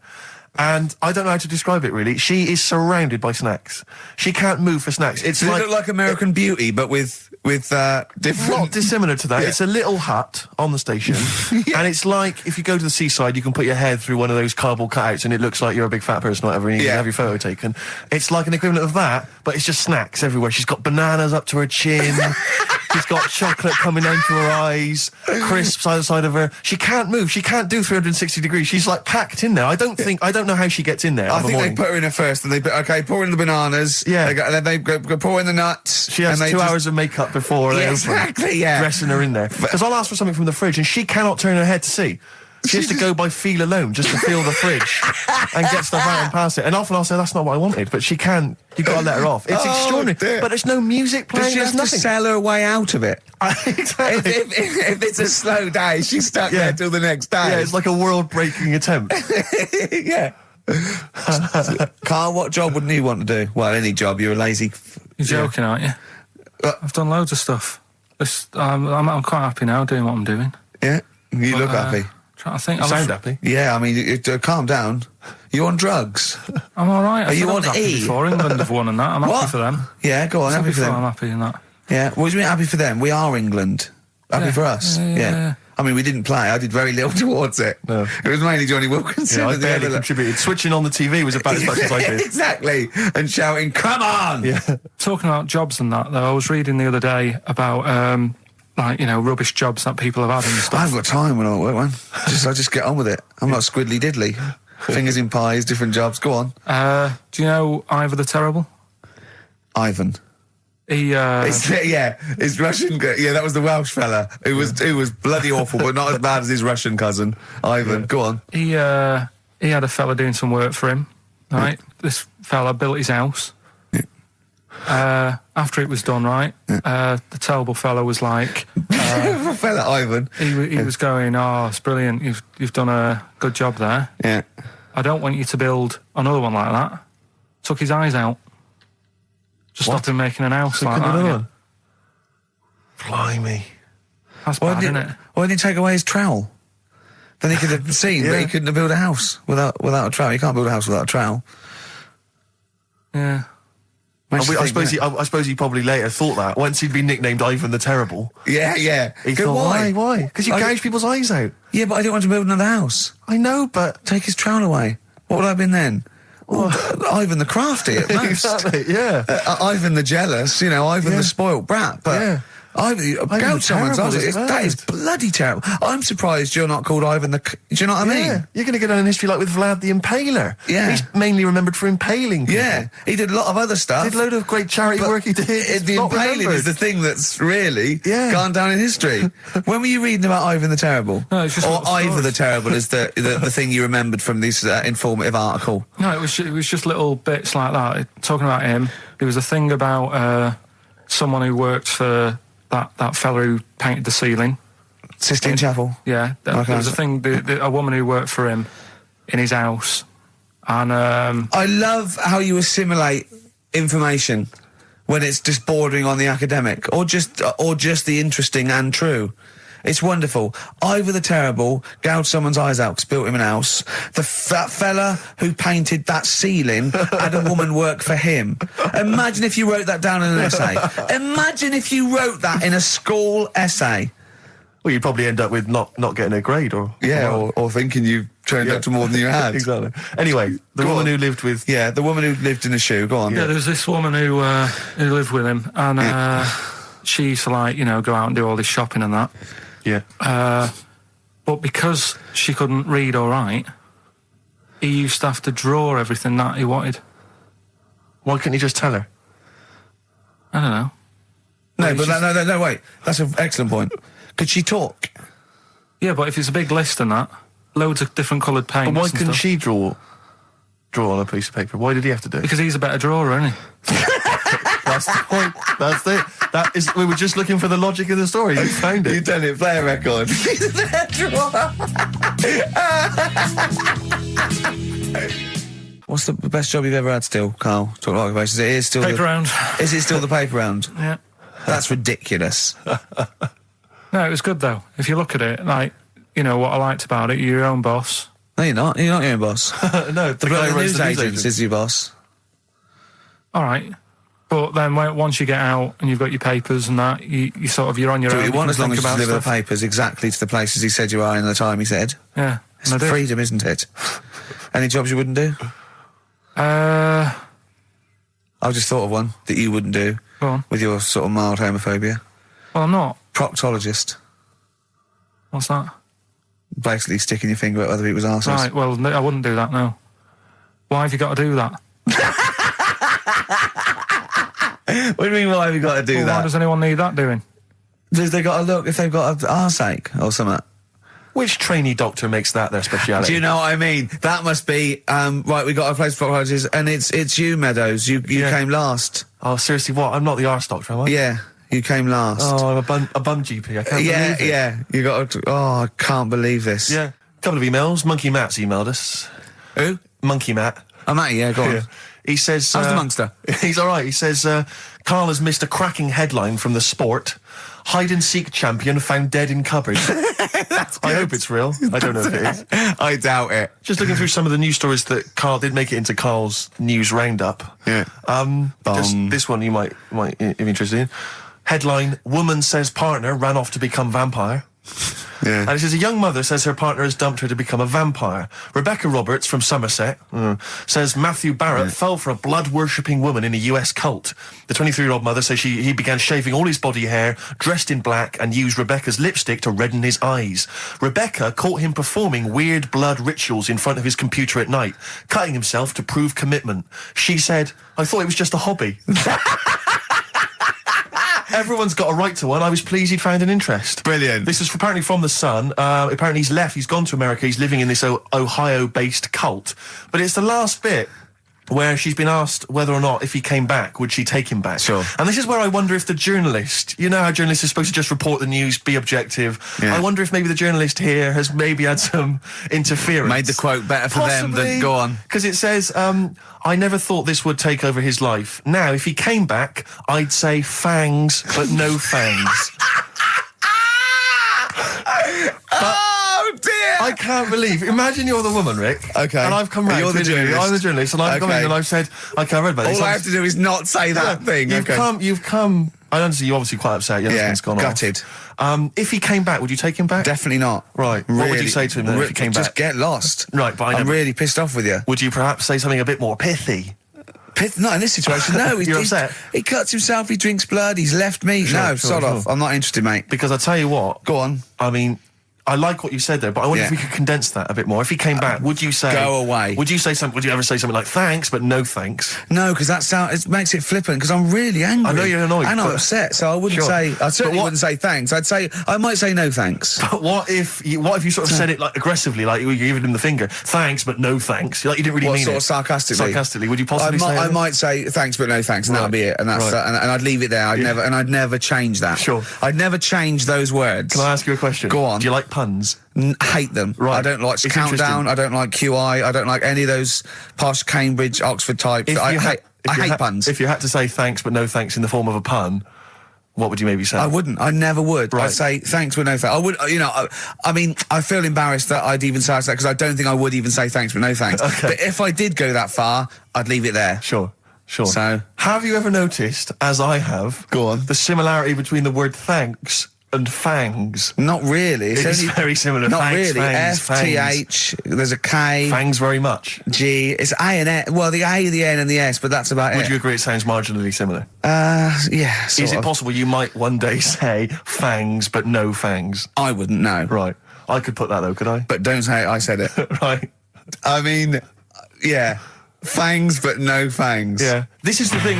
And I don't know how to describe it really. She is surrounded by snacks. She can't move for snacks. It's Does like it look like American Beauty, but with different... not dissimilar to that. Yeah. It's a little hut on the station, and it's like if you go to the seaside, you can put your head through one of those cardboard cutouts, and it looks like you're a big fat person, whatever, and you can have your photo taken. It's like an equivalent of that, but it's just snacks everywhere. She's got bananas up to her chin. She's got chocolate coming down to her eyes, crisps either side of her. She can't move. She can't do 360 degrees. She's like packed in there. I don't know how she gets in there. I think they put her in there first, and pour in the bananas. Yeah. And then they go pour in the nuts. She has and 2 hours of makeup before they open. Exactly, yeah. Dressing her in there. Because I'll ask for something from the fridge, and she cannot turn her head to see. She has to go by feel alone, just to feel the fridge and get stuff out and pass it. And often I'll say, that's not what I wanted, but she can't. You've got to let her off. It's extraordinary. Dear. But there's no music playing. Does she have there's to nothing. sell her way out of it? Exactly. If it's a slow day, she's stuck there till the next day. Yeah, it's like a world-breaking attempt. Yeah. Carl, what job wouldn't you want to do? Well, any job. You're a lazy... You're joking, aren't you? I've done loads of stuff. I'm quite happy now doing what I'm doing. Yeah? You look happy. Trying to think. You sound happy. Yeah, I mean, calm down. You on drugs? I'm all right. Are you on happy E? before England have won and that. I'm What? happy for them. Yeah, go on, happy for them. I'm happy in that. Yeah, what do you mean happy for them? We are England. Happy for us. Yeah. I mean, we didn't play. I did very little towards it. No. It was mainly Johnny Wilkinson. Yeah, I and the barely other- contributed. Switching on the TV was about as much as I did. Exactly. And shouting, come on! Yeah. Talking about jobs and that, though, I was reading the other day about, like, you know, rubbish jobs that people have had and I stuff. haven't got time when I'm at work, man. I just get on with it. I'm not squiddly diddly. Fingers in pies, different jobs. Go on. Do you know Ivor the Terrible? Ivan. He, his Russian. Yeah, that was the Welsh fella who was bloody awful, but not as bad as his Russian cousin, Ivan. Go on. He had a fella doing some work for him, right? This fella built his house, After it was done, right, the terrible fellow was like... fella Ivan. He was going, "Oh, it's brilliant. You've done a good job there. Yeah. I don't want you to build another one like that." Took his eyes out. Just stopped him making an house like that. Another one. Blimey. That's bad, isn't it? Why didn't he take away his trowel? Then he could have seen, but he couldn't have built a house without a trowel. You can't build a house without a trowel. Yeah. Makes you I think, suppose he probably later thought that once he'd been nicknamed Ivan the Terrible. Yeah. He thought, why? Because you gouge people's eyes out. Yeah, but I didn't want to build another house. I know, but Take his trowel away. What would I have been then? Ivan the crafty at most. exactly, yeah. Ivan the jealous, Ivan the spoilt brat. But Yeah. Ivan, gouge someone's terrible, eyes. isn't That it? is bloody terrible. I'm surprised you're not called Ivan the... Do you know what I mean? Yeah, you're going to go down in history like with Vlad the Impaler. Yeah. He's mainly remembered for impaling people. Yeah, he did a lot of other stuff. Did a load of great charity work he did. The Not impaling remembered. is the thing that's really gone down in history. When were you reading about Ivan the Terrible? No, it's just or little Ivor the stories. Terrible is the thing you remembered from this informative article. No, it was just little bits like that. Talking about him, there was a thing about someone who worked for that fella who painted the ceiling. Sistine Chapel. Yeah, Okay. there was a thing. A woman who worked for him in his house, and I love how you assimilate information when it's just bordering on the academic, or just the interesting and true. It's wonderful. Ivor the Terrible gouged someone's eyes out 'cause built him an house. That fella who painted that ceiling had a woman work for him. Imagine if you wrote that down in an essay. Imagine if you wrote that in a school essay. Well, you'd probably end up with not getting a grade or... or thinking you turned out to more than you had. Exactly. Anyway, the Go woman on. who lived with... Yeah, the woman who lived in a shoe. Go on. yeah, there was this woman who lived with him, and she used to go out and do all this shopping and that. Yeah. But because she couldn't read or write, he used to have to draw everything that he wanted. Why couldn't you just tell her? I don't know. No, but no, wait. That's an excellent point. Could she talk? Yeah, but if it's a big list and that, loads of different coloured paints. But why and couldn't stuff. she draw on a piece of paper? Why did he have to do it? Because he's a better drawer, isn't he? That's the point. That's it. That is. We were just looking for the logic of the story. You found it. You've done it. Play a record. What's the best job you've ever had still, Carl? Talk like about it. Is still Paper round. Is it still the paper round? Yeah. That's ridiculous. No, it was good though. If you look at it, what I liked about it, you're your own boss. No, you're not. You're not your own boss. No, The guy who runs news the news agent is your boss. All right. But then once you get out and you've got your papers and that, you're on your Do own. what you want can as long think as you about deliver the stuff. papers exactly to the places he said you are in the time he said. Yeah. It's and I do. freedom, isn't it? Any jobs you wouldn't do? Go I've just thought of one that you wouldn't do on. with your sort of mild homophobia. Well, I'm not. Proctologist. What's that? Basically sticking your finger at other people's arses. Right, well, no, I wouldn't do that, no. Why have you got to do that? What do you mean, why have you got to do Well, why that? does anyone need that doing? Because they got to look if they've got an arseache or something. Which trainee doctor makes that their speciality? Do you know what I mean? That must be, right, we got a place for proctologists, and it's you, Meadows. You came last. Oh, seriously, what? I'm not the arse doctor, am I? Yeah, you came last. Oh, I'm a bum GP. I can't yeah, believe it. yeah. You got to, I can't believe this. Yeah. A couple of emails. Monkey Matt's emailed us. Who? Monkey Matt. Oh, Matty, yeah, go on. Yeah. He says... How's the Monster? He's all right. He says, Carl has missed a cracking headline from The Sport. Hide-and-seek champion found dead in cupboard. I hope it's real. I don't know if it is. I doubt it. Just looking through some of the news stories that Carl did make it into Carl's news roundup. Yeah. Just this one you might be interested in. Headline, woman says partner ran off to become vampire. Yeah. And it says a young mother says her partner has dumped her to become a vampire. Rebecca Roberts from Somerset says Matthew Barrett fell for a blood-worshipping woman in a US cult. The 23-year-old mother says he began shaving all his body hair, dressed in black, and used Rebecca's lipstick to redden his eyes. Rebecca caught him performing weird blood rituals in front of his computer at night, cutting himself to prove commitment. She said, I thought it was just a hobby. Everyone's got a right to one. I was pleased he'd found an interest. Brilliant. This is apparently from The Sun. Apparently he's left. He's gone to America. He's living in this Ohio-based cult. But it's the last bit where she's been asked whether or not, if he came back, would she take him back? Sure. And this is where I wonder if the journalist, you know how journalists are supposed to just report the news, be objective. Yeah. I wonder if maybe the journalist here has maybe had some interference. Made the quote better for them than... Go on. Because it says, I never thought this would take over his life. Now, if he came back, I'd say fangs, but no fangs. Oh, dear! I can't believe. Imagine you're the woman, Rick. Okay. And I've come round. You're the to you. journalist. I'm the journalist, and I've come in and I've said, okay, I read about this. All I have to do is not say that thing. You've come. I understand you're obviously quite upset. Your husband's gone gutted. off. If he came back, would you take him back? Definitely not. Right. What would you say to him then if he came back? Just get lost. Right, but I'm really pissed off with you. Would you perhaps say something a bit more pithy? Not in this situation, no. You're upset? He cuts himself, he drinks blood, he's left me. Sod off. I'm not interested, mate. Because I tell you what. Go on. I mean, I like what you said there, but I wonder if we could condense that a bit more. If he came back, would you say... Go away. Would you say something? Would you ever say something like, thanks, but no thanks? No, because it makes it flippant, because I'm really angry. I know you're annoyed. And I'm upset, so I wouldn't say... I certainly wouldn't say thanks. I might say no thanks. But what if you sort of said it like aggressively, like you're giving him the finger, thanks, but no thanks? Like you didn't really mean sort it. of sarcastically? Sarcastically, would you possibly say that? I might say thanks, but no thanks, and that'll be it. And that's and I'd leave it there. I'd never change that. Sure. I'd never change those words. Can I ask you a question? Go on. Do you like puns? Hate them. Right. I don't like Countdown. I don't like QI. I don't like any of those posh Cambridge, Oxford types. I hate puns. If you had to say thanks but no thanks in the form of a pun, what would you maybe say? I wouldn't. I never would. Right. I'd say thanks but no thanks. I would. I mean, I feel embarrassed that I'd even say that because I don't think I would even say thanks but no thanks. Okay. But if I did go that far, I'd leave it there. Sure. So, have you ever noticed, as I have, go on, the similarity between the word thanks and fangs? Not really. It's very similar. Not thanks, really. Fangs, F-T-H, there's a K. Fangs very much. G, it's A and S. Well, the A, the N and the S, but that's about it. Would you agree it sounds marginally similar? Yeah, Is it possible you might one day say fangs but no fangs? I wouldn't know. Right. I could put that though, could I? But don't say I said it. Right. I mean, yeah. Fangs, but no fangs. Yeah. This is the thing.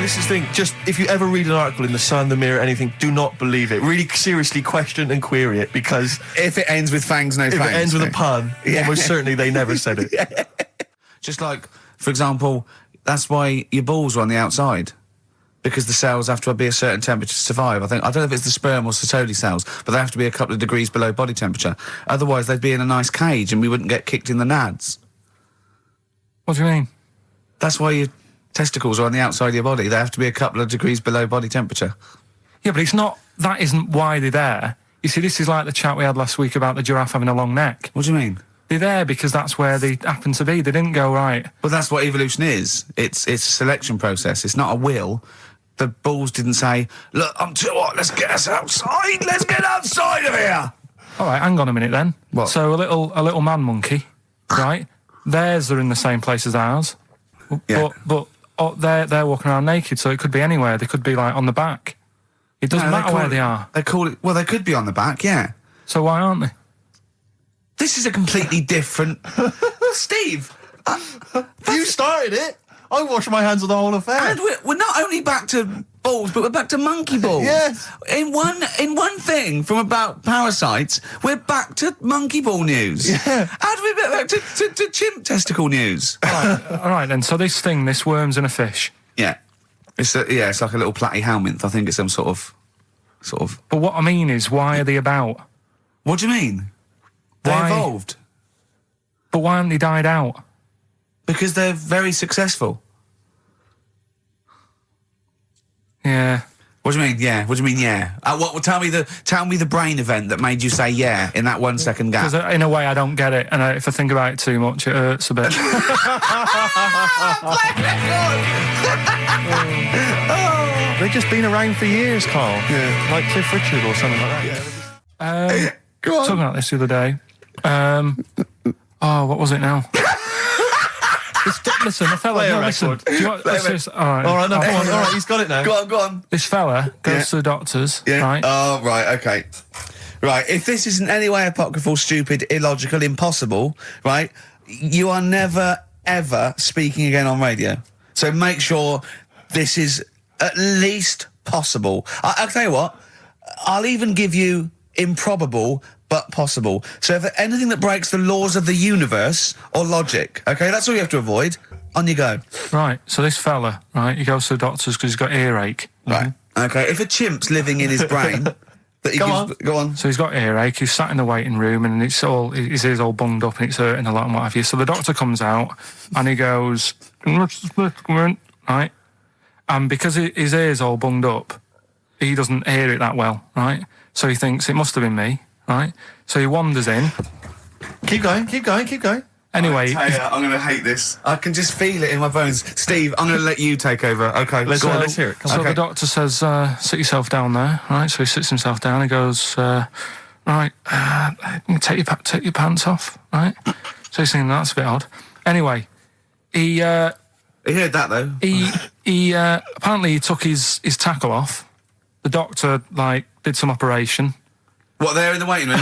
Just, if you ever read an article in The Sun, The Mirror, anything, do not believe it. Really seriously question and query it, because... If it ends with fangs, no fangs. If it ends with a pun, almost certainly they never said it. Yeah. Just like, for example, that's why your balls are on the outside. Because the cells have to be a certain temperature to survive. I don't know if it's the sperm or Sertoli cells, but they have to be a couple of degrees below body temperature. Otherwise, they'd be in a nice cage and we wouldn't get kicked in the nads. What do you mean? That's why your testicles are on the outside of your body. They have to be a couple of degrees below body temperature. Yeah, but it's not... That isn't why they're there. You see, this is like the chat we had last week about the giraffe having a long neck. What do you mean? They're there because that's where they happen to be. They didn't go, right... Well, that's what evolution is. It's a selection process. It's not a will. The balls didn't say, look, I'm too hot, let's get us outside. Let's get outside of here. All right, hang on a minute then. What? So a little man monkey, right? Theirs are in the same place as ours. Yeah. But they're walking around naked, so it could be anywhere. They could be like on the back. It doesn't matter where they are. They call it. Well, they could be on the back, yeah. So why aren't they? This is a completely different. Steve, you started it. I wash my hands of the whole affair. And we're not only back to balls, but we're back to monkey balls. Yes. In one thing from about parasites, we're back to monkey ball news. Yeah. How do we get back to chimp testicle news? All right then. So this worm's in a fish. Yeah. It's like a little platyhelminth. I think it's some sort of. But what I mean is, why are they about? What do you mean? They Why? evolved. But why haven't they died out? Because they're very successful. Yeah. What do you mean? Yeah. What do you mean? Yeah. Tell me the brain event that made you say yeah in that 1 second gap. Because in a way I don't get it, and if I think about it too much, it hurts a bit. They've just been around for years, Carl. Yeah. Like Cliff Richard or something like that. Go on. Talking about this the other day. What was it now? Listen, the fella. Play a No, listen. record. Do you want, let's just, all right. All right, no, come on. All right, he's got it now. Go on. This fella goes to the doctors, Yeah. right? Oh, right. Okay. Right. If this is in any way apocryphal, stupid, illogical, impossible, right, you are never, ever speaking again on radio. So make sure this is at least possible. I'll tell you what, I'll even give you improbable but possible. So if anything that breaks the laws of the universe or logic, okay, that's all you have to avoid. On you go. Right, so this fella, right, he goes to the doctor's because he's got earache. Right. Okay, if a chimp's living in his brain... that he go on. So he's got earache, he's sat in the waiting room and his ear's all bunged up and it's hurting a lot and what have you. So the doctor comes out and he goes, right? And because his ear's all bunged up, he doesn't hear it that well, right? So he thinks it must have been me, right? So he wanders in. Keep going. Anyway, I'm going to hate this. I can just feel it in my bones. Steve, I'm going to let you take over. Okay, let's hear it. So the doctor says, sit yourself down there, right? So he sits himself down. He goes, right, take your pants off, right? So he's thinking that's a bit odd. Anyway, he heard that though. He apparently he took his tackle off. The doctor did some operation. What, there in the waiting room?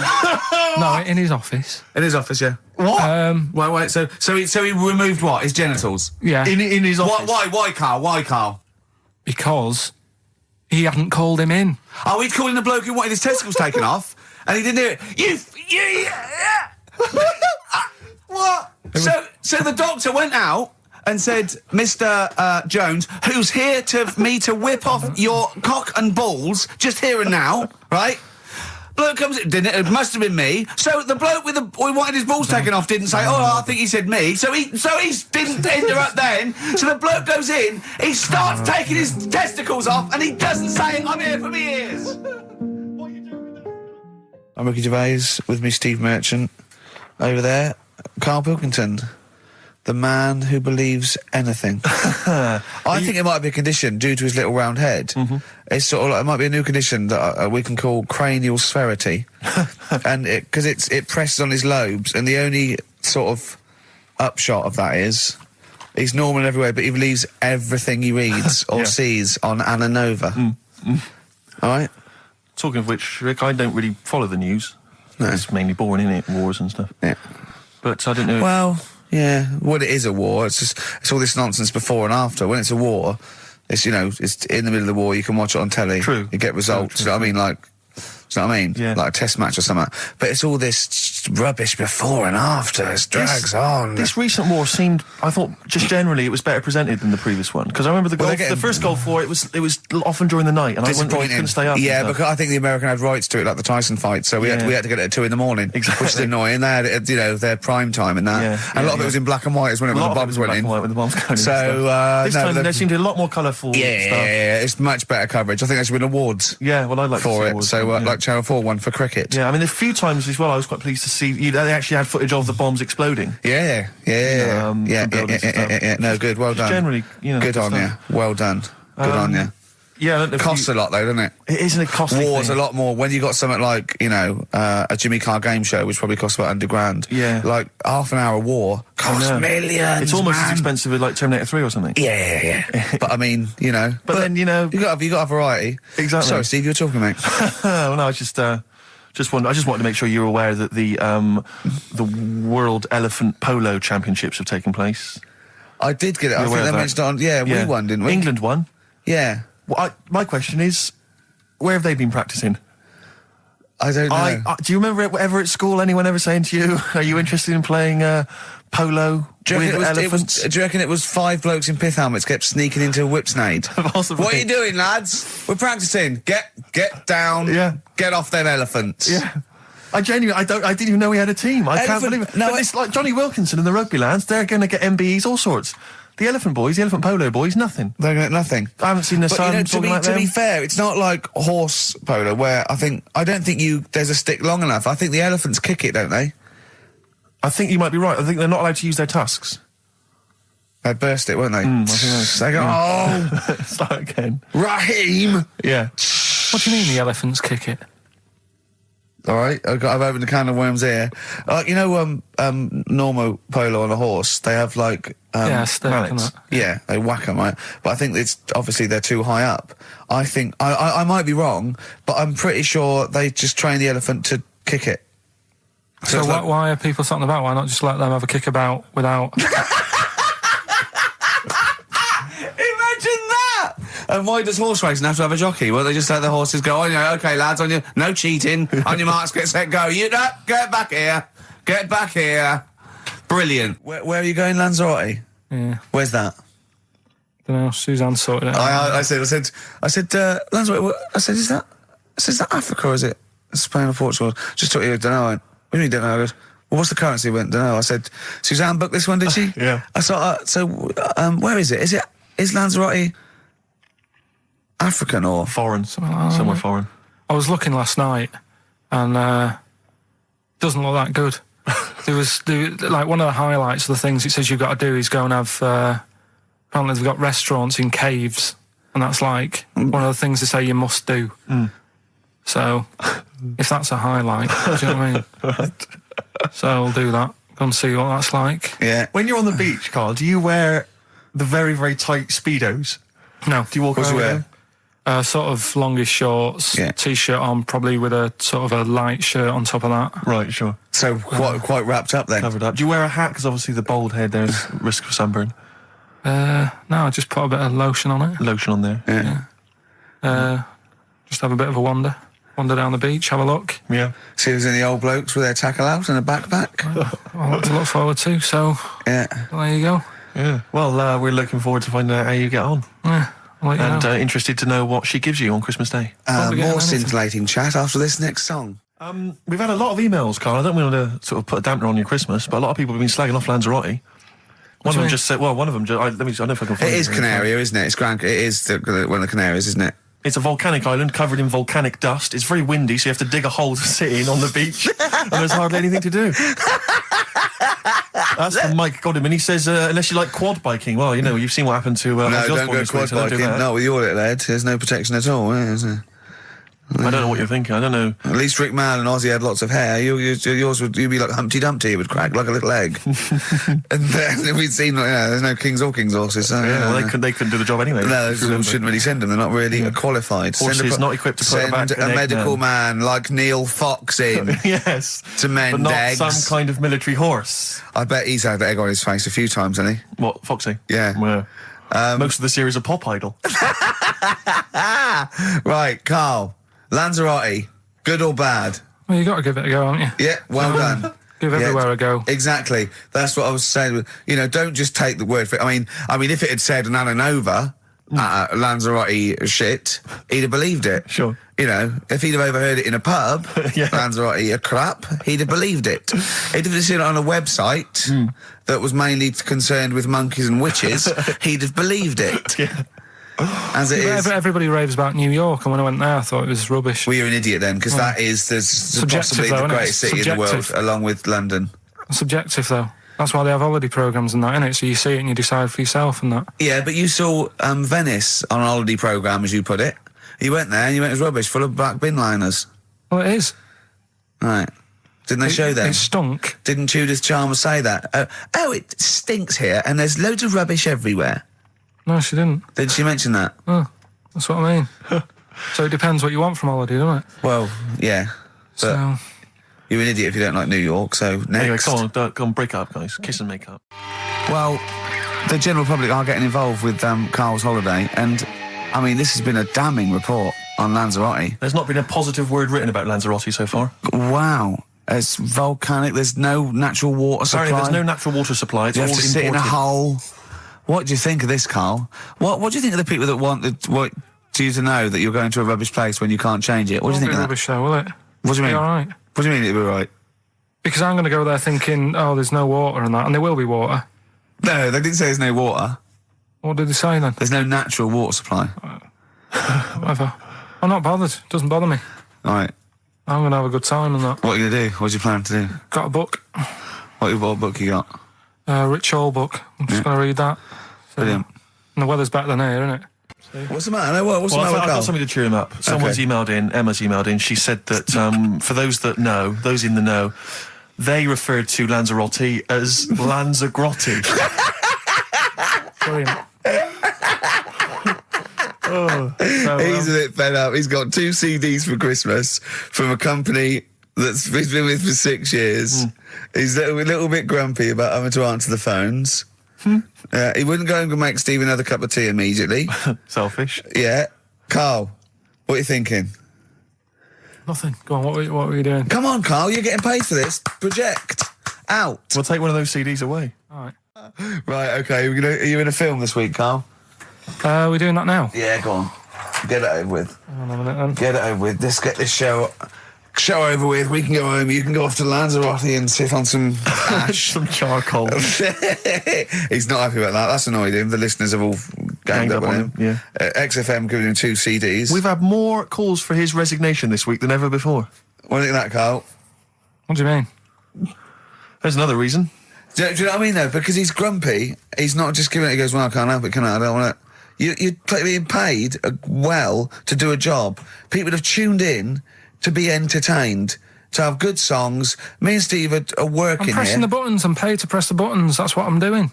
No, in his office. In his office, yeah. What? Wait. So he removed what? His genitals? Yeah. In his office. Why, Carl? Why, Carl? Because he hadn't called him in. Oh, he'd calling the bloke who wanted his testicles taken off, and he didn't hear it. What? So the doctor went out and said, Mr. Jones, who's here to whip off your cock and balls just here and now, right? Bloke comes in, didn't it? It must have been me. So the bloke who wanted his balls taken off didn't say, I think he said me. So he didn't interrupt then. So the bloke goes in, he starts taking his testicles off, and he doesn't say, I'm here for me ears. What are you doing with that? I'm Ricky Gervais, with me Steve Merchant. Over there, Karl Pilkington. The man who believes anything. I think it might be a condition due to his little round head. Mm-hmm. It's sort of like, it might be a new condition that we can call cranial spherity, and because it presses on his lobes, and the only sort of upshot of that is he's normal in every way, but he believes everything he reads or sees on Anna Nova. All right. Talking of which, Rick, I don't really follow the news. No. It's mainly boring, isn't it? Wars and stuff. Yeah. But I don't know. Well. Yeah, well, it is a war. It's all this nonsense before and after. When it's a war, it's it's in the middle of the war. You can watch it on telly. True. You get results. True. You know what I mean? You know what I mean? Yeah. Like a test match or something. But it's all this rubbish before and after. It drags on. This recent war seemed, I thought, just generally, it was better presented than the previous one. Because I remember the first Gulf War, it was often during the night, and I couldn't stay up. Yeah, because I think the American had rights to it, like the Tyson fight, so we had to get it at 2 in the morning. Exactly. Which is annoying. They had it at, their prime time and that. And a lot of it was in black and white, when the bombs went in. When the bombs went in. So, this time there seemed to be a lot more colourful stuff. Yeah, it's much better coverage. I think they should win awards. Yeah, well, I'd like for to see it. awards, So, like Channel 4 won for cricket. Yeah, I mean, a few times as well, I was quite pleased to see they actually had footage of the bombs exploding. Yeah. No, good. Well done. Generally, good on you. Well done. Good on you. Yeah, it costs a lot though, doesn't it? It isn't a costly War's thing. a lot more. When you got something like a Jimmy Carr game show, which probably costs about £100,000. Yeah, like half an hour war costs millions. It's almost as expensive as like Terminator 3 or something. Yeah. But I mean, But then you got a variety. Exactly. Sorry, Steve, you were talking, mate. Well, no, I just wanted to make sure you were aware that the World Elephant Polo Championships have taken place. I did get it. I think they mentioned it on. Yeah, we won, didn't we? England won. Yeah. Well, my question is, where have they been practicing? I don't know. Do you remember ever at school anyone ever saying to you, "Are you interested in playing polo with elephants?" Do you reckon it was 5 blokes in pith helmets kept sneaking into a whipsnade? Possibly. What are you doing, lads? We're practicing. Get down. Yeah. Get off them elephants. Yeah. I didn't even know we had a team. I can't believe it. No, but it's like Johnny Wilkinson and the rugby lads. They're going to get MBEs, all sorts. The elephant polo boys, nothing. They're going to get nothing. I haven't seen the sun talking like them. To be fair, it's not like horse polo where I don't think there's a stick long enough. I think the elephants kick it, don't they? I think you might be right. I think they're not allowed to use their tusks. They'd burst it, weren't they? I think they go, start again. Raheem! Yeah. What do you mean the elephants kick it? All right, I've opened a can of worms here. Normal polo on a horse, they have they whack them, right? But I think it's obviously they're too high up. I think I might be wrong, but I'm pretty sure they just train the elephant to kick it. So why are people talking about? Why not just let them have a kick about without? Imagine that! And why does horse racing have to have a jockey? Well, they just let the horses go, okay, lads, on your, no cheating, on your marks, get set, go. Get back here. Get back here. Brilliant. Where are you going, Lanzarote? Yeah. Where's that? Don't know. Suzanne sorted it out. I said, Lanzarote, I said, is that Africa or is it Spain or Portugal? Just took you, don't know. I went, what do you mean, don't know? I goes, well, what's the currency? I went, don't know. I said, Suzanne booked this one, did she? Yeah. I thought, where is it? Is Lanzarote African or? Foreign. Somewhere foreign. I was looking last night, and doesn't look that good. Like one of the highlights of the things it says you've got to do is go and have. Apparently they've got restaurants in caves, and that's like one of the things they say you must do. So, if that's a highlight, do you know what I mean? Right. So I'll do that. Go and see what that's like. Yeah. When you're on the beach, Carl, do you wear the very, very tight Speedos? No. Do you walk around with them? Sort of longish shorts, t-shirt on, probably with a sort of a light shirt on top of that. Right, sure. So quite wrapped up then. Covered up. Do you wear a hat? Because obviously the bald head, there's risk of sunburn. No, I just put a bit of lotion on it. Lotion on there. Yeah. Just have a bit of a wander down the beach, have a look. Yeah. See if there's any old blokes with their tackle out and a backpack. I'll have to look forward to, so Yeah. there you go. Yeah. Well, we're looking forward to finding out how you get on. Yeah, I'll let you And know. interested to know what she gives you on Christmas Day. Probably getting More anything. scintillating chat after this next song. We've had a lot of emails, Carl. I don't want to sort of put a dampener on your Christmas, but a lot of people have been slagging off Lanzarote. One of them just said, well, one of them just, I don't know if I can find It is Canaria, isn't it? It's It is one of the Canaries, isn't it? It's a volcanic island covered in volcanic dust. It's very windy, so you have to dig a hole to sit in on the beach, and there's hardly anything to do. That's from Mike Godham, he says, unless you like quad biking. Well, you know, you've seen what happened to No, Ozzy don't Osbourne go this quad week, so don't do biking. that. No, with your little head, there's no protection at all, is there? I don't know what you're thinking. I don't know. At least Rick Mann and Ozzy had lots of hair. Yours would be like Humpty Dumpty. It would crack like a little egg. And then we'd seen, there's no kings or kings horses. So, Yeah, well, they couldn't do the job anyway. No, if you remember. shouldn't really send them. They're not really qualified. Horses not equipped to put send back an a egg medical man. man like Neil Fox in Yes. to mend But not eggs. some kind of military horse. I bet he's had the egg on his face a few times, hasn't he? What, Foxy? Yeah. Most of the series are Pop Idol. Right, Carl. Lanzarote, good or bad? Well, you got to give it a go, haven't you? Yeah, well done. Give everywhere a go. Exactly. That's what I was saying. You know, don't just take the word for it. I mean, if it had said an Alanova, Lanzarote shit, he'd have believed it. Sure. You know, if he'd have overheard it in a pub, Yeah. Lanzarote a crap, he'd have believed it. He'd have seen it on a website that was mainly concerned with monkeys and witches, he'd have believed it. Yeah. As it is. Everybody raves about New York, and when I went there, I thought it was rubbish. Well, you're an idiot then, because that is possibly though, the isn't it? greatest city in the world, Subjective. along with London. Subjective, though. That's why they have holiday programmes and that, innit? So you see it and you decide for yourself and that. Yeah, but you saw Venice on a holiday programme, as you put it. You went there and you went, it was rubbish, full of black bin liners. Well, it is. Right. Didn't they show them? It stunk. Didn't Judith Chalmers say that? It stinks here and there's loads of rubbish everywhere. No, she didn't. Did she mention that? Oh, that's what I mean. So it depends what you want from holiday, doesn't it? Well, yeah. But So you're an idiot if you don't like New York, so next. Anyway, go on, break up, guys. Kiss and make up. Well, the general public are getting involved with Carl's holiday, and I mean, this has been a damning report on Lanzarote. There's not been a positive word written about Lanzarote so far. Wow. It's volcanic, there's no natural water supply. Apparently there's no natural water supply. It's You all have to sit in a imported. hole. What do you think of this, Carl? What do you think of the people that want you to know that you're going to a rubbish place when you can't change it? What do you think of that? rubbish though, will it? What do you mean? Be all right. What do you mean it'll be right? Because I'm going to go there thinking, oh, there's no water and that, and there will be water. No, they didn't say there's no water. What did they say then? There's no natural water supply. Whatever. I'm not bothered. Doesn't bother me. All right. I'm going to have a good time and that. What are you going to do? What's your plan to do? Got a book. What book you got? Rich Hall book. I'm just going to read that. So, Brilliant. and the weather's better than here, isn't it? What's the matter? What's the Well, matter with I've Carl? got something to cheer him up. Someone's emailed in, Emma's emailed in, she said that for those that know, those in the know, they referred to Lanzarote as Lanzagrotte. Brilliant. He's a bit fed up. He's got 2 CDs for Christmas from a company that's he's been with for 6 years. He's a little bit grumpy about having to answer the phones. He wouldn't go and make Steve another cup of tea immediately. Selfish. Yeah. Carl, what are you thinking? Nothing. Go on, what were you doing? Come on, Carl, you're getting paid for this. Project. Out. We'll take one of those CDs away. All right. Right, okay. Are you in a film this week, Carl? We're doing that now. Yeah, go on. Get it over with. Hang on a minute then. Get it over with. Let's get this show over with. We can go home. You can go off to Lanzarote and sit on some ash. Some charcoal. He's not happy about that. That's annoyed him. The listeners have all ganged up on him. Yeah. XFM giving him 2 CDs. We've had more calls for his resignation this week than ever before. What do you think of that, Carl? What do you mean? There's another reason. Do you know what I mean, though? Because he's grumpy. He's not just giving it. He goes, well, I can't help it, can I? I don't want it. You're being paid well to do a job. People have tuned in to be entertained, to have good songs. Me and Steve are working I'm pressing here. the buttons. I'm paid to press the buttons. That's what I'm doing.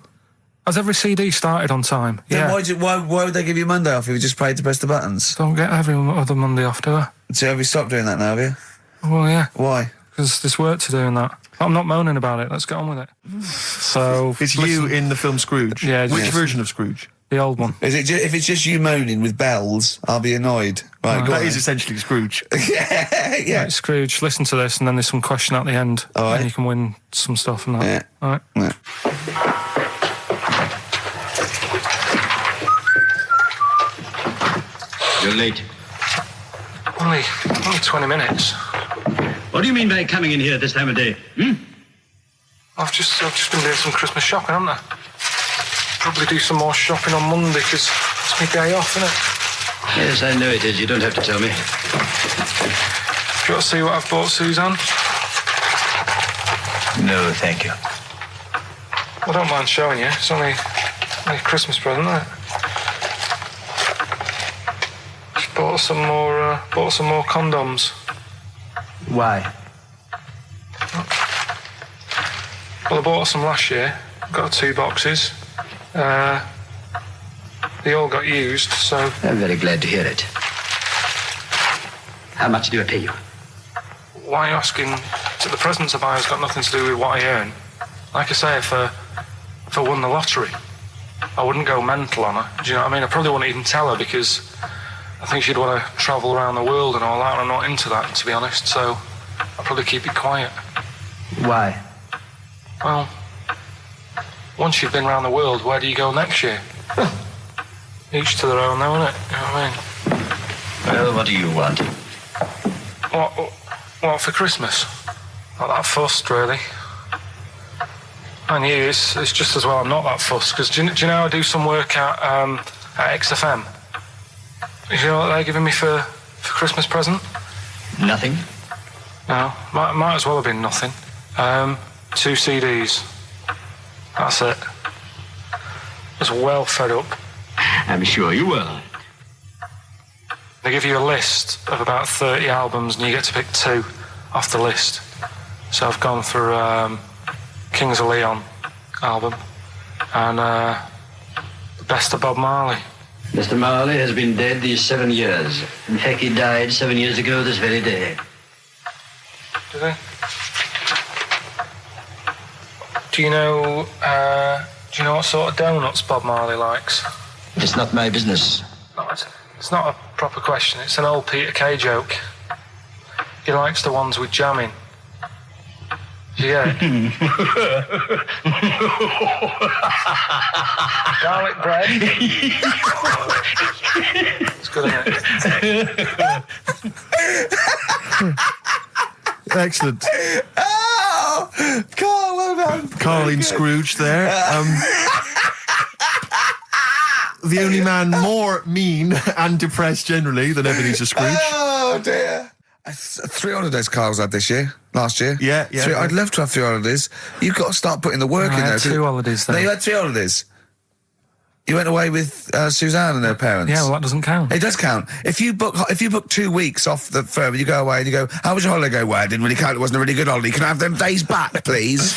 Has every CD started on time? Then Yeah. why would they give you Monday off if you just paid to press the buttons? Don't get every other Monday off, do I? So have you stopped doing that now, have you? Well, yeah. Why? Because there's work to do in that. I'm not moaning about it. Let's get on with it. So It's you in the film Scrooge. Yeah, Which yes. version of Scrooge? the old one. Is it if it's just you moaning with bells, I'll be annoyed. Right, go That on is then. essentially Scrooge. yeah. Right, Scrooge, listen to this, and then there's some question at the end, All right. and you can win some stuff and that. Yeah. All right. Yeah. You're late. Only 20 minutes. What do you mean by coming in here at this time of day? I've just been doing some Christmas shopping, haven't I? Probably do some more shopping on Monday because it's my day off, isn't it? Yes, I know it is. You don't have to tell me. Do you want to see what I've bought Suzanne? No, thank you. I don't mind showing you. It's only a Christmas present, isn't it? Just bought some more condoms. Why? Well, I bought some last year. Got 2 boxes. They all got used, so... I'm very glad to hear it. How much do I pay you? Why are you asking? The presents I buy has got nothing to do with what I earn. Like I say, if I won the lottery, I wouldn't go mental on her. Do you know what I mean? I probably wouldn't even tell her because I think she'd want to travel around the world and all that, and I'm not into that, to be honest, so I'll probably keep it quiet. Why? Well, once you've been around the world, where do you go next year? Each to their own, though, innit? You know what I mean? Well, what do you want? What for Christmas? Not that fussed, really. And you, it's just as well I'm not that fussed, because do you know I do some work at XFM? Do you know what they're giving me for Christmas present? Nothing. No, might as well have been nothing. 2 CDs. That's it. I was well fed up. I'm sure you will. They give you a list of about 30 albums and you get to pick 2 off the list. So I've gone for Kings of Leon album and the best of Bob Marley. Mr. Marley has been dead these 7 years. In fact, he died 7 years ago this very day. Did they? Do you know what sort of donuts Bob Marley likes? It's not my business. No, it's not a proper question. It's an old Peter Kay joke. He likes the ones with jam in. Do you get it? Garlic bread. It's good, isn't it? Excellent. Oh, Carl, well done. Carl in Scrooge there. The only man more mean and depressed generally than Ebenezer Scrooge. Oh dear. 3 holidays Carl's had this year, last year. Yeah. I'd love to have 3 holidays. You've got to start putting the work I in had there. 2 holidays No, then. you had 3 holidays. You went away with Suzanne and her parents. Yeah, well, that doesn't count. It does count. If you book 2 weeks off the firm, you go away and you go, how was your holiday? Go, well, I didn't really count. It wasn't a really good holiday. Can I have them days back, please?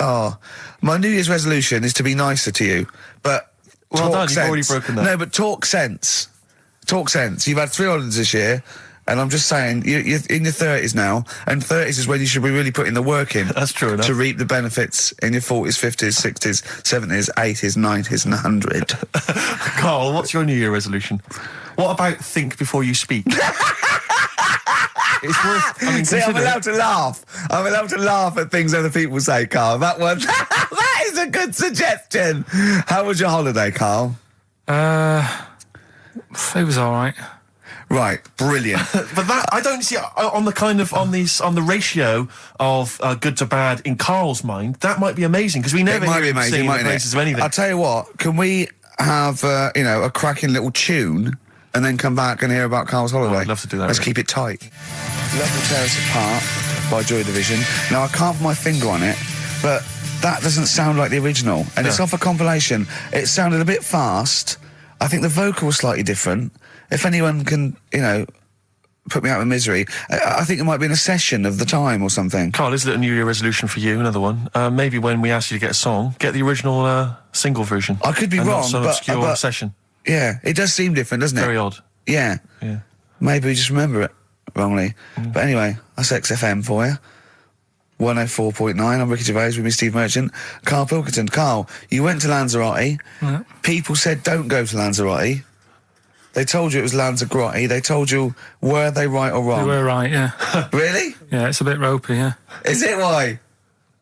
My New Year's resolution is to be nicer to you, but Well talk done, you've sense. already broken that. No, but talk sense. Talk sense. You've had 3 holidays this year, and I'm just saying, you're in your 30s now, and 30s is when you should be really putting the work in. That's true enough. To reap the benefits in your 40s, 50s, 60s, 70s, 80s, 90s, and 100. Carl, what's your New Year resolution? What about think before you speak? it's worth. I mean, See, I'm consider it. allowed to laugh. I'm allowed to laugh at things other people say, Carl. That one, that is a good suggestion. How was your holiday, Carl? It was all right. Right, brilliant. But that I don't see on the ratio of good to bad in Carl's mind. That might be amazing because we never It might hear be him amazing, singing the mightn't praises it? of anything. I'll tell you what, can we have, a cracking little tune and then come back and hear about Carl's holiday? I'd love to do that, Let's really. keep it tight. Love Will Tear Us Apart by Joy Division. Now, I can't put my finger on it, but that doesn't sound like the original. And it's off a compilation. It sounded a bit fast. I think the vocal was slightly different. If anyone can, put me out of misery, I think it might be in a session of the time or something. Carl, is it a New Year resolution for you? Another one. Maybe when we ask you to get a song, get the original single version. I could be and wrong, not some but- obscure but- session. Yeah, it does seem different, doesn't it? Very odd. Yeah. Yeah. Maybe we just remember it wrongly. But anyway, that's XFM for you. 104.9, I'm Ricky Gervais with me, Steve Merchant. Karl Pilkington. Carl, you went to Lanzarote. Yeah. People said don't go to Lanzarote. They told you it was Lanzarote. They told you, were they right or They wrong? were right, yeah. Really? Yeah, it's a bit ropey, yeah. Is it why?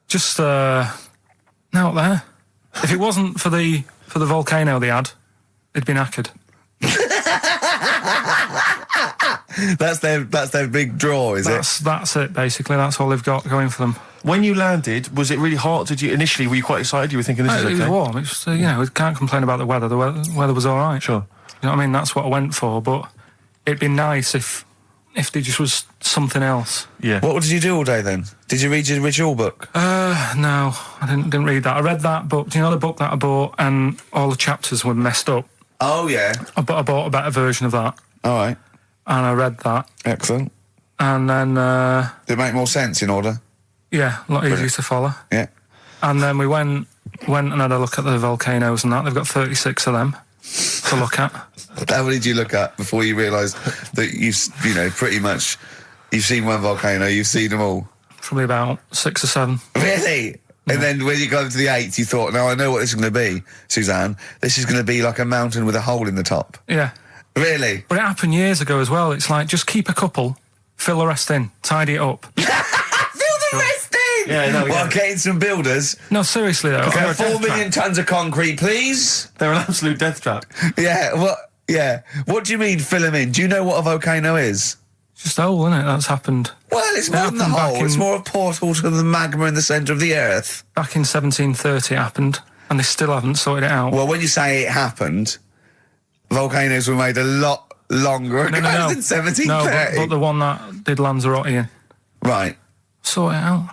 Just out there. If it wasn't for the volcano they had, it'd been knackered. That's their big draw, is it? That's it, basically. That's all they've got going for them. When you landed, was it really hot? Were you quite excited? You were thinking this is It was okay? warm. It's we can't complain about the weather. The weather was all right. Sure. You know what I mean? That's what I went for. But it'd be nice if there just was something else. Yeah. What did you do all day then? Did you read your ritual book? No, I didn't read that. I read that book. Do you know the book that I bought and all the chapters were messed up? Oh, yeah. I bought a better version of that All right. and I read that. Excellent. And then, Did it make more sense in order? yeah, a lot easier Brilliant. to follow. Yeah. And then we went and had a look at the volcanoes and that. They've got 36 of them to look at. How many did you look at before you realised that pretty much, you've seen one volcano, you've seen them all? Probably about 6 or 7. Really? And then when you got to the 8th, you thought, now I know what this is going to be, Suzanne. This is going to be like a mountain with a hole in the top. Yeah. Really? But it happened years ago as well. It's like, just keep a couple, fill the rest in, tidy it up. Fill the rest in! Yeah, no, Well, yeah. getting some builders. No, seriously though. Okay, They're a 4 death million trap. tons of concrete, please. They're an absolute death trap. Yeah, what? Yeah. What do you mean fill them in? Do you know what a volcano is? It's just a hole, isn't it? That's happened. Well, it's more than the happened back hole. It's in- more a portal to the magma in the centre of the earth. Back in 1730 it happened, and they still haven't sorted it out. Well, when you say it happened, volcanoes were made a lot longer ago than 1730. No, but the one that did Lanzarote in. Right. Sort it out.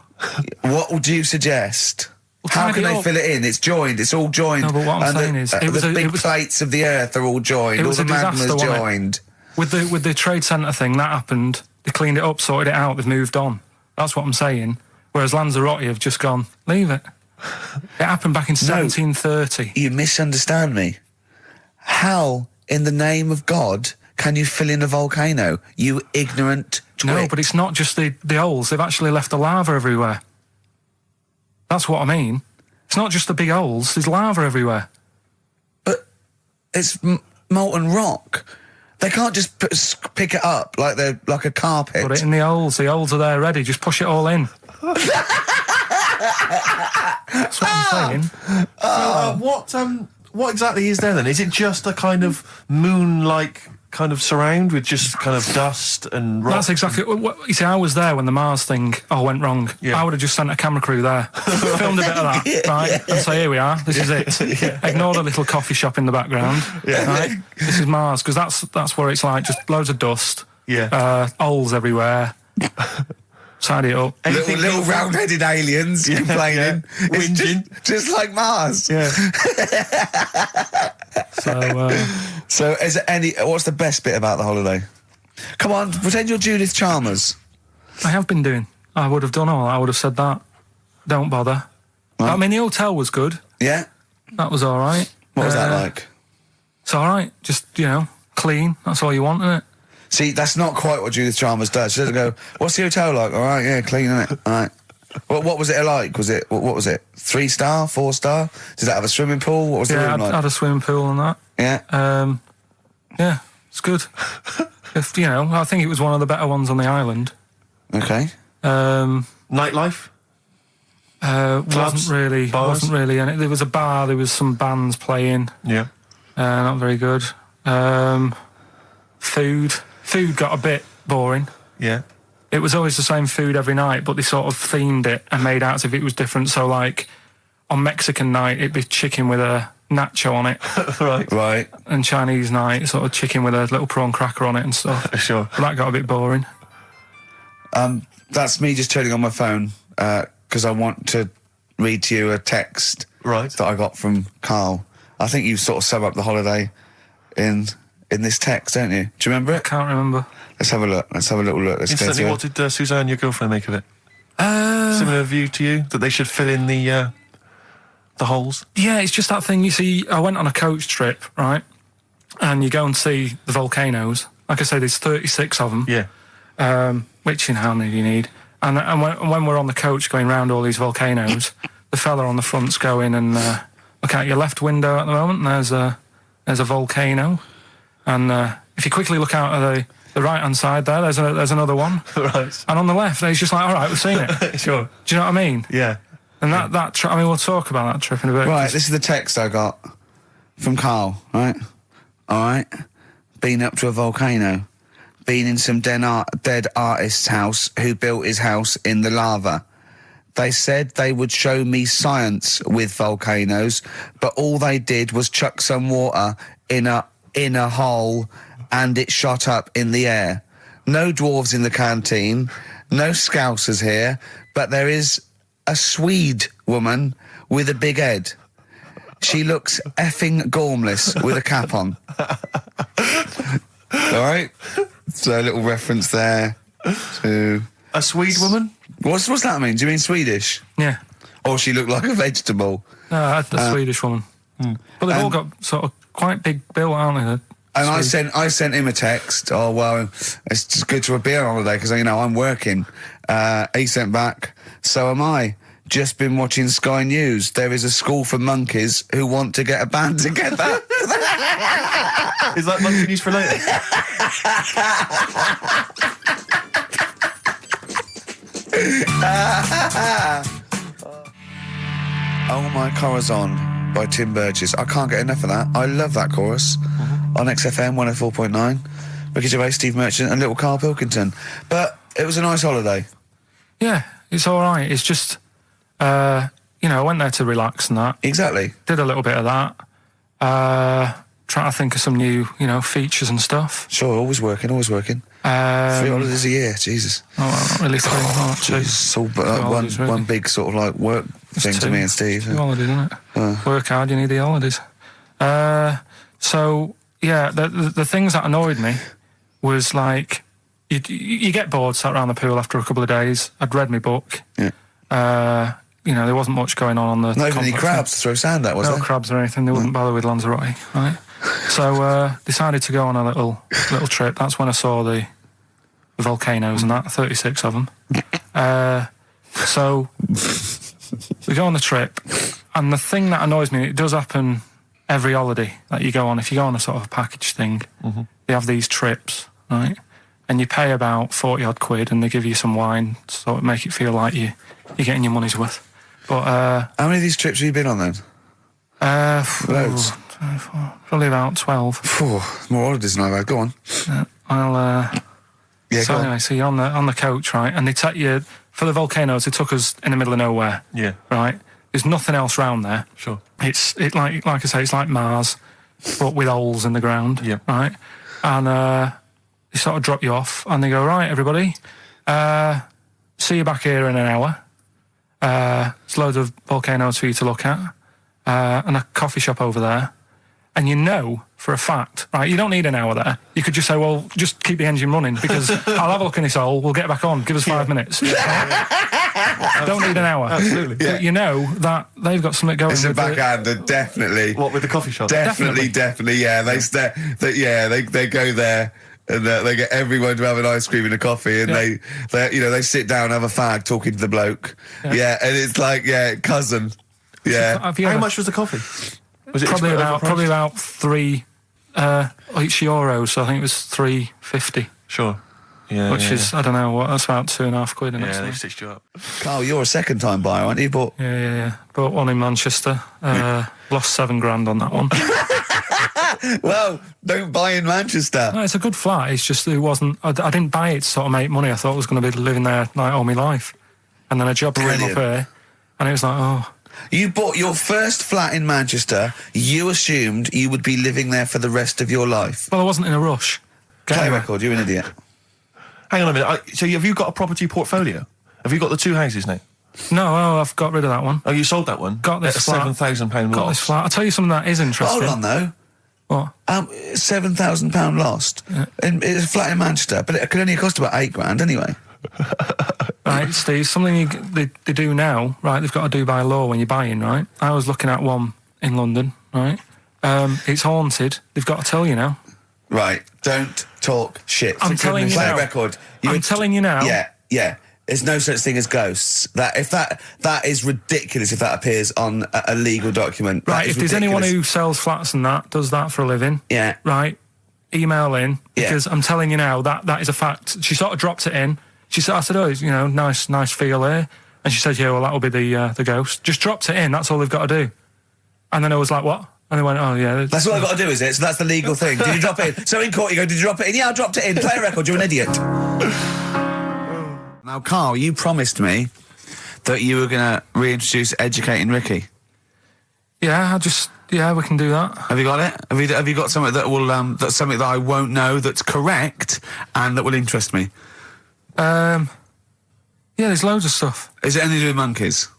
What would you suggest? How tidy can they up. fill it in? It's joined. It's all joined. No, but what I'm And saying is, the big plates of the earth are all joined. It All was the a disaster, magma's wasn't it? joined. With the trade centre thing, that happened. They cleaned it up, sorted it out, they've moved on. That's what I'm saying. Whereas Lanzarote have just gone, leave it. It happened back in 1730. You misunderstand me. How, in the name of God, can you fill in a volcano? You ignorant twit. No, but it's not just the holes. They've actually left the lava everywhere. That's what I mean. It's not just the big holes. There's lava everywhere. But it's molten rock. They can't just pick it up like they're like a carpet. Put it in the holes. The holes are there ready. Just push it all in. That's what I'm saying. What exactly is there then? Is it just a kind of moon-like kind of surround with just kind of dust and rock? That's exactly what you see. I was there when the Mars thing all went wrong. Yeah. I would have just sent a camera crew there, filmed a bit of that, right, and say, here we are, this is it. Ignore the little coffee shop in the background. Right? This is Mars, because that's where it's like just loads of dust, holes everywhere. Tidy it up. Little round-headed aliens complaining. It's Whinging. just like Mars. Yeah. So, is there what's the best bit about the holiday? Come on, pretend you're Judith Chalmers. I have been doing. I would have done all. I would have said that. Don't bother. Right. I mean, the hotel was good. Yeah? That was all right. What was that like? It's all right. Just, clean. That's all you want, isn't it? See, that's not quite what Judith Chalmers does. She doesn't go, what's the hotel like? All right, yeah, clean, innit? All right. What was it like? What was it? 3-star, 4-star? Did it have a swimming pool? What was the room like? I had a swimming pool and that. Yeah. Yeah, it's good. You know, I think it was one of the better ones on the island. Okay. Nightlife? Wasn't really. And there was a bar. There was some bands playing. Yeah. Not very good. Food got a bit boring. Yeah. It was always the same food every night, but they sort of themed it and made out as if it was different. So, like, on Mexican night, it'd be chicken with a nacho on it. Right. And Chinese night, sort of chicken with a little prawn cracker on it and stuff. Sure. But that got a bit boring. That's me just turning on my phone because I want to read to you a text that I got from Karl. I think you sort of sum up the holiday in this text, don't you? Do you remember it? I can't remember. Let's have a look. Let's have a little look. Let's go Instantly, through what it. did Suzanne, your girlfriend, make of it? Similar view to you? That they should fill in the holes? Yeah, it's just that thing. You see, I went on a coach trip, right? And you go and see the volcanoes. Like I say, there's 36 of them. Yeah. Which, how many do you need? And when we're on the coach going round all these volcanoes, the fella on the front's going and look out your left window at the moment, and there's a volcano. And if you quickly look out at the right-hand side there, there's another one. Right. And on the left, he's just like, all right, we've seen it. Sure. Do you know what I mean? Yeah. And that trip, I mean, we'll talk about that trip in a bit. Right, this is the text I got from Karl, right? All right. Been up to a volcano. Been in some dead artist's house who built his house in the lava. They said they would show me science with volcanoes, but all they did was chuck some water in a hole and it shot up in the air. No dwarves in the canteen, no scousers here, but there is a Swede woman with a big head. She looks effing gormless with a cap on. All right? So a little reference there to... A Swede woman? What's that mean? Do you mean Swedish? Yeah. Or she looked like a vegetable? No, the Swedish woman. But they've all got sort of quite big bill, aren't they? And I sent him a text. Oh, well, it's just good to be on holiday because, I'm working. He sent back, so am I. Just been watching Sky News. There is a school for monkeys who want to get a band together. Is that monkey news for later? Oh My Corazon by Tim Burgess. I can't get enough of that. I love that chorus. On XFM 104.9. Ricky Gervais, Steve Merchant and little Karl Pilkington. But it was a nice holiday. Yeah, it's all right. It's just, I went there to relax and that. Exactly. Did a little bit of that. Trying to think of some new, features and stuff. Sure, always working. 3 holidays a year, Jesus. Oh, well, not really 3. Oh, 2. It's all holidays, really. one big sort of like work thing to me and Steve. 2 holidays, isn't it? Work hard, you need the holidays. So, yeah, the things that annoyed me was like, you get bored sat around the pool after a couple of days. I'd read my book. Yeah. There wasn't much going on the... Not even any crabs to throw sand at, was there? No crabs or anything. They wouldn't bother with Lanzarote, right? So, decided to go on a little trip. That's when I saw the volcanoes and that, 36 of them. So, we go on the trip, and the thing that annoys me, it does happen every holiday that you go on. If you go on a sort of a package thing, they have these trips, right? And you pay about 40-odd quid, and they give you some wine, so it make it feel like you're getting your money's worth. But how many of these trips have you been on then? Loads. Probably about 12. More holidays than I've had. Go on. So anyway, so you're on the coach, right? And they take you for the volcanoes. They took us in the middle of nowhere. Yeah. Right. There's nothing else round there. Sure. It's like I say, it's like Mars, but with holes in the ground. Yeah. Right. And they sort of drop you off, and they go, right, everybody, see you back here in an hour. There's loads of volcanoes for you to look at, and a coffee shop over there. And for a fact, right, you don't need an hour there. You could just say, well, just keep the engine running because I'll have a look in this hole, we'll get back on, give us 5 minutes. Don't need an hour. Absolutely. But that they've got something going. It's a backhander, definitely. What, with the coffee shop? Definitely, yeah. They go there. And they get everyone to have an ice cream and a coffee, and they sit down, have a fag, talking to the bloke. Yeah, and it's like, cousin. Yeah. How much was the coffee? Was it probably about 3 It's euros, so I think it was $3.50. Sure. Yeah. Which is, I don't know, what, that's about £2.50, isn't it? Yeah, they've stitched you up. Carl, you're a second-time buyer, aren't you? But Yeah. Bought one in Manchester. Lost $7,000 on that one. well, don't buy in Manchester. No, it's a good flat. It's just it wasn't. I didn't buy it to sort of make money. I thought I was going to be living there like all my life, and then a job came up here, and it was like, oh. You bought your first flat in Manchester. You assumed you would be living there for the rest of your life. Well, I wasn't in a rush. Play record. You're an idiot. Hang on a minute. So have you got a property portfolio? Have you got the 2 houses now? No, I've got rid of that one. Oh, you sold that one? Got this at a flat. £7,000 Got loss. this flat. I'll tell you something that is interesting. Hold on, though. What? £7,000 lost. Yeah. It's a flat in Manchester, but it could only cost about £8,000 anyway. Right, Steve, something they do now, right, they've got to do by law when you're buying, right? I was looking at one in London, right? It's haunted. They've got to tell you now. Right, don't talk shit. I'm telling you Play now. a record. I'm telling you now. Yeah. There's no such thing as ghosts. That is ridiculous if that appears on a legal document. Right, if there's anyone who sells flats and that, does that for a living, yeah, right, email in, because I'm telling you now, that is a fact. She sort of dropped it in. She said, I said, oh, you know, nice feel here. And she said, yeah, well, that'll be the ghost. Just dropped it in, that's all they've got to do. And then I was like, what? And they went, oh, yeah. That's all I've got to do, is it? So that's the legal thing. Did you drop it in? So in court you go, did you drop it in? Yeah, I dropped it in. Play a record, you're an idiot. Now, Carl, you promised me that you were going to reintroduce Educating Ricky. Yeah, we can do that. Have you got it? Have you got something that will that's something that I won't know that's correct and that will interest me? Yeah, there's loads of stuff. Is it anything to do with monkeys?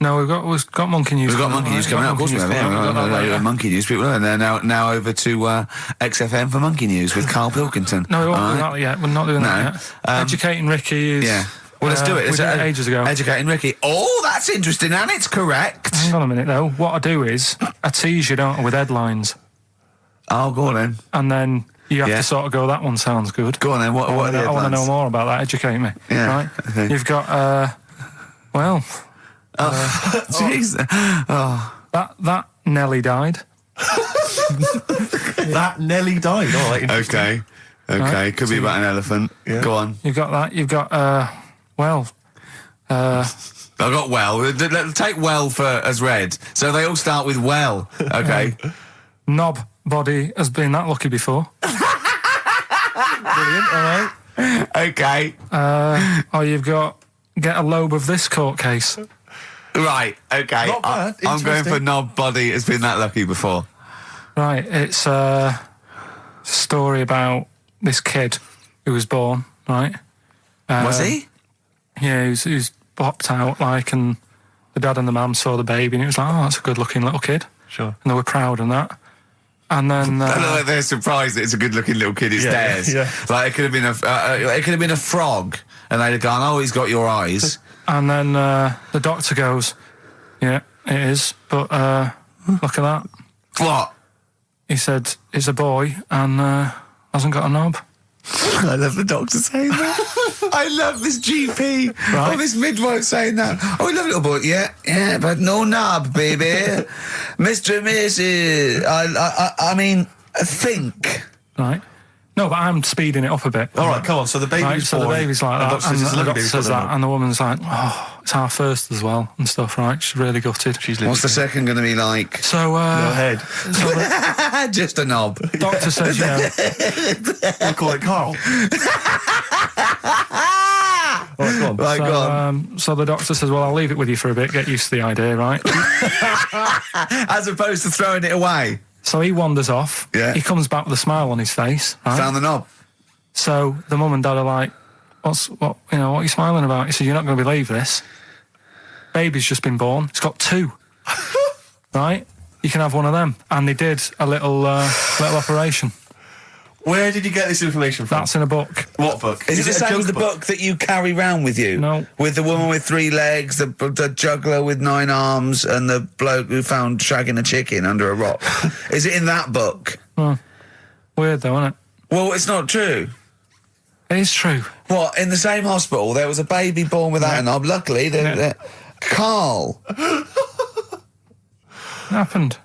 No, we've got monkey news. We've got monkey news coming out. Of course we have. Yeah, monkey news. People are now over to XFM for monkey news with Karl Pilkington. No, we won't do that yet. We're not doing that yet. Educating Ricky is. Yeah. Well, let's do it. We did it ages ago. Educating Ricky. Oh, that's interesting, and it's correct. Hang on a minute, though. What I do is I tease you, don't I, with headlines. Oh, go on then. And then you have to sort of go, that one sounds good. Go on then. What are the headlines? I want to know more about that. Educate me. Yeah. Right? Okay. You've got, jeez. That Nelly died. That Nelly died. Oh, like, okay. Right. Could be about an elephant. Yeah. Go on. You've got that. You've got, I got well. Take well as red. So they all start with well. Okay. Knob body has been that lucky before. Brilliant. All right. Okay. You've got get a lobe of this court case. Right. Okay. Not bad. I'm going for knob body has been that lucky before. Right. It's a story about this kid who was born. Right. Was he? Yeah, he was popped out, and the dad and the mum saw the baby, and it was like, oh, that's a good-looking little kid. Sure. And they were proud and that. And then they're surprised that it's a good-looking little kid. It's theirs. Yeah. Like it could have been a frog, and they'd have gone, "Oh, he's got your eyes." And then the doctor goes, "Yeah, it is, but look at that." What? He said, "It's a boy and hasn't got a knob." I love the doctor saying that. I love this GP or this midwife saying that. Oh, we love little boy. Yeah, but no knob, baby. Mr. and Mrs. I mean, think. Right. No, but I'm speeding it up a bit. All right, come on. So the baby's born. So the baby's like that, and the doctor says that, and the woman's like, oh, it's our first as well, and stuff, right? She's really gutted. What's the second going to be like? So, Go ahead. So just a knob. Doctor says, you know. We'll call it Carl. All right, go on. Right, go on. So the doctor says, well, I'll leave it with you for a bit, get used to the idea, right? As opposed to throwing it away. So he wanders off. Yeah. He comes back with a smile on his face. Right? Found the knob. So the mum and dad are like, what are you smiling about? He said, you're not going to believe this. Baby's just been born. It's got 2. Right? You can have one of them. And they did a little operation. Where did you get this information from? That's in a book. What book? Is it the same as the book that you carry around with you? No. With the woman with 3 legs, the juggler with 9 arms, and the bloke who found shagging a chicken under a rock. Is it in that book? Weird though, isn't it? Well, it's not true. It is true. What, in the same hospital, there was a baby born without a knob. Luckily, Carl. What happened?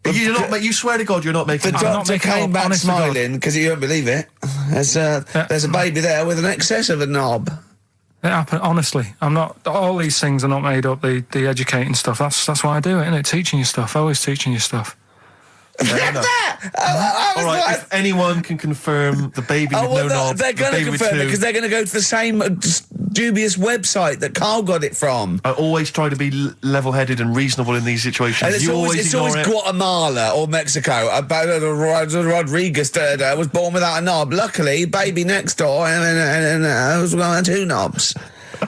You swear to God you're not making The it up. doctor making it came up, back honest to God. smiling because you won't believe it. There's a baby there with an excess of a knob. It happened, honestly. I'm not. All these things are not made up. The educating stuff. That's why I do it, isn't it? Teaching you stuff. Always teaching you stuff. All right, if anyone can confirm the baby with no knob, they're going to confirm it because they're going to go to the same dubious website that Carl got it from. I always try to be level-headed and reasonable in these situations. And it's You always ignore it. Guatemala or Mexico. Rodriguez was born without a knob. Luckily, baby next door and was got 2 knobs.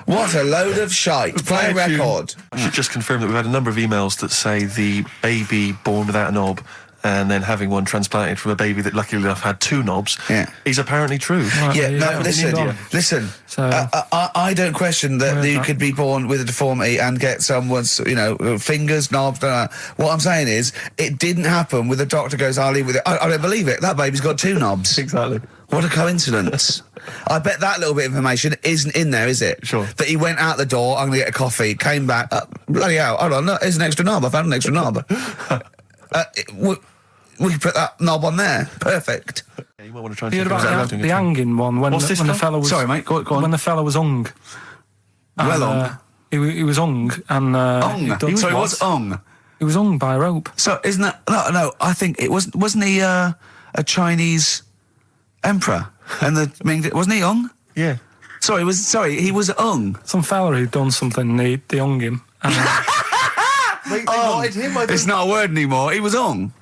What a load of shite. Play a record. I should just confirm that we've had a number of emails that say the baby born without a knob and then having one transplanted from a baby that luckily enough had 2 knobs is apparently true. Right, Yeah, there you no, go. listen. So- I don't question that you could be born with a deformity and get someone's, fingers, knobs. What I'm saying is, it didn't happen with the doctor goes, I'll leave with it. I don't believe it. That baby's got 2 knobs. Exactly. What a coincidence. I bet that little bit of information isn't in there, is it? Sure. That he went out the door, I'm going to get a coffee, came back, bloody hell, hold on, no, there's an extra knob, I found an extra knob. We can put that knob on there. Perfect. Yeah, you might want to try and You heard think about the hanging one when What's this the called? fella was. Sorry, mate, go on. When the fella was hung. Well hung? He was hung and. Ong. Sorry, what's ong? He was hung by a rope. So isn't that no? I think it wasn't he a Chinese emperor and wasn't he Ong? Yeah. He was Ong. Some fella who'd done something. They hung him. And, They wanted him, I It's not a word anymore. He was Ong.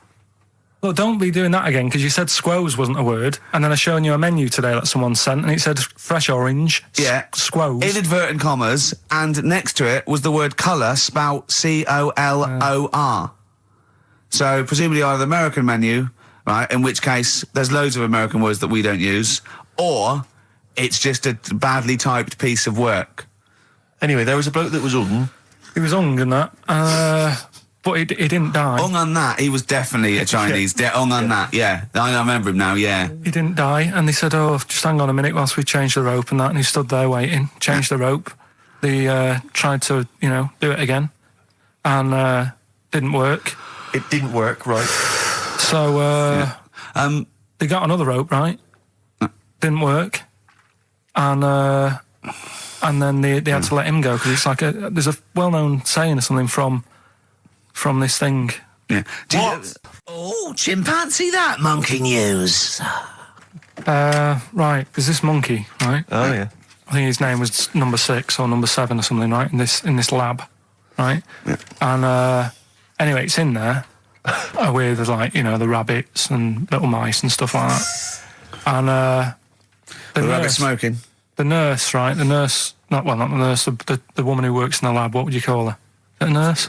look, don't be doing that again because you said squoze wasn't a word, and then I shown you a menu today that someone sent, and it said fresh orange. Yeah. Squoze. Inadvertent commas, and next to it was the word colour spelt COLOR. So presumably either the American menu, right? In which case there's loads of American words that we don't use, or it's just a badly typed piece of work. Anyway, there was a bloke that was He was hung and that. But he didn't die. Ong on that, he was definitely a Chinese. Ong on that, yeah. I remember him now, yeah. He didn't die, and they said, "Oh, just hang on a minute whilst we change the rope and that." And he stood there waiting, changed the rope. They tried to, do it again, and didn't work. It didn't work, right? So they got another rope, right? Didn't work, and then they had to let him go because it's like there's a well-known saying or something from this thing. Yeah. Chimpanzee that monkey news. Right, there's this monkey, right? Oh, yeah. I think his name was number 6 or number 7 or something, right? In this lab, right? Yeah. And anyway, it's in there with the rabbits and little mice and stuff like that. And The rabbit smoking. the nurse, right? The nurse, not the nurse, the woman who works in the lab. What would you call her? A nurse?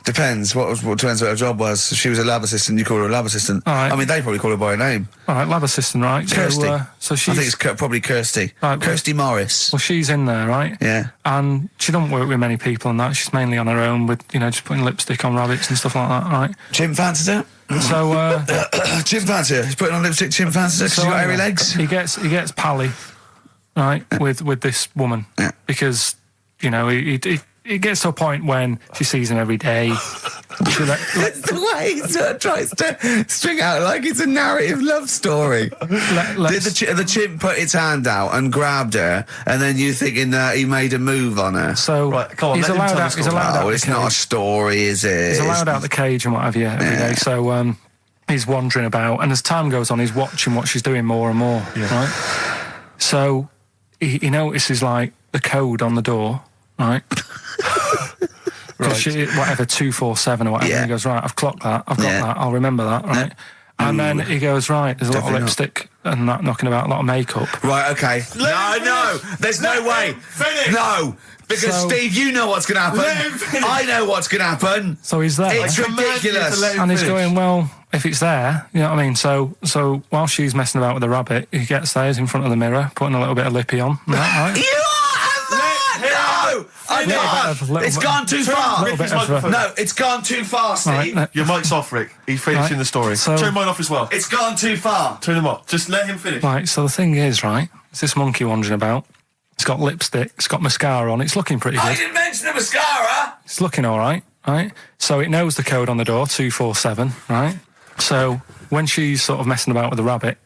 Depends. Depends what her job was. If she was a lab assistant, you call her a lab assistant. All right. I mean, they probably call her by her name. All right, lab assistant, right? Kirsty. So she's, I think it's probably Kirsty. Right, Kirsty Morris. well, she's in there, right? Yeah. And she don't work with many people and that. She's mainly on her own with, just putting lipstick on rabbits and stuff like that, right? Chimp fancies her. So, Chimp fancy her. He's putting on lipstick. Chimp fancies her because she's got hairy legs. He gets pally, right, with this woman because he gets to a point when she sees him every day. It's the way he sort of tries to string out like it's a narrative love story. Did the chimp put its hand out and grabbed her, and then you thinking that he made a move on her? So Right, come on, he's let him allowed tell out. the He's story. allowed out. Oh, the it's not a cage. story, is it? He's allowed out the cage and what have you every day. So he's wandering about, and as time goes on, he's watching what she's doing more and more. Right. So he notices like the code on the door, right? Right. Whatever 247 or whatever. Yeah. He goes, right, I've clocked that. I've got that. I'll remember that. Right. And then he goes, right, there's a lot of Definitely lipstick and that knocking about, a lot of makeup. Right, okay. No, there's no way. Finish. No, because So- Steve, you know what's going to happen. Let him finish. I know what's going to happen. So he's there. It's ridiculous. And he's going, well, if it's there, you know what I mean? So while she's messing about with the rabbit, he gets there, he's in front of the mirror, putting a little bit of lippy on. Right? You are mad! No! I can't. It's gone too far. little bit of No, it's gone too far, Steve. Right, Your mic's off, Rick. He's finishing the story. So- Turn mine off as well. It's gone too far. Turn him off. Just let him finish. Right, so the thing is, right, it's this monkey wandering about. It's got lipstick, it's got mascara on, it's looking pretty I good. didn't mention the mascara. It's looking all right, right? So it knows the code on the door, 247, right? So when she's sort of messing about with the rabbit,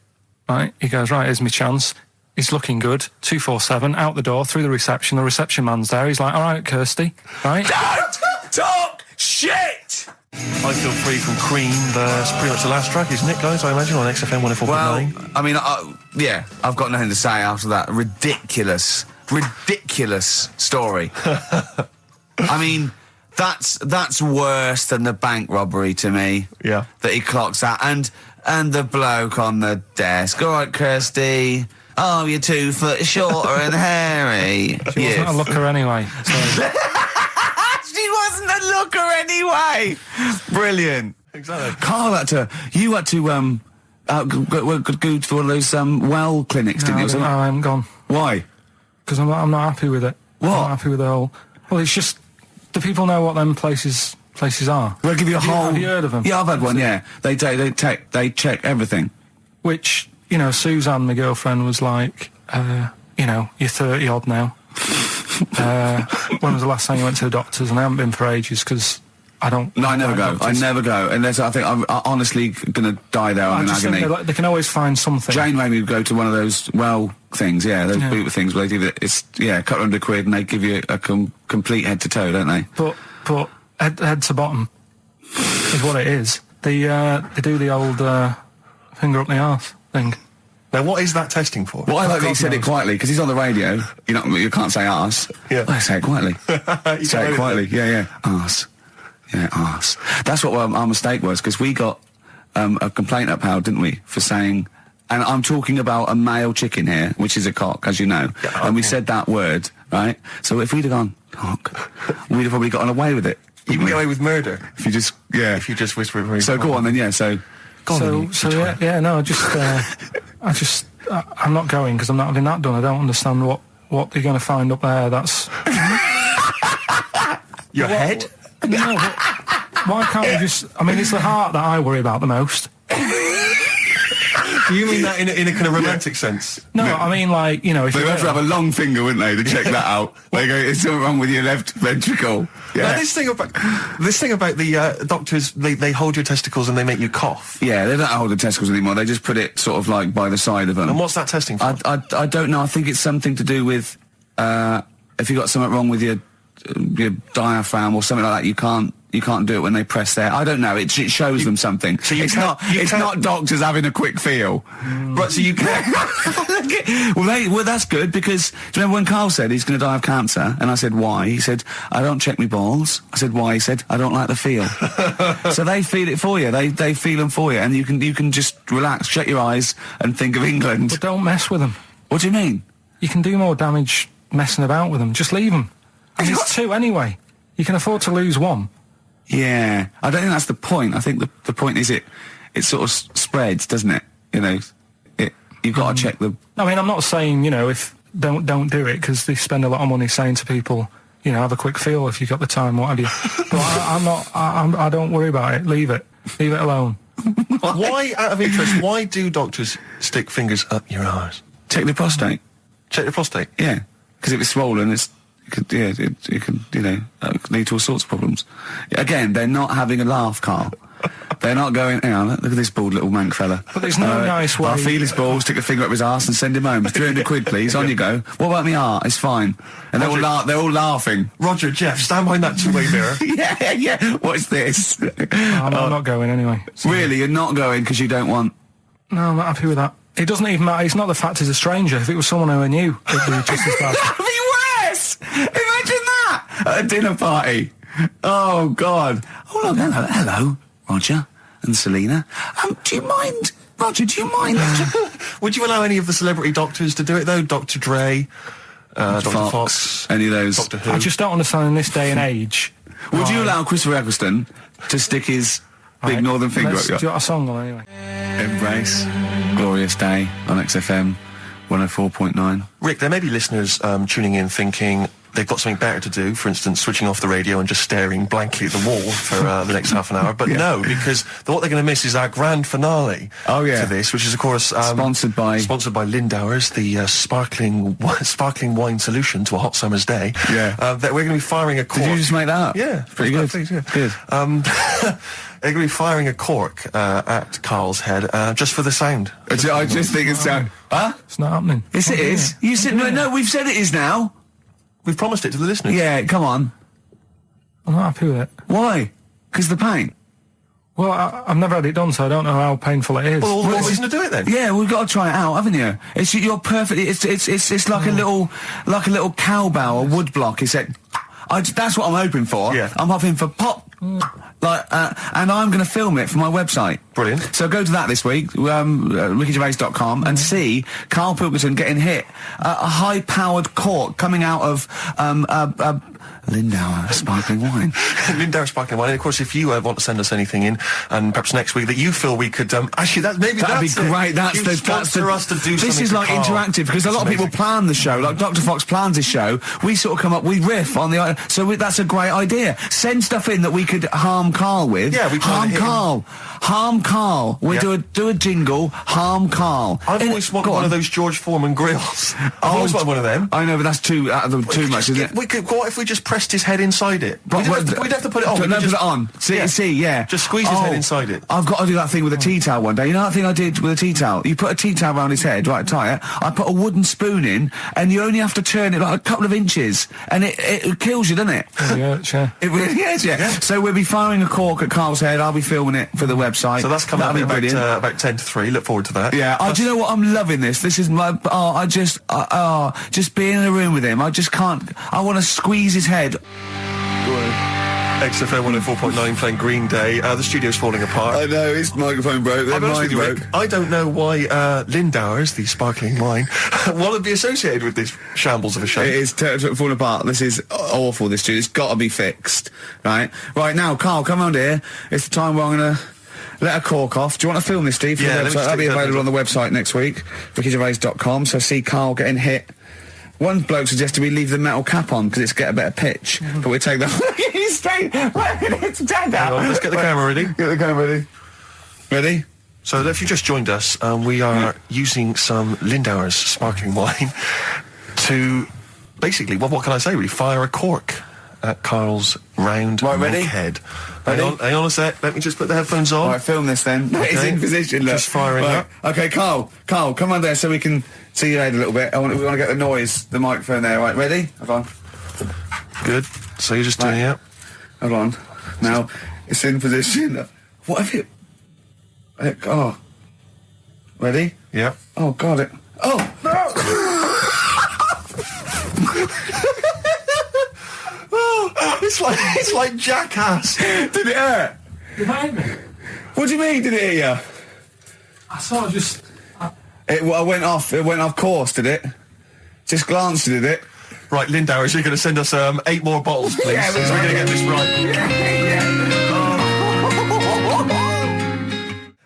right, he goes, right, here's my chance. He's looking good, 247, out the door, through the reception man's there. He's like, all right, Kirsty, right? Don't talk shit! I Feel Free from Cream, that's pretty much the last track, isn't it, guys? I imagine on XFM 104.9. Well, I mean, yeah, I've got nothing to say after that ridiculous story. I mean, that's worse than the bank robbery to me. Yeah. That he clocks out. And the bloke on the desk. All right, Kirsty. Oh, you're 2 foot shorter and hairy. She wasn't a looker anyway. So. She wasn't a looker anyway. Brilliant. Exactly. Carl you had to go to one of those well clinics, didn't you? No, I haven't gone. Why? Because I'm not happy with it. What? I'm not happy with the whole... Well, it's just... Do people know what them places are? We'll give you a whole... Have you heard of them? Yeah, I've had one, yeah. They check everything. Which, you know, Suzanne, my girlfriend, was like, you know, you're 30-odd now. When was the last time you went to the doctors? And I haven't been for ages because I don't... No, I never go. Doctors. I never go. Unless I think I'm honestly going to die there in agony. Think they can always find something. Jane made me go to one of those things, those boot things where they do it's, a couple £100 and they give you a complete head to toe, don't they? But head to bottom is what it is. They do the old finger up the arse thing. Now, what is that testing for? Well, I like that he said it quietly, because he's on the radio. You can't say arse. Yeah. I say it quietly. Say it quietly. Yeah. Arse. Yeah, arse. That's what our mistake was, because we got a complaint upheld, didn't we, for saying... And I'm talking about a male chicken here, which is a cock, as you know. Yeah, and we said that word, right? So if we'd have gone, cock, we'd have probably gotten away with it. You can get away with murder. If you just, If you just whisper it very So go on then, so... I'm not going because I'm not having that done. I don't understand what they're going to find up there. That's your head. No, but why can't we just? I mean, it's the heart that I worry about the most. Do you mean that in a kind of romantic sense? No, I mean if they'd have to have a long finger, wouldn't they, to check that out? They go, "It's something wrong with your left ventricle." Yeah. Now, this thing about the doctors, they hold your testicles and they make you cough. Yeah, they don't hold the testicles anymore. They just put it sort of like by the side of them. And what's that testing for? I don't know. I think it's something to do with if you got something wrong with your diaphragm or something like that. You can't do it when they press there. I don't know. It shows them something. So it's not doctors having a quick feel. Right, so you can't... well, that's good, because do you remember when Carl said he's going to die of cancer? And I said, why? He said, I don't check my balls. I said, why? He said, I don't like the feel. So they feel it for you. They feel them for you. And you can just relax, shut your eyes and think of England. But don't mess with them. What do you mean? You can do more damage messing about with them. Just leave them. And it's 2 anyway. You can afford to lose 1. Yeah, I don't think that's the point. I think the point is it sort of spreads, doesn't it? You've got to check the... I mean, I'm not saying, if don't do it, because they spend a lot of money saying to people, have a quick feel if you've got the time, what have you. But I don't worry about it. Leave it alone. Why, out of interest, why do doctors stick fingers up your arse? Check the prostate. Check the prostate? Yeah, because if it's swollen, it could lead to all sorts of problems. Again, they're not having a laugh, Carl. They're not going, hang on, look at this bald little mank fella. But there's no nice way. I'll feel his balls, stick a finger up his arse and send him home. 300 quid, please, on you go. What about me art? It's fine. And they're all laughing. Roger, Jeff, stand behind that two-way mirror. yeah, what's this? I'm not going anyway. So. Really, you're not going because you don't want... No, I'm not happy with that. It doesn't even matter. It's not the fact he's a stranger. If it was someone who I knew, it'd be just as bad. That'd be worse! Imagine that! At a dinner party. Oh, God. Oh, look, hello, Roger and Selena. Do you mind... Roger, do you mind... Would you allow any of the celebrity doctors to do it, though? Dr. Dre, Dr. Fox, any of those... Doctor Who. I just don't understand in this day and age... Would you allow Christopher Eccleston to stick his big northern finger up your... Do you want a song on anyway? Embrace. Glorious Day on XFM 104.9. Rick, there may be listeners tuning in thinking, they've got something better to do, for instance, switching off the radio and just staring blankly at the wall for the next half an hour. But no, because what they're going to miss is our grand finale to this, which is, of course, sponsored by Lindauer's, the sparkling wine solution to a hot summer's day. Yeah. That we're going to be firing a cork. Did you just make that up? Yeah. Pretty good. Please, yeah. Good. They're going to be firing a cork at Karl's head just for the sound. I just think it's sound. Huh? It's not happening. Yes, it is. You said no. We've said it is now. We've promised it to the listeners. Yeah, come on. I'm not happy with it. Why? Because the pain. Well, I've never had it done, so I don't know how painful it is. Well, what reason to do it then? Yeah, we've got to try it out, haven't you? You're perfect. It's like a little cowbell or wood block. That's what I'm hoping for. Yeah. I'm hoping for pop. And I'm going to film it for my website. Brilliant. So go to that this week, rickygervais.com, and see Karl Pilkington getting hit. A high-powered cork coming out of Lindauer sparkling wine. Lindauer sparkling wine. And of course, if you want to send us anything in, and perhaps next week that you feel we could actually that'd be great. That's us to do. This is like interactive because a lot of people plan the show. Like Dr. Fox plans his show. We sort of come up, we riff on the. So that's a great idea. Send stuff in that we could harm Karl with. Yeah, we harm Karl. We do a jingle. Harm Karl. I've always wanted one of those George Foreman grills. I've always wanted one of them. I know, but that's too much, isn't it? What if we just pressed his head inside it? We'd have to put it on. No, put it on. See, yeah. Just squeeze his head inside it. I've got to do that thing with a tea towel one day. You know that thing I did with a tea towel? You put a tea towel around his head, right, tie it. I put a wooden spoon in, and you only have to turn it like a couple of inches, and it kills you, doesn't it? Yeah. It really is, yeah. So we'll be firing a cork at Karl's head. I'll be filming it for the website. So that's coming up about 10 to 3. Look forward to that. Yeah. Do you know what? I'm loving this. This is my. Just being in a room with him. I just can't. I want to squeeze his head. XFM 104.9 playing Green Day. The studio's falling apart. I know, his microphone broke. Their mind broke. I don't know why Lindauer's, the sparkling wine, want to be associated with this shambles of a show. It is falling apart. This is awful, this studio. It's got to be fixed. Right now, Karl, come round here. It's the time where I'm going to let a cork off. Do you want to film this, Steve? Yeah, that'll be available on the website next week, rickygervais.com. So see Karl getting hit. One bloke suggested we leave the metal cap on because it's get a better pitch, but we take that. He's straight. Let's get the camera ready. Get the camera ready. Ready? So if you just joined us, we are using some Lindauer's sparkling wine to basically, what can I say? We fire a cork at Karl's round head. Hang on a sec. Let me just put the headphones on. All right, film this then. Okay. It's in position. Look. Just firing up. Okay, Karl, come on there so we can see your head a little bit. We want to get the noise, the microphone there. Right, ready? Hold on. Good. So you're just doing it. Hold on. Now it's in position. What if it? Oh. Ready? Yeah. Oh God! Oh no! It's like Jackass. Did it hurt? It hurt me. What do you mean? Did it hit you? I sort of just. It went off. It went off course. Did it? Just glanced, did it? Right, Lindauer, you're going to send us 8 more bottles, please. Yeah, we're going to get this right.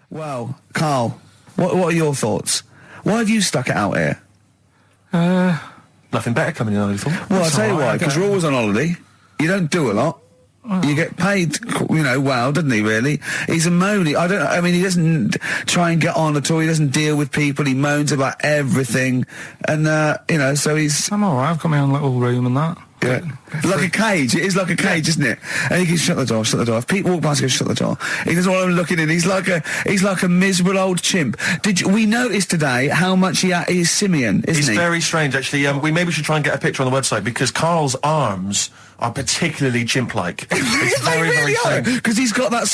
Well, Karl, what are your thoughts? Why have you stuck it out here? Nothing better coming in, I thought. Well, I'll tell you why, because you're always on holiday. You don't do a lot. You get paid, well, doesn't he, really? He's a moaner. He doesn't try and get on at all. He doesn't deal with people. He moans about everything. And, so he's... I'm alright. I've got my own little room and that. Yeah. Like a cage. It is like a cage, isn't it? And he can shut the door. If people walk past, he goes, shut the door. He doesn't want them looking in. He's like a miserable old chimp. We noticed today how much he's simian, isn't he? He's very strange, actually. We maybe should try and get a picture on the website because Karl's arms are particularly chimp-like. It's very, very strange. Because he's got that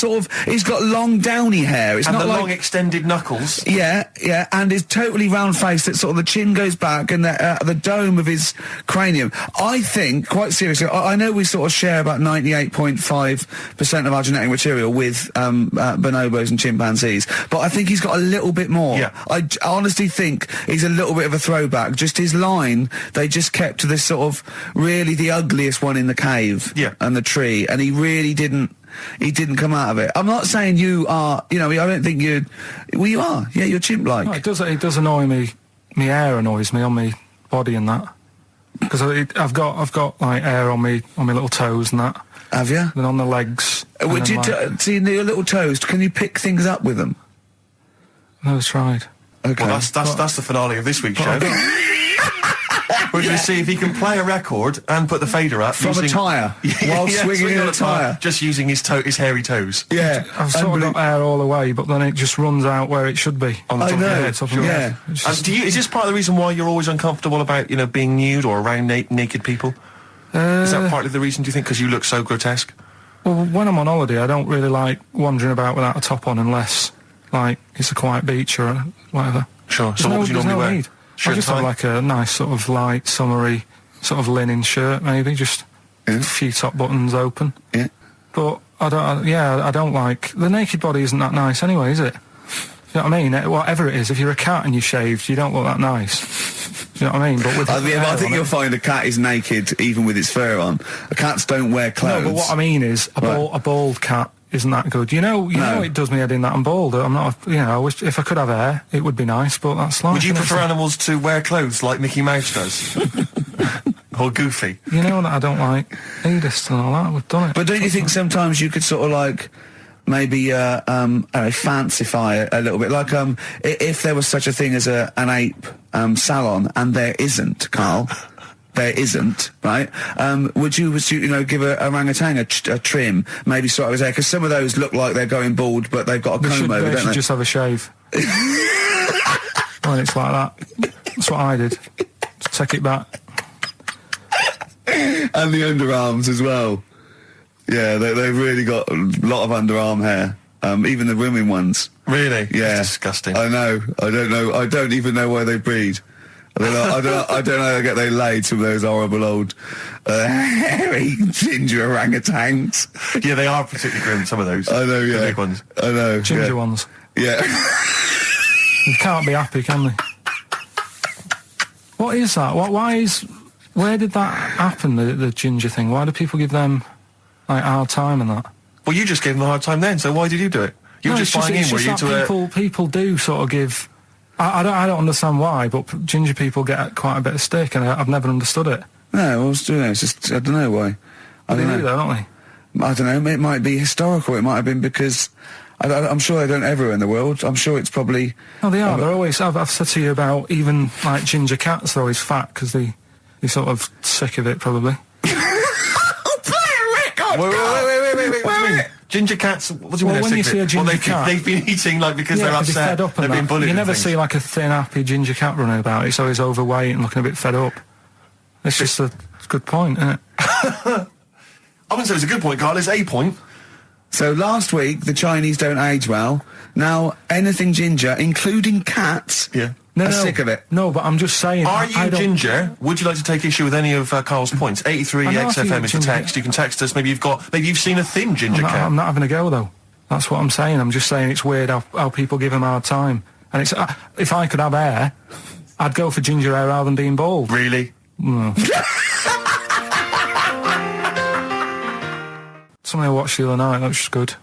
he's got long downy hair. It's and not the like long extended knuckles. Yeah, and his totally round face that sort of the chin goes back and the dome of his cranium. I think, quite seriously, I know we sort of share about 98.5% of our genetic material with bonobos and chimpanzees, but I think he's got a little bit more. Yeah. I honestly think he's a little bit of a throwback. Just his line, they just kept to this sort of really the ugliest one in the cave and the tree, and he really didn't come out of it. I'm not saying you are, I don't think you are. Yeah, you're chimp-like. No, it does annoy me. My hair annoys me on my body and that. Because I've got like hair on my little toes and that. Have you? And on the legs. Would you see your little toes? Can you pick things up with them? Never tried. Okay. Well, that's the finale of this week's show. We're going to see if he can play a record and put the fader up From a tyre, while swinging in a tyre. Just using his hairy toes. Yeah. I've sort of got hair all the way, but then it just runs out where it should be. On the top of your head. Top of my head. It's just- Is this part of the reason why you're always uncomfortable about, being nude or around naked people? Is that partly the reason, do you think, because you look so grotesque? Well, when I'm on holiday, I don't really like wandering about without a top on unless, like, it's a quiet beach or whatever. Sure. So what would you normally wear? Need. Shirt I just and have tie? like a nice sort of light, summery, sort of linen shirt, maybe, just a few top buttons open. Yeah. But I don't like... The naked body isn't that nice anyway, is it? You know what I mean? Whatever it is, if you're a cat and you're shaved, you don't look that nice. You know what I mean? But with I think you'll find a cat is naked even with its fur on. Cats don't wear clothes. No, but what I mean is a bald cat isn't that good. You know, it does me head in that I'm bald. I'm not. I wish if I could have hair, it would be nice. But that's life. Would you isn't prefer it? animals to wear clothes like Mickey Mouse does? Or Goofy? You know that I don't like nudist and all that. We've done it. But don't you think sometimes you could sort of like maybe fancify it a little bit? Like if there was such a thing as an ape salon, and there isn't, Carl. There isn't, right? Would you give a orangutan a trim, maybe sort of his hair? Because some of those look like they're going bald, but they've got a comb over, they don't should they? just have a shave. When it's like that. That's what I did. Just take it back. And the underarms as well. Yeah, they've really got a lot of underarm hair. Even the women ones. Really? Yeah. That's disgusting. I know. I don't know. I don't even know why they breed. I don't know how they get they laid, some of those horrible old hairy ginger orangutans. Yeah, they are particularly grim, some of those. I know, yeah. The big ones. I know. Ginger ones. Yeah. You can't be happy, can they? What is that? Where did that happen, the ginger thing? Why do people give them, like, hard time and that? Well, you just gave them a hard time then, so why did you do it? You were No, just buying in, were you, to people do sort of give... I don't understand why, but ginger people get quite a bit of stick, and I've never understood it. No, it's just, I don't know why. They do, though, don't they? I don't know, it might be historical, it might have been because... I'm sure they don't everywhere in the world. I'm sure it's probably... Oh, they are. They're always... I've said to you about even, like, ginger cats, they're always fat, because they're sort of sick of it, probably. Play a record! Wait, what do you mean? Ginger cats, what do you mean? When you see a ginger cat... They've been eating, like, because they're upset. They're fed up and they've been bullied. You and never things. see, like, a thin, happy ginger cat running about. It's always overweight and looking a bit fed up. It's just a good point, isn't it? I wouldn't say it's a good point, Carl. It's a point. So last week, the Chinese don't age well. Now, anything ginger, including cats, are sick of it. No, but I'm just saying... Are you ginger? Would you like to take issue with any of Carl's points? 83 XFM is the text. You can text us. Maybe you've seen a thin ginger cat. I'm not having a go, though. That's what I'm saying. I'm just saying it's weird how people give them a hard time. And it's if I could have hair, I'd go for ginger hair rather than being bald. Really? Something I watched the other night, that was just good.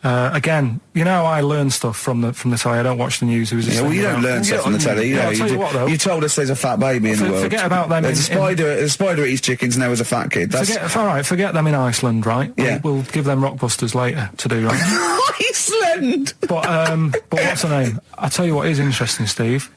Again, you know how I learn stuff from the telly. I don't watch the news. Yeah, well, you don't learn stuff from the telly. I'll tell you what, though. You told us there's a fat baby in the world. Forget about them. There's a spider eats chickens, and there was a fat kid. Forget them in Iceland, right? Yeah. We'll give them Rockbusters later to do, right? Iceland! But what's her name? I'll tell you what is interesting, Steve.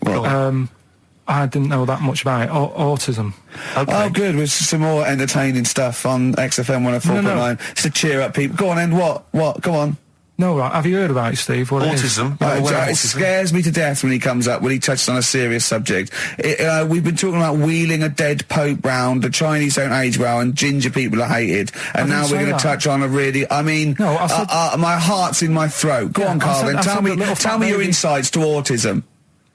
I didn't know that much about it. Autism. Okay. Oh, good. With some more entertaining stuff on XFM 104.9. Just to cheer up people. Go on, then. What? Go on. No, right. Have you heard about it, Steve? What autism. It scares me to death when he comes up, when he touches on a serious subject. We've been talking about wheeling a dead pope round, the Chinese don't age well, and ginger people are hated. And now we're going to touch on a really... I mean, my heart's in my throat. Go on, Carl, then. Tell me your insights to autism.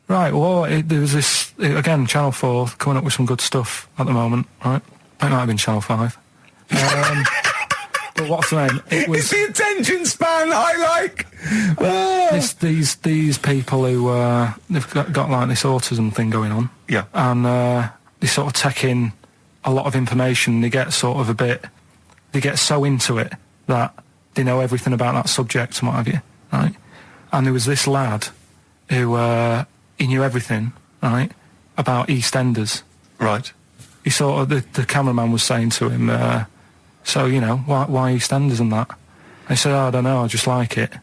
Right, well, there was this... Again, Channel 4 coming up with some good stuff at the moment, right? It might have been Channel 5. But what's the name? It's the attention span I like. These people who they've got like this autism thing going on. Yeah. And they sort of take in a lot of information. They get sort of they get so into it that they know everything about that subject and what have you, right? And there was this lad who he knew everything, right, about EastEnders. Right. he sort of, the cameraman was saying to him, so, you know, why EastEnders and that? And he said, I don't know, I just like it.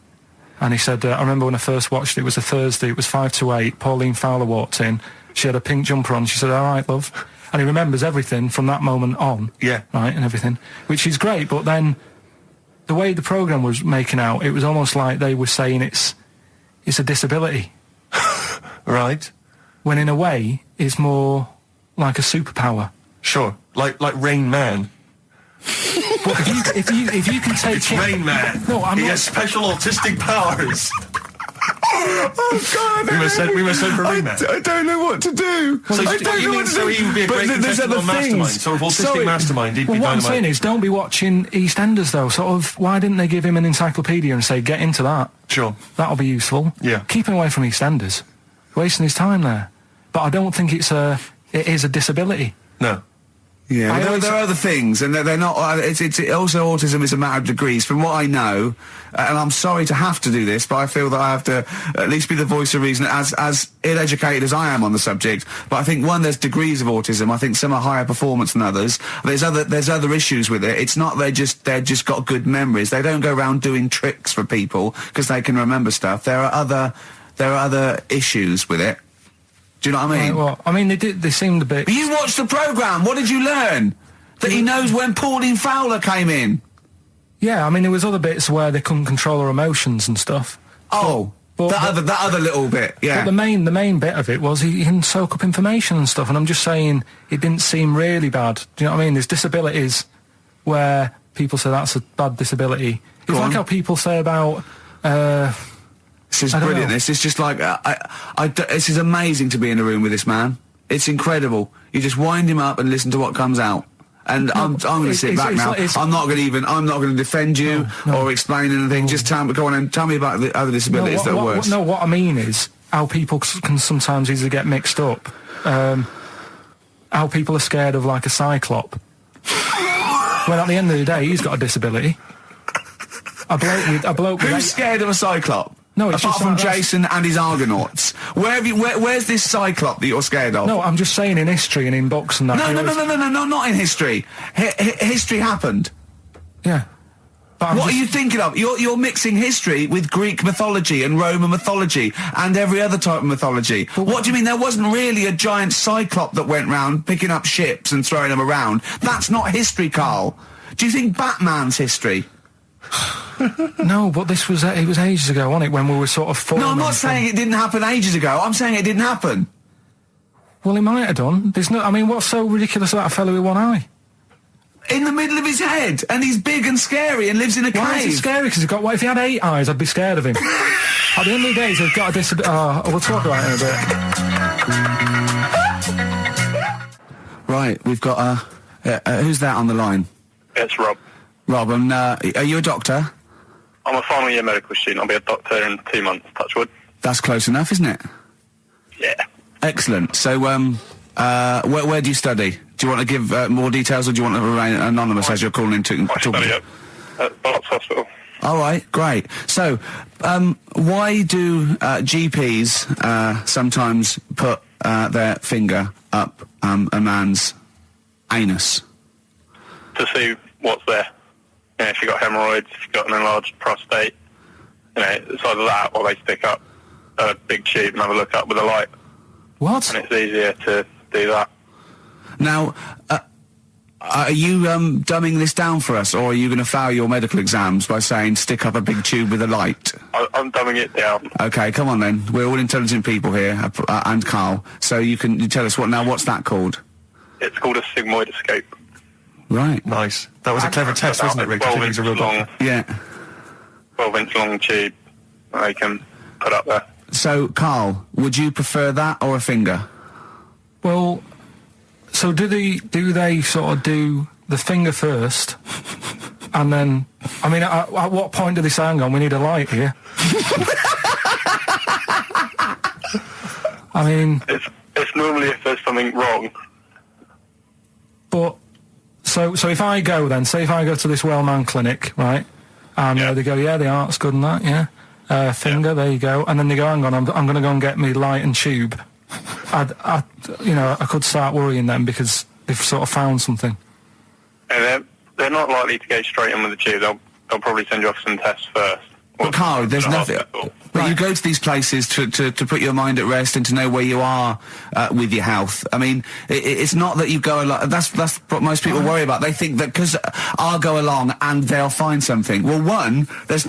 And he said, I remember when I first watched it was a Thursday, it was 5 to 8, Pauline Fowler walked in, she had a pink jumper on, she said, all right, love. And he remembers everything from that moment on. Yeah. Right, and everything, which is great, but then the way the programme was making out, it was almost like they were saying it's a disability. Right. When in a way, it's more like a superpower. Sure. Like Rain Man. But if you can take It's Rain Man. No, I'm he not. has special autistic powers. Oh God! We must send for Rain Man. I don't know what to do. So I don't know what to do. So he would be a great contestant on Mastermind. So if autistic Mastermind, he'd be Well, what I'm dynamite. saying is, don't be watching EastEnders though. Sort of, why didn't they give him an encyclopedia and say, get into that? Sure. That'll be useful. Yeah. Keep him away from EastEnders. Wasting his time there. But I don't think it is a disability. No. Yeah, there are other things, and they're not. It's also autism is a matter of degrees. From what I know, and I'm sorry to have to do this, but I feel that I have to at least be the voice of reason, as ill-educated as I am on the subject. But I think there's degrees of autism. I think some are higher performance than others. There's other issues with it. It's not they're just got good memories. They don't go around doing tricks for people because they can remember stuff. There are other issues with it. Do you know what I mean? Right, well, I mean, they seemed a bit... But you watched the programme. What did you learn? That he knows when Pauline Fowler came in. Yeah, I mean, there was other bits where they couldn't control their emotions and stuff. Oh, that other little bit, yeah. But the main bit of it was he can soak up information and stuff, and I'm just saying it didn't seem really bad. Do you know what I mean? There's disabilities where people say that's a bad disability. It's like how people say about... This is brilliant. This is just like this is amazing to be in a room with this man. It's incredible. You just wind him up and listen to what comes out. And I'm going to sit back now. I'm not going to defend you or explain anything. Just go on and tell me about the other disabilities that are worse. No, what I mean is how people can sometimes easily get mixed up. How people are scared of like a cyclop. Well, at the end of the day, he's got a disability. A bloke with Who's scared of a cyclop? No, it's apart just from like Jason and his Argonauts. Where's this cyclop that you're scared of? No, I'm just saying in history and in books and that. No, not in history. History happened. Yeah. What are you thinking of? You're mixing history with Greek mythology and Roman mythology and every other type of mythology. What do you mean? There wasn't really a giant cyclop that went round picking up ships and throwing them around. That's not history, Carl. Do you think Batman's history? No, but it was ages ago, wasn't it, when we were sort of forming... No, I'm not saying it didn't happen ages ago. I'm saying it didn't happen. Well, it might have done. I mean, what's so ridiculous about a fellow with one eye? In the middle of his head, and he's big and scary and lives in a cave. Why is he scary? Because if he had 8 eyes, I'd be scared of him. At the end of the day, he's got a disability... we'll talk about it in a bit. Right, we've got who's that on the line? It's Rob. Rob, and are you a doctor? I'm a final year medical student. I'll be a doctor in 2 months, touch wood. That's close enough, isn't it? Yeah. Excellent. So, where do you study? Do you want to give more details, or do you want to remain anonymous as you're calling in to I study at Barts Hospital. All right, great. So, why do GPs sometimes put their finger up a man's anus? To see what's there. You know, if you've got hemorrhoids, if you've got an enlarged prostate, you know, it's either that or they stick up a big tube and have a look up with a light. What? And it's easier to do that. Now, are you dumbing this down for us, or are you going to fail your medical exams by saying stick up a big tube with a light? I'm dumbing it down. Okay, come on then. We're all intelligent people here, and Carl. So you tell us what's that called? It's called a sigmoidoscope. Right. Nice. That was a clever test, wasn't it, Rick? 12 inch long. Yeah. 12-inch long tube they can put up there. So, Carl, would you prefer that or a finger? Well, so do they sort of do the finger first, and then, I mean, at what point do they say, hang on, we need a light here? I mean... It's normally if there's something wrong. But... So if I go then, say if I go to this Wellman clinic, right, and they go, yeah, the art's good and that, yeah, finger, there you go, and then they go, hang on, I'm going to go and get me light and tube. I could start worrying then because they've sort of found something. And they're not likely to go straight in with the tube. They'll probably send you off some tests first. But Carl, there's nothing. Hospital. But you go to these places to put your mind at rest and to know where you are with your health. I mean, it's not that you go along. That's what most people worry about. They think that because I'll go along and they'll find something. Well, one, that's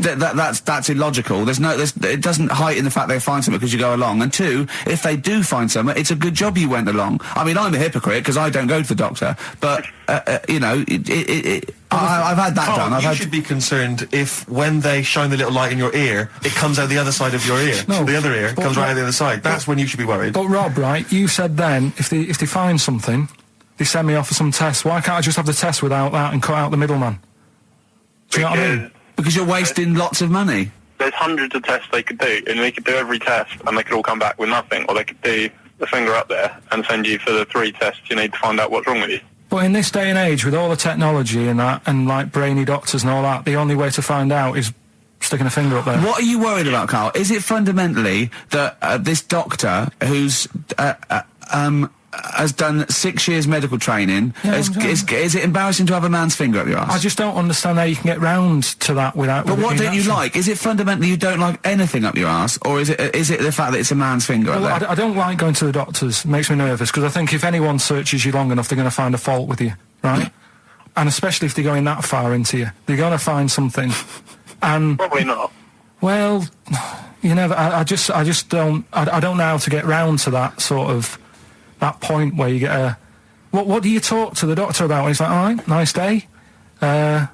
illogical. It doesn't heighten the fact they find something because you go along. And two, if they do find something, it's a good job you went along. I mean, I'm a hypocrite because I don't go to the doctor. But you know, I've had that Carl, done. you should be concerned if when they shine the little light in your ear, it comes out the other side of your ear. No, the other ear comes right out the other side. That's when you should be worried. But Rob, right, you said then, if they find something, they send me off for some tests. Why can't I just have the test without that and cut out the middleman? Do you know what I mean? Because you're wasting lots of money. There's hundreds of tests they could do, and they could do every test, and they could all come back with nothing, or they could do the finger up there and send you for the 3 tests you need to find out what's wrong with you. But in this day and age, with all the technology and that, and like brainy doctors and all that, the only way to find out is sticking a finger up there. What are you worried about, Carl? Is it fundamentally that this doctor who's has done 6 years medical training, is it embarrassing to have a man's finger up your ass? I just don't understand how you can get round to that without... But what don't you like? Is it fundamentally you don't like anything up your ass, or is it the fact that it's a man's finger up there? I don't like going to the doctors. It makes me nervous, because I think if anyone searches you long enough, they're going to find a fault with you, right? And especially if they're going that far into you. They're going to find something. And probably not. Well, you never... I just don't... I don't know how to get round to that sort of... that point where you get a... What do you talk to the doctor about? He's like, all right, nice day.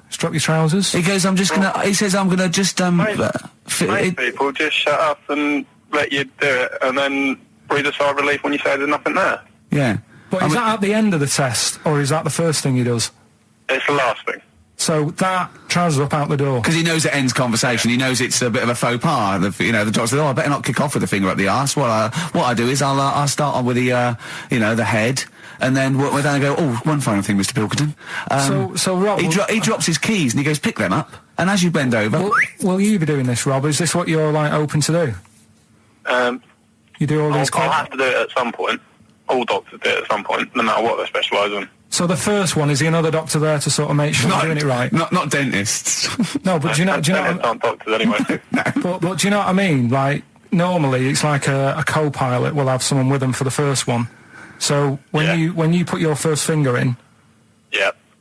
Strap your trousers. He goes, he says, I'm gonna just, Most people just shut up and let you do it, and then breathe a sigh of relief when you say there's nothing there. Yeah. But is that at the end of the test, or is that the first thing he does? It's the last thing. So that trousers up out the door. Because he knows it ends conversation. He knows it's a bit of a faux pas. The doctor says, I better not kick off with the finger up the arse. Well, what I do is I'll start on with the, the head, and then we're down and go, one final thing, Mr. Pilkington. So Rob... He drops his keys and he goes, pick them up. And as you bend over... Will you be doing this, Rob? Is this what you're, like, open to do? You do all these... I'll have to do it at some point. All doctors do it at some point, no matter what they specialise in. So the first one, is another doctor there to sort of make sure you're doing it right? Not dentists. No, but do you know... aren't doctors anyway. But do you know what I mean? Like, normally it's like a co-pilot will have someone with them for the first one. So when you put your first finger in,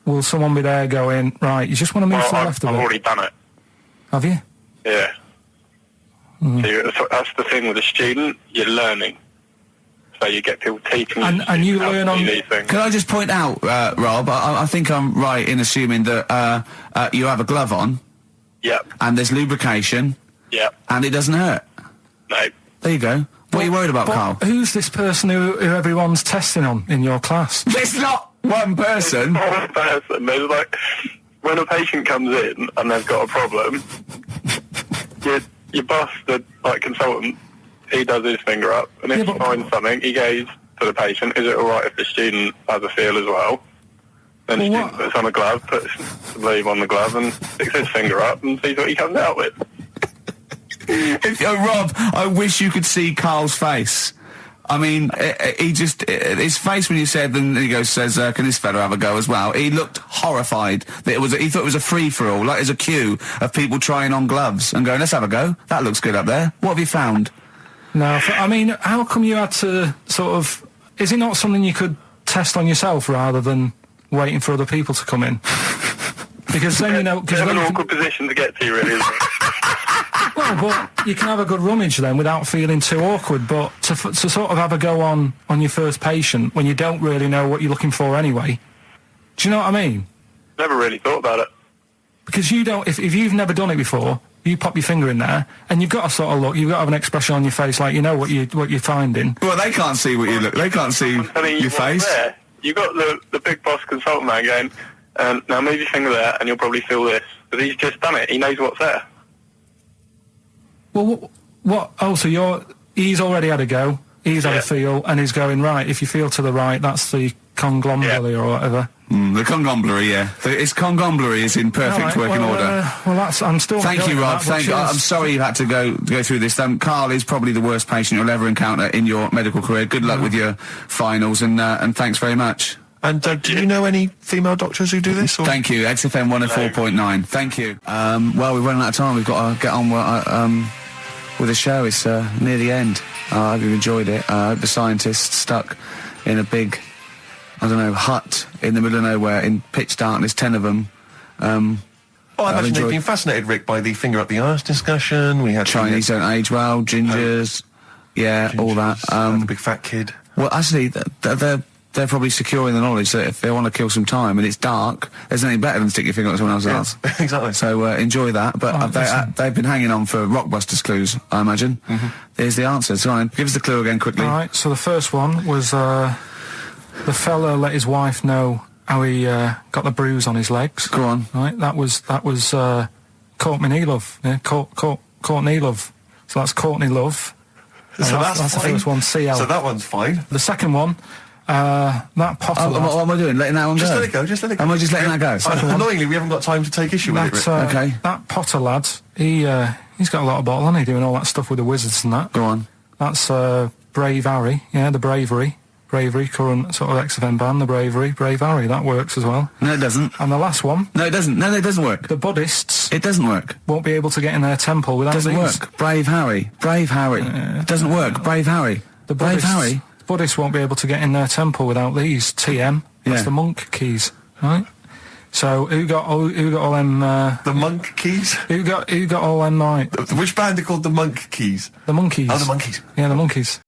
will someone be there going, right, you just want to move to the left of it? I've already done it. Have you? Yeah. So that's the thing with a student, you're learning. So you get people teaching you. And you learn on these things. Can I just point out, Rob, I think I'm right in assuming that you have a glove on. Yep. And there's lubrication. Yep. And it doesn't hurt. No. There you go. What are you worried about, Carl? Who's this person who everyone's testing on in your class? It's not one person. It's not one person. There's like, when a patient comes in and they've got a problem, your boss, the consultant, he does his finger up, and if he finds something, he goes to the patient, is it alright if the student has a feel as well? Then the student puts on a glove, puts the bleed on the glove, and sticks his finger up and sees what he comes out with. Rob, I wish you could see Carl's face. I mean, his face when you said, and he says, can this fella have a go as well? He looked horrified. That he thought it was a free-for-all, like there's a queue of people trying on gloves and going, let's have a go. That looks good up there. What have you found? No, I mean, how come you had to sort of... Is it not something you could test on yourself rather than waiting for other people to come in? Because then, you know... It's an awkward position to get to, really, isn't it? Well, but you can have a good rummage then without feeling too awkward, but to sort of have a go on your first patient when you don't really know what you're looking for anyway, do you know what I mean? Never really thought about it. Because you don't... If you've never done it before... You pop your finger in there, and you've got to sort of look. You've got to have an expression on your face, like you know what you're finding. Well, they can't see what you look. They can't see your face. There. You got the big boss consultant man going, now move your finger there, and you'll probably feel this. But he's just done it. He knows what's there. Well, what? Oh, so he's already had a go. He's had a feel, and he's going right. If you feel to the right, that's the conglomeracy or whatever. The congomblery, yeah. Its congomblery is in perfect working order. Well, I'm still... Thank you, Rob. I'm sorry you had to go through this. Carl is probably the worst patient you'll ever encounter in your medical career. Good luck with your finals, and thanks very much. And do you know any female doctors who do this? Or? Thank you, XFM 104.9. Thank you. Well, we've run out of time. We've got to get on with the show. It's near the end. I hope you've enjoyed it. I hope the scientists stuck in a big, I don't know, hut in the middle of nowhere in pitch darkness, 10 of them. Well, I imagine they've been fascinated, Rick, by the finger up the arse discussion. We had Chinese don't age well, gingers, all that. The big fat kid. Well, actually, they're probably secure in the knowledge that if they want to kill some time and it's dark, there's nothing better than stick your finger up someone else's arse. Exactly. So enjoy that. But they've been hanging on for Rockbusters clues, I imagine. There's the answer. So give us the clue again quickly. All right. So the first one was the fella let his wife know how he got the bruise on his legs. Go on. Right. That was Courtney Love. Yeah. Courtney Love. So that's Courtney Love. So that's the first one. CL. So that one's fine. The second one. That Potter. What am I doing? Letting that one Just go? let it go. Just let it go. Am I just letting that go? Annoyingly, we haven't got time to take issue with it, Rick. Okay. That Potter lad. He's got a lot of bottle, hasn't he? Doing all that stuff with the wizards and that. Go on. That's Brave Harry. Yeah, the Bravery, current sort of XFM band, the Bravery, Brave Harry. That works as well. No, it doesn't. And the last one. No, it doesn't. No, it doesn't work. The Buddhists. It doesn't work. Won't be able to get in their temple without Doesn't these. work. Brave Harry. Brave Harry. Doesn't work. Brave Harry. The Brave Buddhists, Harry. Buddhists won't be able to get in their temple without these. TM. That's the monk keys, right? So who got all them? The monk keys. Who got all them? Right? Which band are called the Monk Keys? The Monkeys. Oh, the Monkeys. Yeah, the Monkeys.